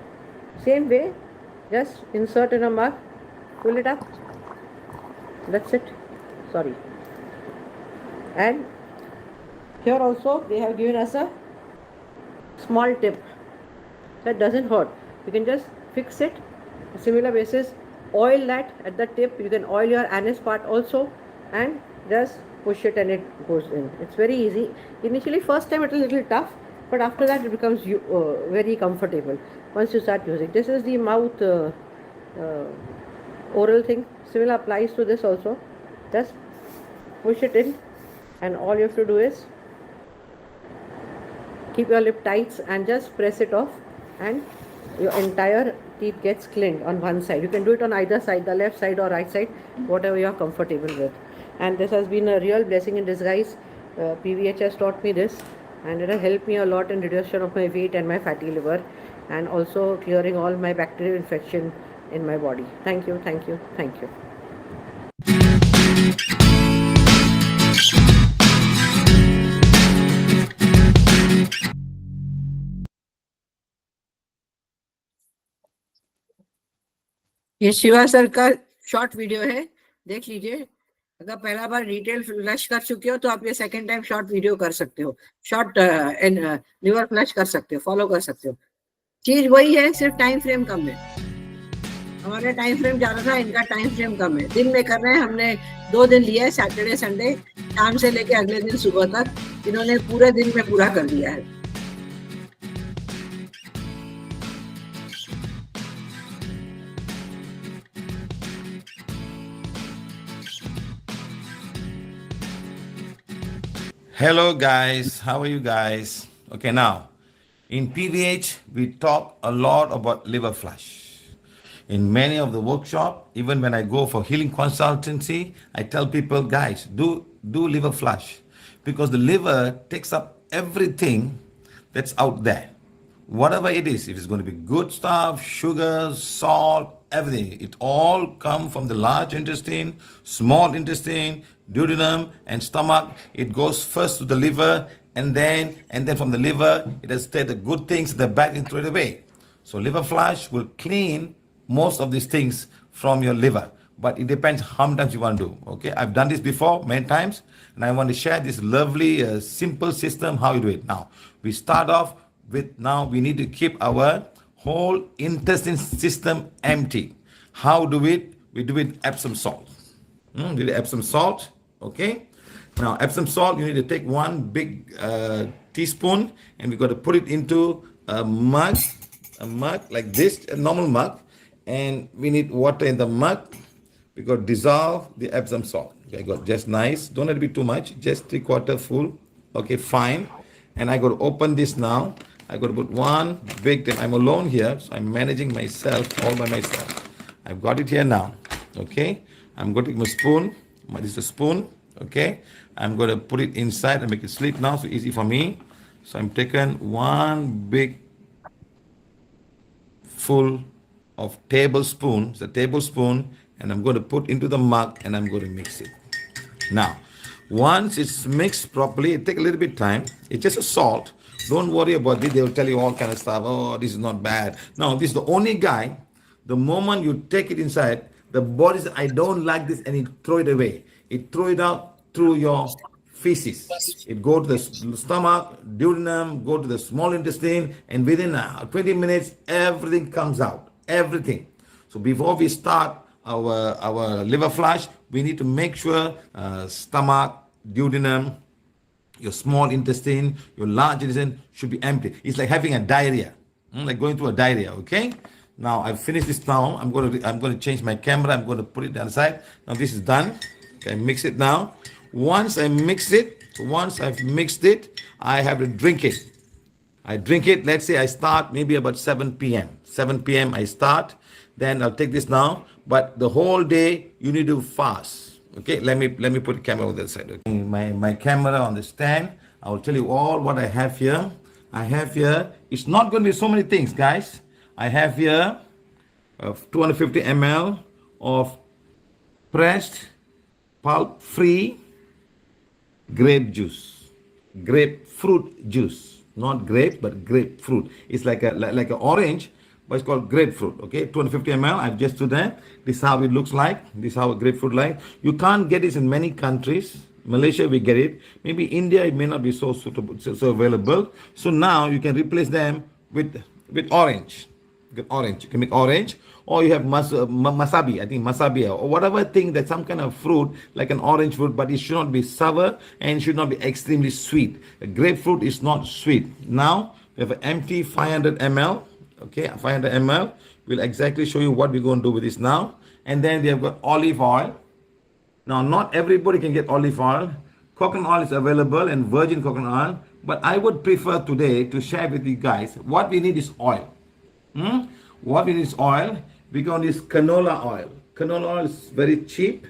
Same way, just insert in a mug, pull it up. That's it. Sorry. And here also they have given us a small tip that doesn't hurt. You can just fix it. Similar basis, oil that at the tip. You can oil your anus part also and just push it and it goes in. It's very easy. Initially, first time it is a little tough, but after that it becomes very comfortable once you start using. This is the mouth oral thing. Similar applies to this also. Just push it in, and all you have to do is keep your lip tight and just press it off, and your entire teeth gets cleaned on one side. You can do it on either side, the left side or right side, whatever you are comfortable with. And this has been a real blessing in disguise. PVH has taught me this, and it has helped me a lot in reduction of my weight and my fatty liver, and also clearing all my bacterial infection in my body. Thank you, thank you, thank you. ये शिवा सर का शॉर्ट वीडियो है, देख लीजिए. अगर पहला बार डिटेल फ्लश कर चुके हो तो आप ये सेकंड टाइम शॉर्ट वीडियो कर सकते हो. शॉर्ट लिवर फ्लश कर सकते हो, फॉलो कर सकते हो. चीज वही है, सिर्फ टाइम फ्रेम कम है. हमारा टाइम फ्रेम ज्यादा था, इनका टाइम फ्रेम कम है. दिन में कर रहे हैं. हमने 2 दिन लिया है, सैटरडे संडे, शाम से लेके अगले दिन सुबह तक. इन्होंने पूरे दिन में पूरा कर दिया है. Hello, guys. How are you guys? Okay, now in PVH, we talk a lot about liver flush. In many of the workshop, even when I go for healing consultancy, I tell people, guys, do liver flush because the liver takes up everything that's out there. Whatever it is, if it's going to be good stuff, sugars, salt, everything, it all come from the large intestine, small intestine, duodenum, and stomach. It goes first to the liver, and then from the liver, it has take the good things, the bad things, throw it away. So liver flush will clean most of these things from your liver, but it depends how many times you want to do. Okay, I've done this before many times, and I want to share this lovely, simple system how you do it. Now we start off with, now we need to keep our whole intestine system empty. How do it? We do it Epsom salt. We do Epsom salt. Okay. Now Epsom salt, you need to take one big teaspoon, and we got to put it into a mug like this, a normal mug, and we need water in the mug. We got to dissolve the Epsom salt. Okay, got just nice. Don't let it be too much. Just 3/4 full. Okay, fine. And I got to open this now. I got to put one big thing. I'm alone here, so I'm managing myself all by myself. I've got it here now. Okay, I'm going to take my spoon. This is a spoon. Okay, I'm going to put it inside and make it sleep now, so easy for me. So I'm taking one big full of tablespoon. It's a tablespoon, and I'm going to put into the mug, and I'm going to mix it. Now, once it's mixed properly, it takes a little bit of time. It's just a salt. Don't worry about it. They will tell you all kind of stuff. Oh, this is not bad. No, this is the only guy. The moment you take it inside, the body says, I don't like this, and it throw it away. It throw it out through your feces. It go to the stomach, duodenum, go to the small intestine, and within 20 minutes, everything comes out. Everything. So before we start our liver flush, we need to make sure stomach, duodenum, your small intestine, your large intestine should be empty. It's like having a diarrhea, like going through a diarrhea. Okay. Now I've finished this now. I'm going to change my camera. I'm going to put it down the side. Now this is done. Okay, mix it now. Once I've mixed it, I have to drink it. I drink it. Let's say I start maybe about 7 p.m. 7 p.m. I start. Then I'll take this now. But the whole day you need to fast. Okay, let me put the camera on the side. Okay. My camera on the stand. I will tell you all what I have here. It's not going to be so many things, guys. I have here 250 ml of pressed pulp-free grapefruit juice. Not grape, but grapefruit. It's like an orange, but it's called grapefruit. Okay, 250 ml. I've just done that. This is how it looks like. This is how a grapefruit like. You can't get this in many countries. Malaysia, we get it. Maybe India, it may not be so suitable, so available. So now you can replace them with orange. Get orange. You can make orange, or you have masabi. I think masabi, or whatever thing that's some kind of fruit, like an orange fruit, but it should not be sour and should not be extremely sweet. A grapefruit is not sweet. Now we have an empty 500 ml. Okay, 500 ml. We'll exactly show you what we're going to do with this now. And then we have got olive oil. Now, not everybody can get olive oil. Coconut oil is available, and virgin coconut oil. But I would prefer today to share with you guys what we need is oil. What we need is oil. We're going to use canola oil. Canola oil is very cheap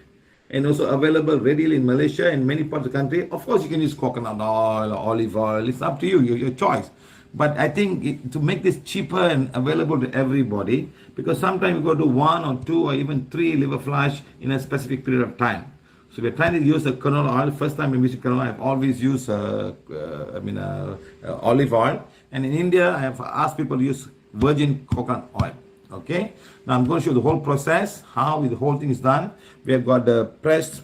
and also available readily in Malaysia and many parts of the country. Of course, you can use coconut oil or olive oil. It's up to you, your choice. But I think to make this cheaper and available to everybody, because sometimes you go to 1 or 2 or even 3 liver flush in a specific period of time. So we're trying to use the canola oil. First time I'm using canola, I've always used olive oil. And in India, I have asked people to use virgin coconut oil. Okay. Now I'm going to show the whole process, how the whole thing is done. We have got the pressed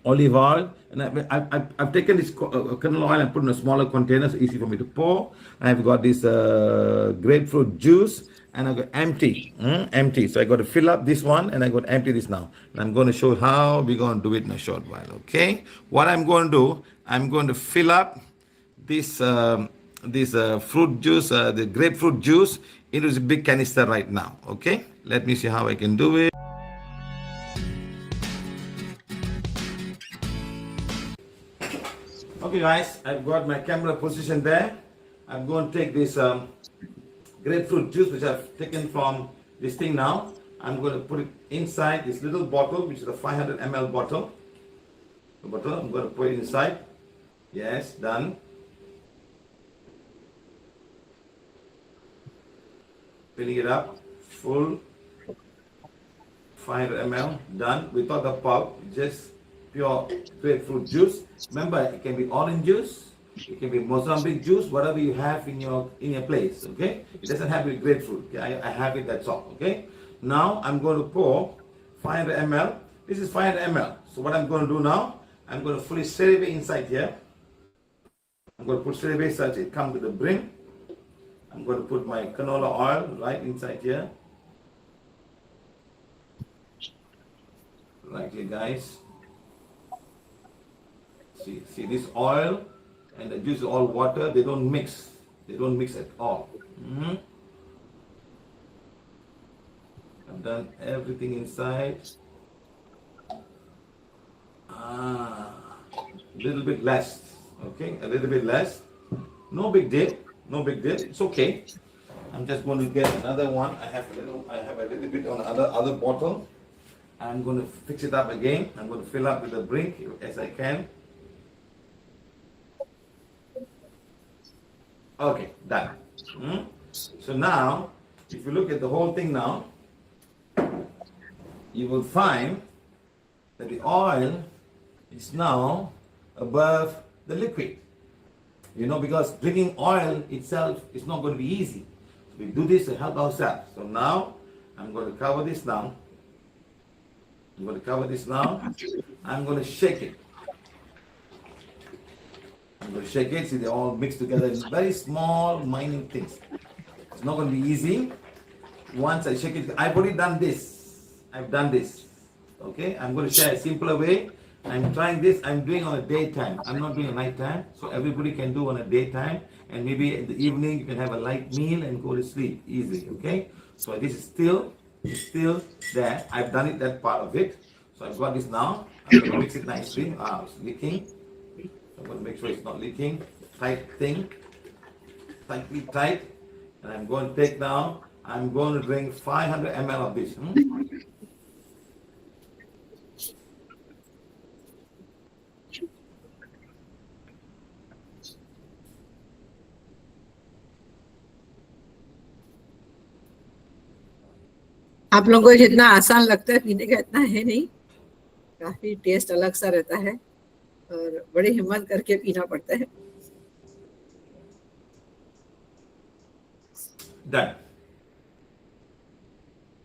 olive oil, and I've taken this canola oil and put in a smaller container, so easy for me to pour. And I've got this grapefruit juice, and I've got empty. So I got to fill up this one, and I got to empty this now. And I'm going to show how we're going to do it in a short while. Okay. What I'm going to do, I'm going to fill up this fruit juice, the grapefruit juice, into this big canister right now. Okay. Let me see how I can do it. Okay, guys, I've got my camera positioned there. I'm going to take this grapefruit juice, which I've taken from this thing now. I'm going to put it inside this little bottle, which is a 500 ml bottle. I'm going to put it inside. Yes, done. Filling it up, full 500 ml, done. Without the pulp, just pure grapefruit juice. Remember, it can be orange juice, it can be Mozambique juice, whatever you have in your place. Okay, it doesn't have to be grapefruit. Okay? I have it. That's all. Okay. Now I'm going to pour 500 ml. This is 500 ml. So what I'm going to do now, I'm going to fully serve it inside here. I'm going to put serve such it comes to the brim. I'm going to put my canola oil right inside here. Right here, guys. See this oil and the juice is all water. They don't mix. They don't mix at all. I've done everything inside. A little bit less. Okay, a little bit less. No big deal. No big deal. It's okay. I'm just going to get another one. I have a little bit on other bottle. I'm going to fix it up again. I'm going to fill up with the brink as I can. Okay, done. So now, if you look at the whole thing now, you will find that the oil is now above the liquid. You know, because drinking oil itself is not going to be easy. So we do this to help ourselves. So now, I'm going to cover this now. I'm going to cover this now. I'm going to shake it. I'm going to shake it. See, they all mixed together in very small, minute things. It's not going to be easy. Once I shake it, I've already done this. I've done this. Okay, I'm going to share a simpler way. I'm trying this. I'm doing on a daytime. I'm not doing a nighttime. So everybody can do on a daytime. And maybe in the evening, you can have a light meal and go to sleep easily. Okay, so this is still there. I've done it, that part of it. So I've got this now. I'm going to mix it nicely. It's leaking. I'm going to make sure it's not leaking. Tight thing. Tightly tight. And I'm going to take now, I'm going to drink 500 ml of this. आप लोगों को जितना आसान लगता है पीने का इतना है नहीं, काफी टेस्ट अलग सा रहता है और बड़ी हिम्मत करके पीना पड़ता है. Done.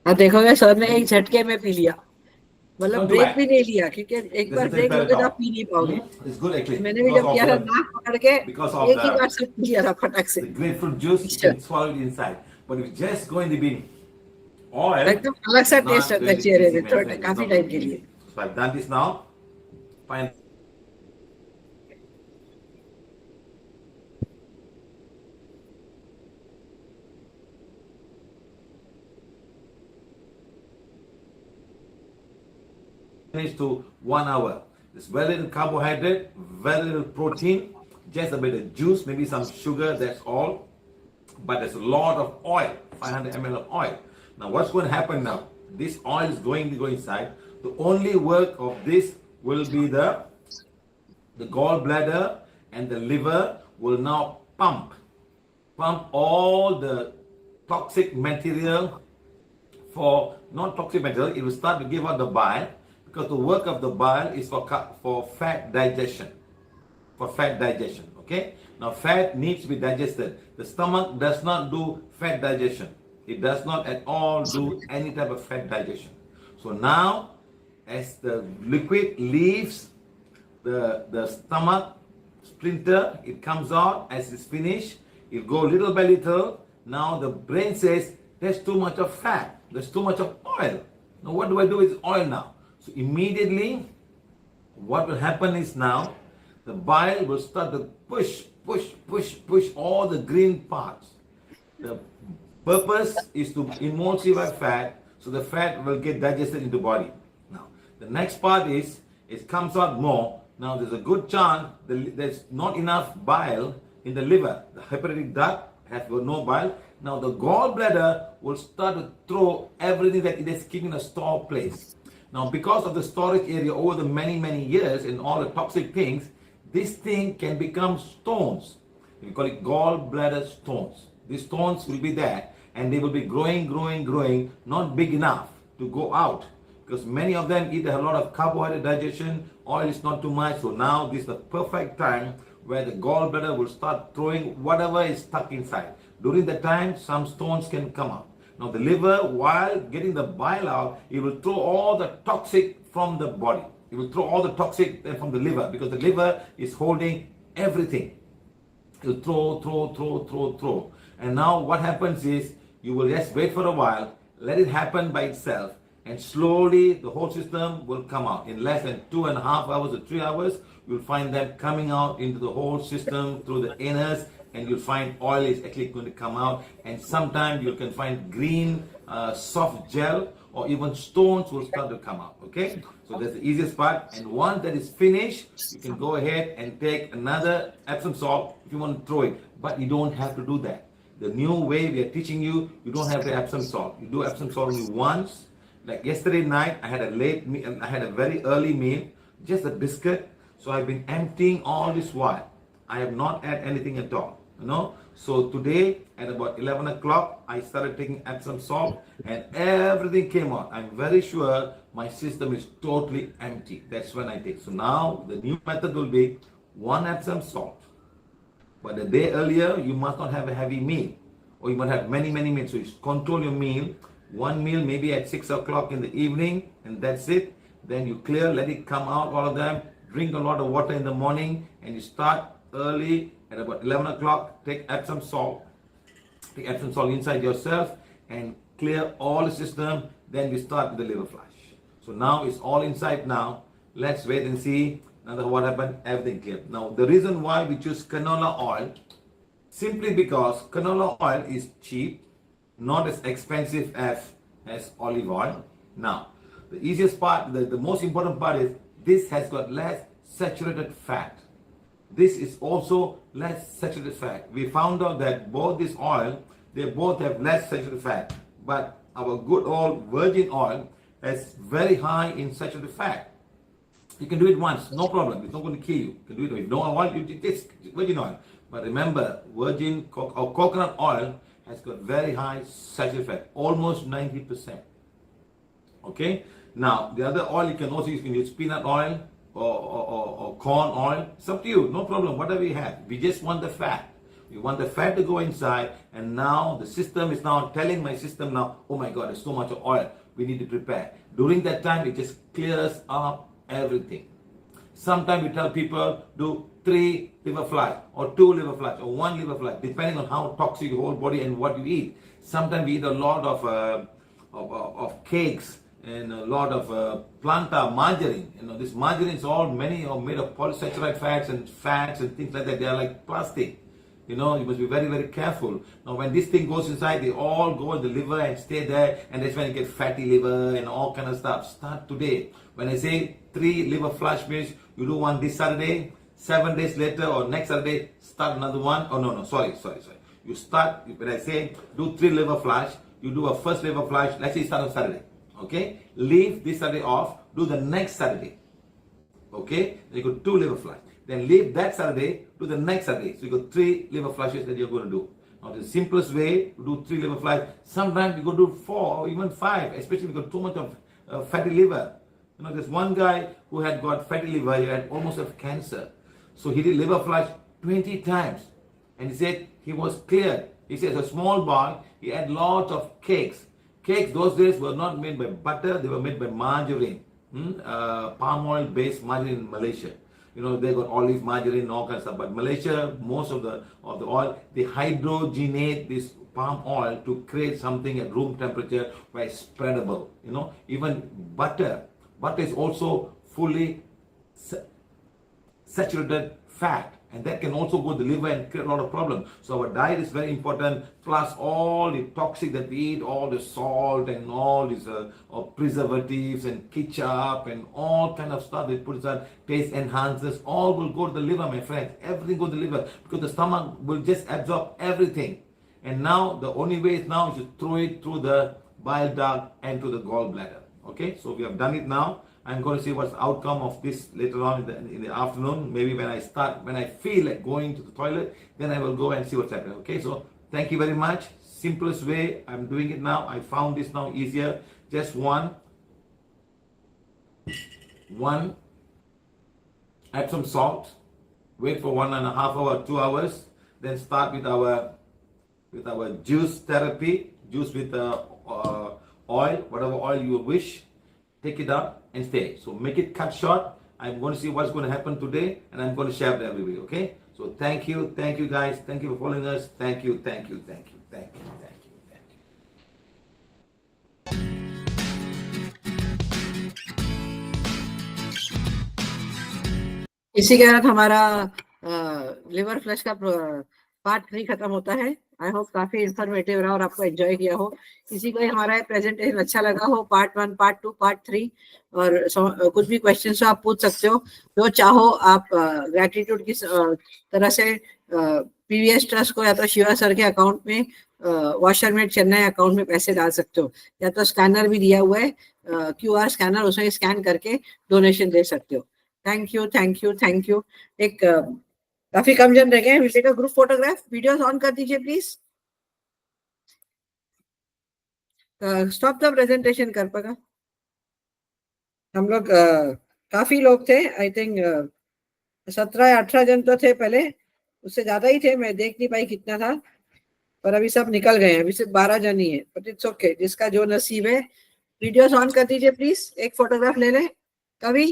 आप देखोगे सर ने एक झटके में पी लिया, मतलब Not ब्रेक bad. भी नहीं लिया क्योंकि एक बार ब्रेक लोगे तो आप पी नहीं पाओगे. It's good actually. मैंने भी जब किया था नाक पकड़ के because of एक ही बार सब पी लिया था फटक से. the grapefruit juice, you can swallow it inside. But if it's just going to be oil, एकदम अलग सा not टेस्ट आता है really चेहरे easy, में my थोड़ा friend. It's काफी not टाइम going के to be लिए. easy. So I've done this now. Fine. To 1 hour. There's very little carbohydrate, very little protein, just a bit of juice, maybe some sugar, that's all. But there's a lot of oil, 500 ml of oil. Now what's going to happen now? This oil is going to go inside. The only work of this will be the gallbladder and the liver will now pump all the toxic material for non-toxic material. It will start to give out the bile. Because the work of the bile is for fat digestion. For fat digestion, okay? Now fat needs to be digested. The stomach does not do fat digestion. It does not at all do any type of fat digestion. So now, as the liquid leaves the stomach splinter, it comes out. As it's finished, it goes little by little. Now the brain says, there's too much of fat. There's too much of oil. Now what do I do with oil now? So immediately, what will happen is now, the bile will start to push all the green parts. The purpose is to emulsify fat, so the fat will get digested into body. Now, the next part is, it comes out more Now there's a good chance there's not enough bile in the liver. The hepatic duct has got no bile. Now the gallbladder will start to throw everything that it is keeping in a store place. Now because of the storage area over the many years and all the toxic things, this thing can become stones. We call it gallbladder stones. These stones will be there and they will be growing, not big enough to go out, because many of them eat a lot of carbohydrate digestion, oil is not too much. So now this is the perfect time where the gallbladder will start throwing whatever is stuck inside. During the time, some stones can come out. Now the liver, while getting the bile out, it will throw all the toxic from the body. It will throw all the toxic from the liver, because the liver is holding everything. It will throw. And now what happens is, you will just wait for a while, let it happen by itself, and slowly the whole system will come out. In less than 2.5 hours or 3 hours, you'll find them coming out into the whole system through the anus, and you'll find oil is actually going to come out. And sometimes you can find green soft gel, or even stones will start to come out. Okay, so that's the easiest part. And once that is finished, you can go ahead and take another Epsom salt if you want to throw it, but you don't have to do that. The new way we are teaching you, you don't have to Epsom salt. You do Epsom salt only once. Like yesterday night, I had a very early meal, just a biscuit. So I've been emptying all this while. I have not had anything at all. So today at about 11 o'clock, I started taking Epsom salt and everything came out. I'm very sure my system is totally empty. That's when I take. So now the new method will be 1 Epsom salt. But a day earlier, you must not have a heavy meal, or you must have many meals. So you control your meal. 1 meal maybe at 6 o'clock in the evening, and that's it. Then you clear, let it come out, all of them. Drink a lot of water in the morning, and you start early at about 11 o'clock. Take Epsom salt. Take Epsom salt inside yourself and clear all the system. Then we start with the liver flush. So now it's all inside now. Let's wait and see. Now what happened? Everything clear. Now the reason why we choose canola oil, simply because canola oil is cheap, not as expensive as olive oil. Now the easiest part, the most important part is this has got less saturated fat. This is also less saturated fat. We found out that both this oil, they both have less saturated fat, but our good old virgin oil has very high in saturated fat. You can do it once, no problem. It's not going to kill you. You can do it with no oil, you taste virgin oil. But remember, virgin or coconut oil has got very high saturated fat, almost 90%. Okay? Now, the other oil you can also use, you can use peanut oil or corn oil. It's up to you, no problem, whatever you have. We just want the fat. We want the fat to go inside, and now the system is now telling my system now, oh my God, there's so much oil, we need to prepare. During that time, it just clears up everything. Sometimes we tell people do 3 liver flush or 2 liver flush or 1 liver flush, depending on how toxic your whole body and what you eat. Sometimes we eat a lot of cakes and a lot of planta margarine. This margarine is all many are made of polysaccharide fats and things like that. They are like plastic. You must be very careful. Now when this thing goes inside, they all go in the liver and stay there, and that's when you get fatty liver and all kind of stuff. Start today. When I say 3 liver flush means you do one this Saturday, 7 days later or next Saturday, start another one. Oh no, sorry. You start, when I say do 3 liver flush, you do a first liver flush, let's say start on Saturday. Okay? Leave this Saturday off, do the next Saturday. Okay? Then you go 2 liver flush. Then leave that Saturday to the next Saturday. So you got 3 liver flushes that you're going to do. Now the simplest way to do 3 liver flushes, sometimes you go do 4 or even 5, especially if you got too much of fatty liver. There's one guy who had got fatty liver, he had almost have cancer. So he did liver flush 20 times. And he said he was cleared. He says a small boy, he had lots of cakes. Cakes those days were not made by butter, they were made by margarine. Palm oil based margarine in Malaysia. They got olive margarine and all kinds of stuff. But Malaysia, most of the oil, they hydrogenate this palm oil to create something at room temperature where it's spreadable. Even butter is also fully saturated fat. And that can also go to the liver and create a lot of problems. So our diet is very important, plus all the toxic that we eat, all the salt and all these preservatives and ketchup and all kind of stuff that puts on taste enhancers, all will go to the liver, my friends. Everything goes to the liver because the stomach will just absorb everything. And now the only way is now is to throw it through the bile duct and to the gallbladder. Okay, so we have done it now. I'm going to see what's the outcome of this later on in the afternoon. Maybe when I feel like going to the toilet, then I will go and see what's happening. Okay, so thank you very much. Simplest way, I'm doing it now. I found this now easier. Just one, add some salt, wait for 1.5 hours, 2 hours, then start with our juice therapy, juice with oil, whatever oil you wish. Take it out and stay. So make it cut short. I'm going to see what's going to happen today, and I'm going to share it everywhere. Okay. So thank you guys. Thank you for following us. Thank you. इसी के साथ हमारा लिवर फ्लैश का पार्ट 3 खत्म होता है। आई होप काफी इंफॉर्मेटिव रहा और आपको एंजॉय किया हो। किसी को हमारा प्रेजेंटेशन अच्छा लगा हो, पार्ट 1, पार्ट 2, पार्ट 3 और कुछ भी क्वेश्चंस हो आप पूछ सकते हो। जो चाहो आप ग्रेटिट्यूड की तरह से पीवीएस ट्रस्ट को या तो शिवा सर के अकाउंट में, वॉशरमेड चेन्नई अकाउंट में पैसे डाल सकते हो, या तो स्कैनर भी दिया हुआ है, क्यूआर स्कैनर, उसमें स्कैन करके डोनेशन दे सकते हो। Thank you. एक काफी कम जन रह गए। Will take a group photograph. Videos on कर दीजिए प्लीज। स्टॉप द प्रेजेंटेशन कर पाएगा। हम लोग काफी लोग थे, आई थिंक 17 या 18 जन तो थे पहले, उससे ज्यादा ही थे, मैं देख नहीं पाई कितना था, पर अभी सब निकल गए हैं। अभी सिर्फ 12 जन ही है, बट इट्स ओके, जिसका जो नसीब है। वीडियोस ऑन कर दीजिए प्लीज। एक फोटोग्राफ ले लें। कभी